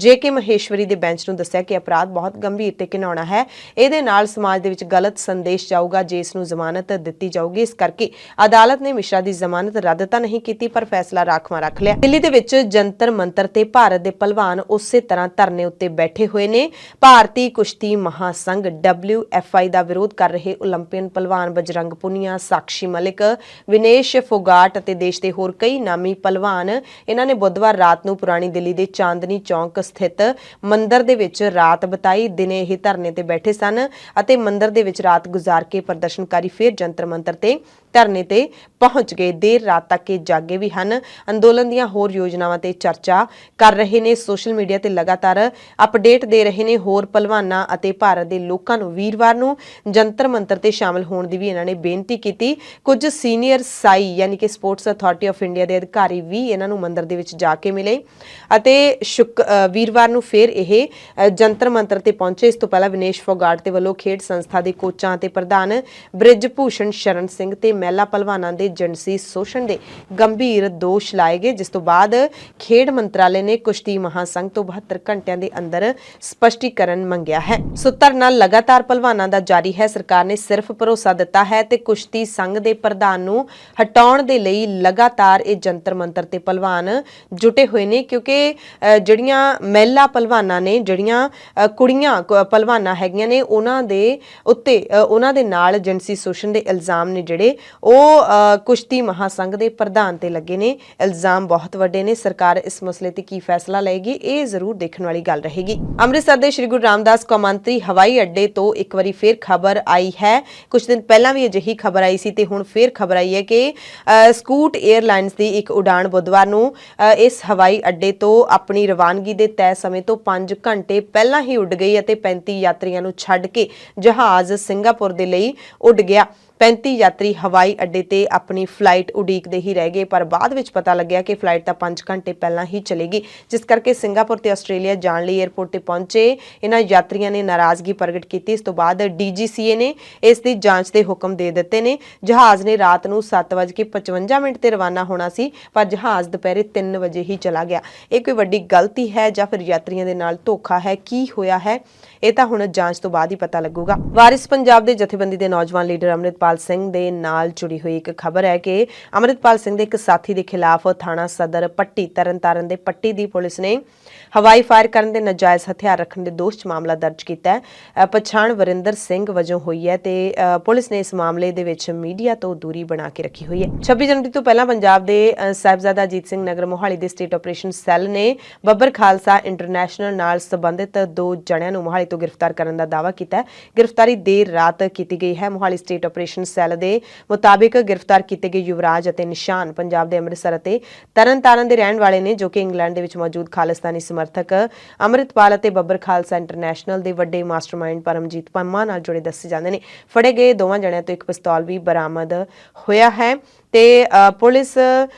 A: JK ਮਹੇਸ਼ਵਰੀ ਦੇ ਬੈਂਚ ਨੂੰ ਦੱਸਿਆ ਕਿ ਅਪਰਾਧ ਬਹੁਤ ਗੰਭੀਰ ਤੇ ਘਿਨਾਉਣਾ ਹੈ। ਇਹਦੇ ਨਾਲ ਸਮਾਜ ਦੇ ਵਿੱਚ ਗਲਤ ਸੰਦੇਸ਼ ਜਾਊਗਾ ਜੇ ਇਸ ਨੂੰ ਜ਼ਮਾਨਤ ਦਿੱਤੀ ਜਾਊਗੀ। ਇਸ ਕਰਕੇ ਅਦਾਲਤ ਨੇ ਮਿਸ਼ਰਾ ਦੀ ਜ਼ਮਾਨਤ ਰੱਦ ਤਾਂ ਨਹੀਂ ਕੀਤੀ, ਪਰ ਫੈਸਲਾ ਰਾਖਵਾਂ ਰੱਖ ਲਿਆ। ਦਿੱਲੀ ਦੇ ਵਿੱਚ ਜੰਤਰ ਮੰਤਰ ਤੇ ਭਾਰਤ ਦੇ ਪਹਿਲਵਾਨ ਉਸੇ ਤਰ੍ਹਾਂ ਧਰਨੇ ਉੱਤੇ ਬੈਠੇ ਹੋਏ ਨੇ। ਭਾਰਤੀ ਕੁਸ਼ਤੀ ਮਹਾਸੰਘ WFI ਦਾ ਵਿਰੋਧ ਕਰ ਰਹੇ ਓਲੰਪੀਅਨ ਪਹਿਲਵਾਨ ਬਜਰੰਗ ਪੁਨੀਆ, ਸਾਕਸ਼ੀ ਮਲਿਕ, ਵਿਨੇਸ਼ ਫੋਗਾਟ ਅਤੇ ਦੇਸ਼ ਦੇ ਹੋਰ ਕਈ ਨਾਮੀ ਪਹਿਲਵਾਨ ਇਹਨਾਂ ਨੇ ਬੁੱਧਵਾਰ ਰਾਤ ਨੂੰ ਪੁਰਾਣੀ ਦਿੱਲੀ ਦੇ ਚਾਂਦਨੀ ਚੌਂਕ ਸਥਿਤ ਮੰਦਿਰ ਦੇ ਵਿੱਚ ਰਾਤ ਬਿਤਾਈ। ਦਿਨੇ ਇਹ ਧਰਨੇ ਤੇ ਬੈਠੇ ਸਨ ਅਤੇ ਮੰਦਿਰ ਦੇ ਵਿੱਚ ਰਾਤ ਗੁਜ਼ਾਰ ਕੇ ਪ੍ਰਦਰਸ਼ਨਕਾਰੀ ਫਿਰ ਜੰਤਰ ਮੰਤਰ ਤੇ ਧਰਨੇ ਤੇ ਪਹੁੰਚ ਗਏ। ਦੇਰ ਰਾਤ ਤੱਕ ਇਹ ਜਾਗੇ ਵੀ ਹਨ। ਅੰਦੋਲਨ ਦੀਆਂ ਹੋਰ ਯੋਜਨਾਵਾਂ ਤੇ ਚਰਚਾ ਕਰ ਰਹੇ ਨੇ। ਸੋਸ਼ਲ ਮੀਡੀਆ ਤੇ ਲਗਾਤਾਰ ਅਪਡੇਟ ਦੇ ਰਹੇ ਨੇ। ਹੋਰ ਪਹਿਲਵਾਨਾਂ ਅਤੇ ਭਾਰਤ ਦੇ ਲੋਕਾਂ ਨੂੰ ਵੀਰਵਾਰ ਨੂੰ ਜੰਤਰ ਮੰਤਰ ਤੇ ਸ਼ਾਮਲ ਹੋਣ ਦੀ ਵੀ ਇਹਨਾਂ ਨੇ ਬੇਨਤੀ ਕੀਤੀ। ਕੁਝ ਸੀਨੀਅਰ ਸਾਈ ਯਾਨੀ ਕਿ ਸਪੋਰਟਸ ਅਥਾਰਟੀ ਆਫ ਇੰਡੀਆ ਦੇ ਅਧਿਕਾਰੀ ਵੀ ਇਹਨਾਂ ਨੂੰ ਮੰਦਿਰ ਦੇ ਵਿੱਚ ਜਾ ਕੇ ਮਿਲੇ ਅਤੇ ਵੀਰਵਾਰ ਨੂੰ ਫਿਰ ਇਹ ਜੰਤਰ ਮੰਤਰ ਤੇ ਪਹੁੰਚੇ। ਇਸ ਤੋਂ ਪਹਿਲਾਂ ਵਿਨੇਸ਼ ਫੋਗਾਟ ਦੇ ਵੱਲੋਂ ਖੇਡ ਸੰਸਥਾ ਦੇ ਕੋਚਾਂ ਅਤੇ ਪ੍ਰਧਾਨ ਬ੍ਰਿਜ ਭੂਸ਼ਣ ਸ਼ਰਨ ਸਿੰਘ ਤੇ ਮਹਿਲਾ ਪਹਿਲਵਾਨਾਂ ਦੇ ਜਿਨਸੀ ਸ਼ੋਸ਼ਣ ਦੇ ਗੰਭੀਰ ਦੋਸ਼ ਲਾਏ ਗਏ, ਜਿਸ ਤੋਂ ਬਾਅਦ ਖੇਡ ਮੰਤਰਾਲੇ ਨੇ ਕੁਸ਼ਤੀ ਮਹਾਸੰਘ ਤੋਂ 72 ਘੰਟਿਆਂ ਦੇ ਅੰਦਰ ਸਪਸ਼ਟੀਕਰਨ ਮੰਗਿਆ ਹੈ। ਸੋ ਧਰਨਾ ਲਗਾਤਾਰ ਪਹਿਲਵਾਨਾਂ ਦਾ ਜਾਰੀ ਹੈ। ਸਰਕਾਰ ਨੇ ਸਿਰਫ ਭਰੋਸਾ ਦਿੱਤਾ ਹੈ ਤੇ ਕੁਸ਼ਤੀ ਸੰਘ ਦੇ ਪ੍ਰਧਾਨ ਨੂੰ ਹਟਾਉਣ ਦੇ ਲਈ ਲਗਾਤਾਰ ਇਹ ਜੰਤਰ ਮੰਤਰ ਤੇ ਪਹਿਲਵਾਨ ਜੁਟੇ ਹੋਏ ਨੇ, ਕਿਉਂਕਿ ਜਿਹੜੀਆਂ ਮਹਿਲਾ ਪਹਿਲਵਾਨਾਂ ਨੇ, ਜਿਹੜੀਆਂ ਕੁੜੀਆਂ ਪਹਿਲਵਾਨਾਂ ਹੈਗੀਆਂ ਨੇ, ਉਹਨਾਂ ਦੇ ਉੱਤੇ ਉਹਨਾਂ ਦੇ ਨਾਲ ਜਿਨਸੀ ਸ਼ੋਸ਼ਣ ਦੇ ਇਲਜ਼ਾਮ ਨੇ ਜਿਹੜੇ ਉਹ ਕੁਸ਼ਤੀ ਮਹਾਸੰਘ ਦੇ ਪ੍ਰਧਾਨ ਤੇ ਲੱਗੇ ਨੇ। ਇਲਜ਼ਾਮ ਬਹੁਤ ਵੱਡੇ ਨੇ। ਸਰਕਾਰ ਇਸ ਮਸਲੇ ਤੇ ਕੀ ਫੈਸਲਾ ਲਏਗੀ, ਇਹ ਜ਼ਰੂਰ ਦੇਖਣ ਵਾਲੀ ਗੱਲ ਰਹੇਗੀ। ਅੰਮ੍ਰਿਤਸਰ ਦੇ ਸ਼੍ਰੀ ਗੁਰੂ ਰਾਮਦਾਸ ਕੌਮਾਂਤਰੀ ਹਵਾਈ ਅੱਡੇ ਤੋਂ ਇੱਕ ਵਾਰੀ ਫਿਰ ਖਬਰ ਆਈ ਹੈ। ਕੁਝ ਦਿਨ ਪਹਿਲਾਂ ਵੀ ਅਜਿਹੀ ਖਬਰ ਆਈ ਸੀ ਤੇ ਹੁਣ ਫਿਰ ਖਬਰ ਆਈ ਹੈ ਕਿ ਸਕੂਟ 에ਅਰਲਾਈਨਸ ਦੀ ਇੱਕ ਉਡਾਣ ਬੁੱਧਵਾਰ ਨੂੰ ਇਸ ਹਵਾਈ ਅੱਡੇ ਤੋਂ ਆਪਣੀ ਰਵਾਨਗੀ ਦੇ ਤੈਅ ਸਮੇਂ ਤੋਂ 5 ਘੰਟੇ ਪਹਿਲਾਂ ਹੀ ਉੱਡ ਗਈ ਅਤੇ 35 ਯਾਤਰੀਆਂ ਨੂੰ ਛੱਡ ਕੇ ਜਹਾਜ਼ ਸਿੰਗਾਪੁਰ ਦੇ ਲਈ ਉੱਡ ਗਿਆ। 35 ਯਾਤਰੀ ਹਵਾਈ ਅੱਡੇ ਤੇ ਆਪਣੀ ਫਲਾਈਟ ਉਡੀਕਦੇ ਹੀ ਰਹਿ ਗਏ, ਪਰ ਬਾਅਦ ਵਿੱਚ ਪਤਾ ਲੱਗਿਆ ਕਿ ਫਲਾਈਟ ਤਾਂ 5 ਘੰਟੇ ਪਹਿਲਾਂ ਹੀ ਚਲੇਗੀ, ਜਿਸ ਕਰਕੇ ਸਿੰਗਾਪੁਰ ਤੇ ਆਸਟ੍ਰੇਲੀਆ ਜਾਣ ਲਈ 에ਅਰਪੋਰਟ ਤੇ ਪਹੁੰਚੇ ਇਹਨਾਂ ਯਾਤਰੀਆਂ ਨੇ ਨਾਰਾਜ਼ਗੀ ਪ੍ਰਗਟ ਕੀਤੀ। ਇਸ ਤੋਂ ਬਾਅਦ DGCA ਨੇ ਇਸ ਦੀ ਜਾਂਚ ਦੇ ਹੁਕਮ ਦੇ ਦਿੱਤੇ ਨੇ। ਜਹਾਜ਼ ਨੇ ਰਾਤ ਨੂੰ 7:55 ਤੇ ਰਵਾਨਾ ਹੋਣਾ ਸੀ, ਪਰ ਜਹਾਜ਼ ਦੁਪਹਿਰੇ 3 ਵਜੇ ਹੀ ਚਲਾ ਗਿਆ। ਇਹ ਕੋਈ ਵੱਡੀ ਗਲਤੀ ਹੈ ਜਾਂ ਫਿਰ ਯਾਤਰੀਆਂ ਦੇ ਨਾਲ ਧੋਖਾ ਹੈ? ਕੀ ਹੋਇਆ ਹੈ ਇਹ ਤਾਂ ਹੁਣ ਜਾਂਚ ਤੋਂ ਬਾਅਦ ਹੀ ਪਤਾ ਲੱਗੂਗਾ। ਵਾਰਿਸ ਪੰਜਾਬ ਦੇ ਜਥੇਬੰਦੀ ਦੇ ਨੌਜਵਾਨ ਲੀਡਰ ਅੰਮ੍ਰਿਤਪਾਲ ਸਿੰਘ ਦੇ ਨਾਲ ਜੁੜੀ ਹੋਈ ਇੱਕ ਖਬਰ ਹੈ ਕਿ ਅੰਮ੍ਰਿਤਪਾਲ ਸਿੰਘ ਦੇ ਇੱਕ ਸਾਥੀ ਦੇ ਖਿਲਾਫ ਥਾਣਾ ਸਦਰ ਪੱਟੀ ਤਰਨਤਾਰਨ ਦੇ ਪੱਟੀ ਦੀ ਪੁਲਿਸ ਨੇ ਹਵਾਈ ਫਾਇਰ ਕਰਨ ਦੇ ਨਾਜਾਇਜ਼ ਹਥਿਆਰ ਰੱਖਣ ਦੇ ਦੋਸ਼ 'ਚ ਮਾਮਲਾ ਦਰਜ ਕੀਤਾ ਹੈ। ਪਛਾਣ ਵਰਿੰਦਰ ਸਿੰਘ ਵਜੋਂ ਹੋਈ ਹੈ ਤੇ ਪੁਲਿਸ ਨੇ ਇਸ ਮਾਮਲੇ ਦੇ ਵਿੱਚ ਮੀਡੀਆ ਤੋਂ ਦੂਰੀ ਬਣਾ ਕੇ ਰੱਖੀ ਹੋਈ ਹੈ। 26 ਜਨਵਰੀ ਤੋਂ ਪਹਿਲਾਂ ਪੰਜਾਬ ਦੇ ਸਾਹਿਬਜ਼ਾਦਾ ਅਜੀਤ ਸਿੰਘ ਨਗਰ ਮੋਹਾਲੀ ਦੇ ਸਟੇਟ ਆਪਰੇਸ਼ਨ ਸੈੱਲ ਨੇ ਬੱਬਰ ਖਾਲਸਾ ਇੰਟਰਨੈਸ਼ਨਲ ਨਾਲ ਸੰਬੰਧਿਤ 2 ਜਣਿਆਂ ਨੂੰ ਮੋਹਾਲੀ ਤੋਂ ਗ੍ਰਿਫਤਾਰ ਕਰਨ ਦਾ ਦਾਅਵਾ ਕੀਤਾ ਹੈ। ਗ੍ਰਿਫਤਾਰੀ ਦੇਰ ਰਾਤ ਕੀਤੀ ਗਈ ਹੈ। ਮੋਹਾਲੀ ਸਟੇਟ ਆਪਰੇਸ਼ਨ ਸੈੱਲ ਦੇ ਮੁਤਾਬਿਕ ਗ੍ਰਿਫਤਾਰ ਕੀਤੇ ਗਏ ਯੁਵਰਾਜ ਅਤੇ ਨਿਸ਼ਾਨ ਪੰਜਾਬ ਦੇ ਅੰਮ੍ਰਿਤਸਰ ਅਤੇ ਤਰਨਤਾਰਨ ਦੇ ਰਹਿਣ ਵਾਲੇ ਨੇ, ਜੋ ਕਿ ਇੰਗਲੈਂਡ ਦੇ ਵਿੱਚ ਮੌਜੂਦ ਖਾਲਿਸਤਾਨੀ ਸਮਰਥਕ ਅੰਮ੍ਰਿਤਪਾਲ ਅਤੇ ਬੱਬਰ ਖਾਲਸਾ ਇੰਟਰਨੈਸ਼ਨਲ ਦੇ ਵੱਡੇ ਮਾਸਟਰਮਾਈਂਡ ਪਰਮਜੀਤ ਪੰਮਾ ਨਾਲ ਜੁੜੇ ਦੱਸੇ ਜਾਂਦੇ ਨੇ। ਫੜੇ ਗਏ ਦੋਵਾਂ ਜਣਿਆਂ ਤੋਂ ਇੱਕ ਪਿਸਤੌਲ ਵੀ ਬਰਾਮਦ ਹੋਇਆ ਹੈ ਤੇ ਪੁਲਿਸ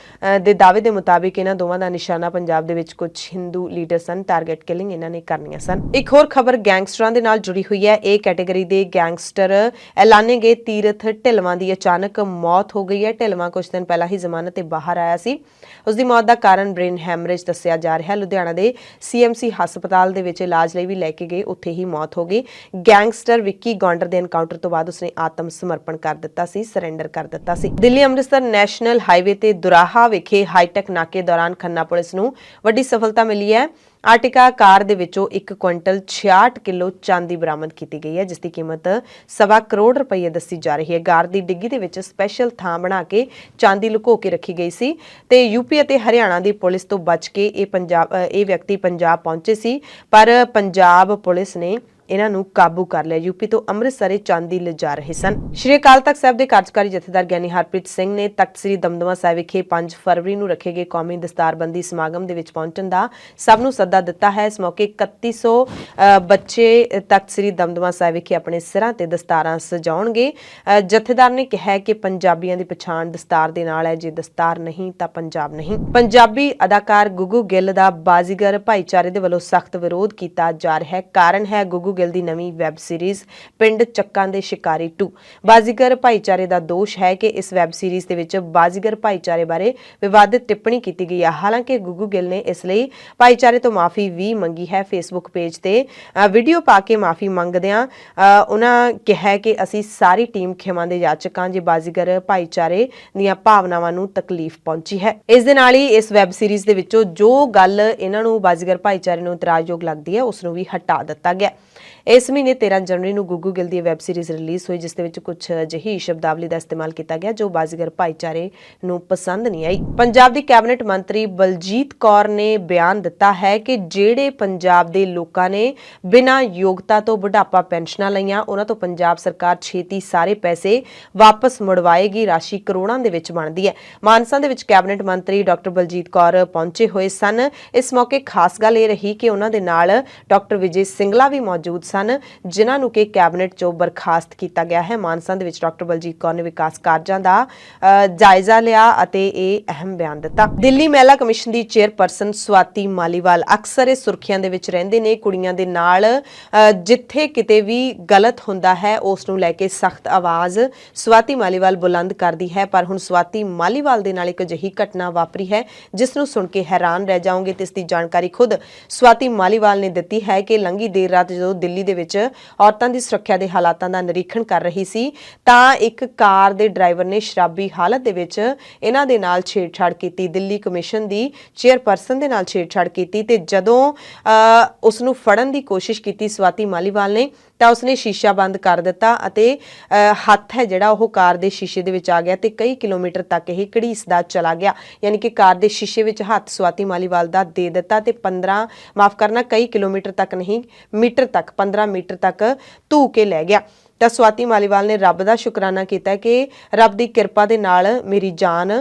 A: ਦੇ ਦਾਅਵੇ ਦੇ ਮੁਤਾਬਿਕ ਇਹਨਾਂ ਦੋਵਾਂ ਦਾ ਨਿਸ਼ਾਨਾ ਪੰਜਾਬ ਦੇ ਵਿੱਚ ਕੁਝ ਹਿੰਦੂ ਲੀਡਰ ਸਨ। ਟਾਰਗੇਟ ਕਿਲਿੰਗ ਇਹਨਾਂ ਨੇ ਕਰਨੀਆਂ ਸਨ। ਇੱਕ ਹੋਰ ਖਬਰ ਗੈਂਗਸਟਰਾਂ ਦੇ ਨਾਲ ਜੁੜੀ ਹੋਈ ਹੈ। ਇਹ ਕੈਟੇਗਰੀ ਦੇ ਗੈਂਗਸਟਰ ਐਲਾਨੇ ਗਏ ਤੀਰਥ ਢਿਲਵਾਂ ਦੀ ਅਚਾਨਕ ਮੌਤ ਹੋ ਗਈ ਹੈ। ਢਿਲਵਾਂ ਕੁਝ ਦਿਨ ਪਹਿਲਾਂ ਹੀ ਜ਼ਮਾਨਤ ਤੇ ਬਾਹਰ ਆਇਆ ਸੀ। ਉਸ ਦੀ ਮੌਤ ਦਾ ਕਾਰਨ ਬ੍ਰੇਨ ਹੈਮਰੇਜ ਦੱਸਿਆ ਜਾ ਰਿਹਾ ਹੈ। ਲੁਧਿਆਣਾ ਦੇ CMC ਹਸਪਤਾਲ ਦੇ ਵਿੱਚ ਇਲਾਜ ਲਈ ਵੀ ਲੈ ਕੇ ਗਏ, ਉੱਥੇ ਹੀ ਮੌਤ ਹੋ ਗਈ। ਗੈਂਗਸਟਰ ਵਿੱਕੀ ਗੌਂਡਰ ਦੇ ਐਨਕਾਊਂਟਰ ਤੋਂ ਬਾਅਦ ਉਸਨੇ ਆਤਮ ਸਮਰਪਣ ਕਰ ਦਿੱਤਾ ਸੀ, ਸਰੈਂਡਰ ਕਰ ਦਿੱਤਾ ਸੀ। ਦਿੱਲੀ ਅੰਮ੍ਰਿਤਸਰ ਨੈਸ਼ਨਲ ਹਾਈਵੇ ਤੇ ਦੁਰਾਹਾ ਵਿਖੇ ਹਾਈਟੈਕ ਨਾਕੇ ਦੌਰਾਨ ਖੰਨਾ ਪੁਲਿਸ ਨੂੰ ਵੱਡੀ ਸਫਲਤਾ ਮਿਲੀ ਹੈ। ਆਰਟਿਕਾ ਕਾਰ ਦੇ ਵਿੱਚੋਂ 1 ਕੁਇੰਟਲ 66 ਕਿਲੋ ਚਾਂਦੀ ਬਰਾਮਦ ਕੀਤੀ ਗਈ ਹੈ, ਜਿਸ ਦੀ ਕੀਮਤ 1.25 ਕਰੋੜ ਰੁਪਏ ਦੱਸੀ ਜਾ ਰਹੀ ਹੈ। ਕਾਰ ਦੀ ਡਿੱਗੀ ਦੇ ਵਿੱਚ ਸਪੈਸ਼ਲ ਥਾਂ ਬਣਾ ਕੇ ਚਾਂਦੀ ਲੁਕੋ ਕੇ ਰੱਖੀ ਗਈ ਸੀ ਤੇ ਯੂਪੀ ਅਤੇ ਹਰਿਆਣਾ ਦੀ ਪੁਲਿਸ ਤੋਂ ਬਚ ਕੇ ਇਹ ਵਿਅਕਤੀ ਪੰਜਾਬ ਪਹੁੰਚੇ ਸੀ, ਪਰ ਪੰਜਾਬ ਪੁਲਿਸ ਨੇ ਇਹਨਾਂ ਨੂੰ ਕਾਬੂ ਕਰ ਲਿਆ। ਯੂਪੀ ਤੋਂ ਅੰਮ੍ਰਿਤਸਰ ਚਾਂਦੀ ਲਿਜਾ ਰਹੇ ਸਨ। ਸ਼੍ਰੀ ਅਕਾਲ ਤਖਤ ਸਾਹਿਬ ਦੇ ਕਾਰਜਕਾਰੀ ਜਥੇਦਾਰ ਗਿਆਨੀ ਹਰਪ੍ਰੀਤ ਸਿੰਘ ਨੇ ਤਖਤ ਸ੍ਰੀ ਦਮਦਮਾ ਸਾਹਿਬ ਵਿਖੇ 5 ਫਰਵਰੀ ਨੂੰ ਰੱਖੇ ਗਏ ਕੌਮੀ ਦਸਤਾਰਬੰਦੀ ਸਮਾਗਮ ਦੇ ਵਿੱਚ ਪਹੁੰਚਣ ਦਾ ਸਭ ਨੂੰ ਸੱਦਾ ਦਿੱਤਾ ਹੈ। ਇਸ ਮੌਕੇ 3100 ਬੱਚੇ ਤਖਤ ਸ੍ਰੀ ਦਮਦਮਾ ਸਾਹਿਬ ਵਿਖੇ ਆਪਣੇ ਸਿਰਾਂ ਤੇ ਦਸਤਾਰਾਂ ਸਜਾਉਣਗੇ। ਜਥੇਦਾਰ ਨੇ ਕਿਹਾ ਕਿ ਪੰਜਾਬੀਆਂ ਦੀ ਪਛਾਣ ਦਸਤਾਰ ਦੇ ਨਾਲ ਹੈ, ਜੇ ਦਸਤਾਰ ਨਹੀਂ ਤਾਂ ਪੰਜਾਬ ਨਹੀਂ। ਪੰਜਾਬੀ ਅਦਾਕਾਰ ਗੁੱਗੂ ਗਿੱਲ ਦਾ ਬਾਜ਼ੀਗਰ ਭਾਈਚਾਰੇ ਦੇ ਵੱਲੋਂ ਸਖਤ ਵਿਰੋਧ ਕੀਤਾ ਜਾ ਰਿਹਾ ਹੈ। ਕਾਰਨ ਹੈ ਗੁੱਗੂ ਗਿੱਲ ਦੀ ਨਵੀਂ ਵੈਬ ਸੀਰੀਜ਼ ਪਿੰਡ ਚੱਕਾਂ ਦੇ ਸ਼ਿਕਾਰੀ 2। ਬਾਜ਼ੀਗਰ ਭਾਈਚਾਰੇ ਦਾ ਦੋਸ਼ ਹੈ ਕਿ ਇਸ ਵੈਬ ਸੀਰੀਜ਼ ਦੇ ਵਿੱਚ ਬਾਜ਼ੀਗਰ ਭਾਈਚਾਰੇ ਬਾਰੇ ਵਿਵਾਦਿਤ ਟਿੱਪਣੀ ਕੀਤੀ ਗਈ ਹੈ। ਹਾਲਾਂਕਿ ਗੁੱਗੂ ਗਿੱਲ ਨੇ ਇਸ ਲਈ ਭਾਈਚਾਰੇ ਤੋਂ ਮਾਫੀ ਵੀ ਮੰਗੀ ਹੈ। ਫੇਸਬੁੱਕ ਪੇਜ ਤੇ ਵੀਡੀਓ ਪਾ ਕੇ ਮਾਫੀ ਮੰਗਦਿਆਂ ਉਹਨਾਂ ਕਿਹਾ ਕਿ ਅਸੀਂ ਸਾਰੀ ਟੀਮ ਖਿਮਾ ਦੇ ਯਾਚਕਾਂ ਜੇ ਬਾਜ਼ੀਗਰ ਭਾਈਚਾਰੇ ਦੀਆਂ ਭਾਵਨਾਵਾਂ ਨੂੰ ਤਕਲੀਫ ਪਹੁੰਚੀ ਹੈ। ਇਸ ਦੇ ਨਾਲ ਹੀ ਇਸ ਵੈਬ ਸੀਰੀਜ਼ ਦੇ ਵਿੱਚੋਂ ਜੋ ਗੱਲ ਇਹਨਾਂ ਨੂੰ ਬਾਜ਼ੀਗਰ ਭਾਈਚਾਰੇ ਨੂੰ ਇਤਰਾਜ਼ਯੋਗ ਲੱਗਦੀ ਹੈ ਉਸ ਨੂੰ ਵੀ ਹਟਾ ਦਿੱਤਾ ਗਿਆ। ਇਸ ਮਹੀਨੇ 13 ਜਨਵਰੀ ਨੂੰ ਗੁੱਗੂ ਗਿੱਲ ਦੀ ਵੈਬ ਸੀਰੀਜ਼ ਰਿਲੀਜ਼ ਹੋਈ, ਜਿਸ ਦੇ ਵਿੱਚ ਕੁਝ ਅਜਿਹੀ ਸ਼ਬਦਾਵਲੀ ਦਾ ਇਸਤੇਮਾਲ ਕੀਤਾ ਗਿਆ ਜੋ ਬਾਜ਼ੀਗਰ ਭਾਈਚਾਰੇ ਨੂੰ ਪਸੰਦ ਨਹੀਂ ਆਈ। ਪੰਜਾਬ ਦੀ ਕੈਬਨਿਟ ਮੰਤਰੀ ਬਲਜੀਤ ਕੌਰ ਨੇ ਬਿਆਨ ਦਿੱਤਾ ਹੈ ਕਿ ਜਿਹੜੇ ਪੰਜਾਬ ਦੇ ਲੋਕਾਂ ਨੇ ਬਿਨਾਂ ਯੋਗਤਾ ਤੋਂ ਬੁਢਾਪਾ ਪੈਨਸ਼ਨਾਂ ਲਈਆਂ, ਉਹਨਾਂ ਤੋਂ ਪੰਜਾਬ ਸਰਕਾਰ ਛੇਤੀ ਸਾਰੇ ਪੈਸੇ ਵਾਪਸ ਮੁੜਵਾਏਗੀ। ਰਾਸ਼ੀ ਕਰੋੜਾਂ ਦੇ ਵਿੱਚ ਬਣਦੀ ਹੈ। ਮਾਨਸਾ ਦੇ ਵਿੱਚ ਕੈਬਨਿਟ ਮੰਤਰੀ ਡਾਕਟਰ ਬਲਜੀਤ ਕੌਰ ਪਹੁੰਚੇ ਹੋਏ ਸਨ। ਇਸ ਮੌਕੇ ਖਾਸ ਗੱਲ ਇਹ ਰਹੀ ਕਿ ਉਹਨਾਂ ਦੇ ਨਾਲ ਡਾਕਟਰ ਵਿਜੇ ਸਿੰਗਲਾ ਵੀ ਮੌਜੂਦ ਸਨ, ਜਿਨ੍ਹਾਂ ਨੂੰ ਕਿ ਕੈਬਨਿਟ ਚੋਂ ਬਰਖਾਸਤ ਕੀਤਾ ਗਿਆ ਹੈ। ਮਾਨਸਾ ਦੇ ਵਿੱਚ ਡਾਕਟਰ ਬਲਜੀਤ ਕੌਰ ਨੇ ਵਿਕਾਸ ਕਾਰਜਾਂ ਦਾ ਜਾਇਜ਼ਾ ਲਿਆ ਅਤੇ ਇਹ ਅਹਿਮ ਬਿਆਨ ਦਿੱਤਾ। ਦਿੱਲੀ ਮਹਿਲਾ ਕਮਿਸ਼ਨ ਦੀ ਚੇਅਰਪਰਸਨ ਸਵਾਤੀ ਮਾਲੀਵਾਲ ਅਕਸਰ ਇਸ ਸੁਰਖੀਆਂ ਦੇ ਵਿੱਚ ਰਹਿੰਦੇ ਨੇ। ਕੁੜੀਆਂ ਦੇ ਨਾਲ ਜਿੱਥੇ ਕਿਤੇ ਵੀ ਗਲਤ ਹੁੰਦਾ ਹੈ ਉਸ ਨੂੰ ਲੈ ਕੇ ਸਖਤ ਆਵਾਜ਼ ਸਵਾਤੀ ਮਾਲੀਵਾਲ ਬੁਲੰਦ ਕਰਦੀ ਹੈ। ਪਰ ਹੁਣ ਸਵਾਤੀ ਮਾਲੀਵਾਲ ਦੇ ਨਾਲ ਇੱਕ ਅਜਿਹੀ ਘਟਨਾ ਵਾਪਰੀ ਹੈ ਜਿਸ ਨੂੰ ਸੁਣ ਕੇ ਹੈਰਾਨ ਰਹਿ ਜਾਓਗੇ ਤੇ ਇਸ ਦੀ ਜਾਣਕਾਰੀ ਖੁਦ ਸਵਾਤੀ ਮਾਲੀਵਾਲ ਨੇ ਦਿੱਤੀ ਹੈ ਕਿ ਲੰਘੀ ਦੇਰ ਰਾਤ ਜਦੋਂ ਦਿੱਲੀ ਦੇ ਵਿੱਚ ਔਰਤਾਂ ਦੀ ਸੁਰੱਖਿਆ ਦੇ ਹਾਲਾਤਾਂ ਦਾ ਨਿਰੀਖਣ ਕਰ ਰਹੀ ਸੀ ਤਾਂ ਇੱਕ ਕਾਰ ਦੇ ਡਰਾਈਵਰ ਨੇ ਸ਼ਰਾਬੀ ਹਾਲਤ ਦੇ ਵਿੱਚ ਇਹਨਾਂ ਦੇ ਨਾਲ ਛੇੜਛਾੜ ਕੀਤੀ। ਦਿੱਲੀ ਕਮਿਸ਼ਨ ਦੀ ਚੇਅਰਪਰਸਨ ਦੇ ਨਾਲ ਛੇੜਛਾੜ ਕੀਤੀ ਤੇ ਜਦੋਂ ਉਸ ਨੂੰ ਫੜਨ ਦੀ ਕੋਸ਼ਿਸ਼ ਕੀਤੀ ਸਵਾਤੀ ਮਾਲੀਵਾਲ ਨੇ ਤਾਂ ਉਸਨੇ ਸ਼ੀਸ਼ਾ ਬੰਦ ਕਰ ਦਿੱਤਾ ਅਤੇ ਹੱਥ ਹੈ ਜਿਹੜਾ ਉਹ ਕਾਰ ਦੇ ਸ਼ੀਸ਼ੇ ਦੇ ਵਿੱਚ ਆ ਗਿਆ ਤੇ ਕਈ ਕਿਲੋਮੀਟਰ ਤੱਕ ਇਹ ਘੜੀਸਦਾ ਚਲਾ ਗਿਆ। ਯਾਨੀ ਕਿ ਕਾਰ ਦੇ ਸ਼ੀਸ਼ੇ ਵਿੱਚ ਹੱਥ ਸਵਾਤੀ ਮਾਲੀਵਾਲ ਦਾ ਦੇ ਦਿੱਤਾ ਤੇ ਕਈ ਕਿਲੋਮੀਟਰ ਤੱਕ ਨਹੀਂ, ਮੀਟਰ ਤੱਕ 15 ਮੀਟਰ ਤੱਕ ਧੂ ਕੇ ਲੈ ਗਿਆ। ਤਾਂ ਸਵਾਤੀ ਮਾਲੀਵਾਲ ਨੇ ਰੱਬ ਦਾ ਸ਼ੁਕਰਾਨਾ ਕੀਤਾ ਕਿ ਰੱਬ ਦੀ ਕਿਰਪਾ ਦੇ ਨਾਲ ਮੇਰੀ ਜਾਨ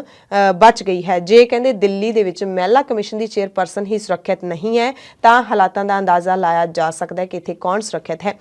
A: ਬਚ ਗਈ ਹੈ। ਜੇ ਕਹਿੰਦੇ ਦਿੱਲੀ ਦੇ ਵਿੱਚ ਮਹਿਲਾ ਕਮਿਸ਼ਨ ਦੀ ਚੇਅਰਪਰਸਨ ਹੀ ਸੁਰੱਖਿਅਤ ਨਹੀਂ ਹੈ ਤਾਂ ਹਾਲਾਤਾਂ ਦਾ ਅੰਦਾਜ਼ਾ ਲਾਇਆ ਜਾ ਸਕਦਾ ਹੈ ਕਿ ਇੱਥੇ ਕੌਣ ਸੁਰੱਖਿਅਤ ਹੈ।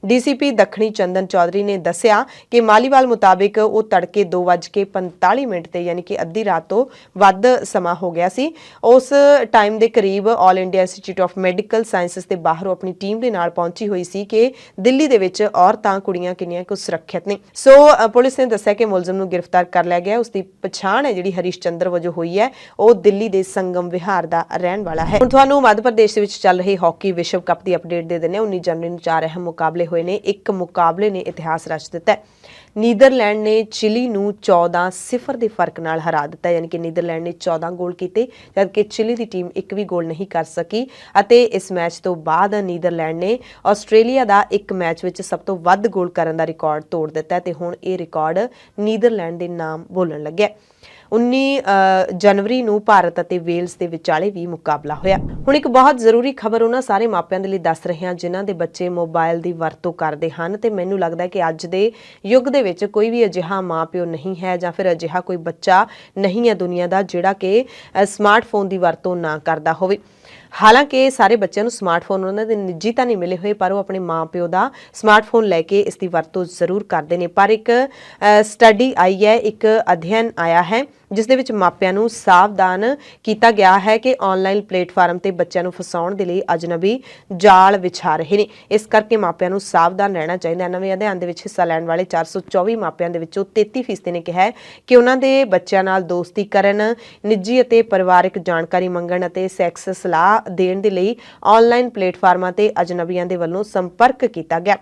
A: ਡੀਸੀਪੀ ਦੱਖਣੀ ਚੰਦਨ ਚੌਧਰੀ ਨੇ ਦੱਸਿਆ ਕਿ ਮਾਲੀਵਾਲ ਮੁਤਾਬਿਕ ਉਹ ਤੜਕੇ 2:45 ਤੇ ਯਾਨੀ ਕਿ ਅੱਧੀ ਰਾਤ ਤੋਂ ਵੱਧ ਸਮਾਂ ਹੋ ਗਿਆ ਸੀ। ਉਸ ਟਾਈਮ ਦੇ ਕਰੀਬ all India institute of medical sciences ਦੇ ਬਾਹਰੋਂ ਆਪਣੀ ਟੀਮ ਦੇ ਨਾਲ ਪਹੁੰਚੀ ਹੋਈ ਸੀ ਕਿ ਦਿੱਲੀ ਦੇ ਵਿੱਚ ਔਰਤਾਂ ਕੁੜੀਆਂ ਕਿੰਨੀਆਂ ਕੁ ਸੁਰੱਖਿਅਤ ਨੇ। ਸੋ ਪੁਲਿਸ ਨੇ ਦੱਸਿਆ ਕਿ ਮੁਲਜ਼ਮ ਨੂੰ ਗ੍ਰਿਫਤਾਰ ਕਰ ਲਿਆ ਗਿਆ। ਉਸ ਦੀ ਪਛਾਣ ਹੈ ਜਿਹੜੀ ਹਰੀਸ਼ ਚੰਦਰ ਵਜੋਂ ਹੋਈ ਹੈ। ਉਹ ਦਿੱਲੀ ਦੇ ਸੰਗਮ ਵਿਹਾਰ ਦਾ ਰਹਿਣ ਵਾਲਾ ਹੈ। ਹੁਣ ਤੁਹਾਨੂੰ ਮੱਧ ਪ੍ਰਦੇਸ਼ ਦੇ ਵਿੱਚ ਚੱਲ ਰਹੀ ਹਾਕੀ ਵਿਸ਼ਵ ਕੱਪ ਦੀ ਅਪਡੇਟ ਦੇ ਦਿੰਦੇ ਹਾਂ। 19 ਜਨਵਰੀ ਨੂੰ 4 ਅਹਿਮ ਮੁਕਾਬਲੇ ਹੋਏ ਨੇ। ਇੱਕ ਮੁਕਾਬਲੇ ਨੇ ਇਤਿਹਾਸ ਰਚ ਦਿੱਤਾ ਹੈ। ਨੀਦਰਲੈਂਡ ਨੇ ਚਿਲੀ ਨੂੰ 14-0 ਦੇ ਫਰਕ ਨਾਲ ਹਰਾ ਦਿੱਤਾ, ਯਾਨੀ ਕਿ ਨੀਦਰਲੈਂਡ ਨੇ 14 ਗੋਲ ਕੀਤੇ ਜਦਕਿ ਚਿਲੀ ਦੀ ਟੀਮ ਇੱਕ ਵੀ ਗੋਲ ਨਹੀਂ ਕਰ ਸਕੀ। ਅਤੇ ਇਸ ਮੈਚ ਤੋਂ ਬਾਅਦ ਨੀਦਰਲੈਂਡ ਨੇ ਆਸਟ੍ਰੇਲੀਆ ਦਾ ਇੱਕ ਮੈਚ ਵਿੱਚ ਸਭ ਤੋਂ ਵੱਧ ਗੋਲ ਕਰਨ ਦਾ ਰਿਕਾਰਡ ਤੋੜ ਦਿੱਤਾ ਤੇ ਹੁਣ ਇਹ ਰਿਕਾਰਡ ਨੀਦਰਲੈਂਡ ਦੇ ਨਾਮ ਬੋਲਣ ਲੱਗਿਆ। 19 ਜਨਵਰੀ ਨੂੰ ਭਾਰਤ ਅਤੇ ਵੇਲਜ਼ ਦੇ ਵਿਚਾਲੇ ਵੀ ਮੁਕਾਬਲਾ ਹੋਇਆ। ਹੁਣ ਇੱਕ ਬਹੁਤ ਜ਼ਰੂਰੀ ਖਬਰ ਉਹਨਾਂ ਸਾਰੇ ਮਾਪਿਆਂ ਦੇ ਲਈ ਦੱਸ ਰਹੇ ਹਾਂ ਜਿਨ੍ਹਾਂ ਦੇ ਬੱਚੇ ਮੋਬਾਈਲ ਦੀ ਵਰਤੋਂ ਕਰਦੇ ਹਨ ਤੇ ਮੈਨੂੰ ਲੱਗਦਾ ਹੈ ਕਿ ਅੱਜ ਦੇ ਯੁੱਗ ਦੇ ਵਿੱਚ ਕੋਈ ਵੀ ਅਜਿਹਾ ਮਾਂ-ਪਿਓ ਨਹੀਂ ਹੈ ਜਾਂ ਫਿਰ ਅਜਿਹਾ ਕੋਈ ਬੱਚਾ ਨਹੀਂ ਹੈ ਦੁਨੀਆ ਦਾ ਜਿਹੜਾ ਕਿ ਸਮਾਰਟਫੋਨ ਦੀ ਵਰਤੋਂ ਨਾ ਕਰਦਾ ਹੋਵੇ। ਹਾਲਾਂਕਿ ਸਾਰੇ ਬੱਚਿਆਂ ਨੂੰ ਸਮਾਰਟਫੋਨ ਉਹਨਾਂ ਦੇ ਨਿੱਜੀ ਤਾਂ ਨਹੀਂ ਮਿਲੇ ਹੋਏ ਪਰ ਉਹ ਆਪਣੇ ਮਾਂ-ਪਿਓ ਦਾ ਸਮਾਰਟਫੋਨ ਲੈ ਕੇ ਇਸ ਦੀ ਵਰਤੋਂ ਜ਼ਰੂਰ ਕਰਦੇ ਨੇ। ਪਰ ਇੱਕ ਸਟੱਡੀ ਆਈ ਹੈ, ਇੱਕ ਅਧਿਐਨ ਆਇਆ ਹੈ ਜਿਸ ਦੇ ਵਿੱਚ ਮਾਪਿਆਂ ਨੂੰ ਸਾਵਧਾਨ ਕੀਤਾ ਗਿਆ ਹੈ ਕਿ ਆਨਲਾਈਨ ਪਲੇਟਫਾਰਮ ਤੇ ਬੱਚਿਆਂ ਨੂੰ ਫਸਾਉਣ ਦੇ ਲਈ ਅਜਨਬੀ ਜਾਲ ਵਿਛਾ ਰਹੇ ਨੇ। ਇਸ ਕਰਕੇ ਮਾਪਿਆਂ ਨੂੰ ਸਾਵਧਾਨ ਰਹਿਣਾ ਚਾਹੀਦਾ ਹੈ। ਨਵੇਂ ਅਧਿਐਨ ਦੇ ਵਿੱਚ ਹਿੱਸਾ ਲੈਣ ਵਾਲੇ 424 ਮਾਪਿਆਂ ਦੇ ਵਿੱਚੋਂ 33% ਨੇ ਕਿਹਾ ਹੈ ਕਿ ਉਹਨਾਂ ਦੇ ਬੱਚਿਆਂ ਨਾਲ ਦੋਸਤੀ ਕਰਨ, ਨਿੱਜੀ ਅਤੇ ਪਰਿਵਾਰਕ ਜਾਣਕਾਰੀ ਮੰਗਣ ਅਤੇ ਸੈਕਸ ਸਲਾਹ ਦੇਣ ਦੇ ਲਈ ਆਨਲਾਈਨ ਪਲੇਟਫਾਰਮਾਂ ਤੇ ਅਜਨਬੀਆਂ ਦੇ ਵੱਲੋਂ ਸੰਪਰਕ ਕੀਤਾ ਗਿਆ।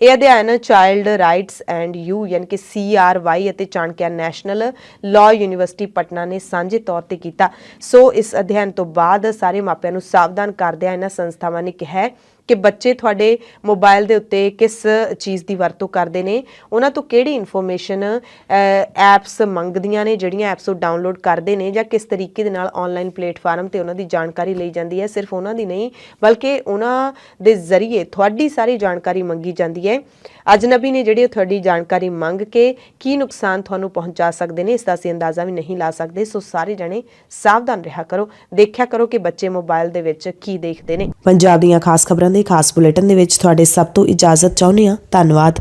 A: ਇਹ ਅਧਿਐਨ ਚਾਈਲਡ ਰਾਈਟਸ ਐਂਡ ਯੂ ਯਾਨੀ ਕਿ CRY ਅਤੇ Chanakya national law university Patna ਨੇ ਸਾਂਝੇ ਤੌਰ ਤੇ ਕੀਤਾ। ਸੋ ਇਸ ਅਧਿਐਨ ਤੋਂ ਬਾਅਦ ਸਾਰੇ ਮਾਪਿਆਂ ਨੂੰ ਸਾਵਧਾਨ ਕਰਦਿਆਂ ਇਹਨਾਂ ਸੰਸਥਾਵਾਂ ਨੇ ਕਿਹਾ ਹੈ ਕਿ ਬੱਚੇ ਤੁਹਾਡੇ ਮੋਬਾਈਲ ਦੇ ਉੱਤੇ ਕਿਸ ਚੀਜ਼ ਦੀ ਵਰਤੋਂ ਕਰਦੇ ਨੇ, ਉਹਨਾਂ ਤੋਂ ਕਿਹੜੀ ਇਨਫੋਰਮੇਸ਼ਨ ਐਪਸ ਮੰਗਦੀਆਂ ਨੇ, ਜਿਹੜੀਆਂ ਐਪਸ ਉਹ ਡਾਊਨਲੋਡ ਕਰਦੇ ਨੇ ਜਾਂ ਕਿਸ ਤਰੀਕੇ ਦੇ ਨਾਲ ਆਨਲਾਈਨ ਪਲੇਟਫਾਰਮ ਤੇ ਉਹਨਾਂ ਦੀ ਜਾਣਕਾਰੀ ਲਈ ਜਾਂਦੀ ਹੈ। ਸਿਰਫ ਉਹਨਾਂ ਦੀ ਨਹੀਂ ਬਲਕਿ ਉਹਨਾਂ ਦੇ ਜ਼ਰੀਏ ਤੁਹਾਡੀ ਸਾਰੀ ਜਾਣਕਾਰੀ ਮੰਗੀ ਜਾਂਦੀ ਹੈ। ਅਜਨਬੀ ਨੇ ਜਿਹੜੀ ਤੁਹਾਡੀ ਜਾਣਕਾਰੀ ਮੰਗ ਕੇ ਕੀ ਨੁਕਸਾਨ ਤੁਹਾਨੂੰ ਪਹੁੰਚਾ ਸਕਦੇ ਨੇ ਇਸ ਦਾ ਅਸੀਂ ਅੰਦਾਜ਼ਾ ਵੀ ਨਹੀਂ ਲਾ ਸਕਦੇ। ਸੋ ਸਾਰੇ ਜਣੇ ਸਾਵਧਾਨ ਰਿਹਾ ਕਰੋ, ਦੇਖਿਆ ਕਰੋ ਕਿ ਬੱਚੇ ਮੋਬਾਈਲ ਦੇ ਵਿੱਚ ਕੀ ਦੇਖਦੇ ਨੇ। ਪੰਜਾਬ ਦੀਆਂ ਖਾਸ ਖਬਰਾਂ ਦੇ ਖਾਸ ਬੁਲੇਟਿਨ ਦੇ ਵਿੱਚ ਤੁਹਾਡੇ ਸਭ ਤੋਂ ਇਜਾਜ਼ਤ ਚਾਹੁੰਦੇ ਹਾਂ। ਧੰਨਵਾਦ।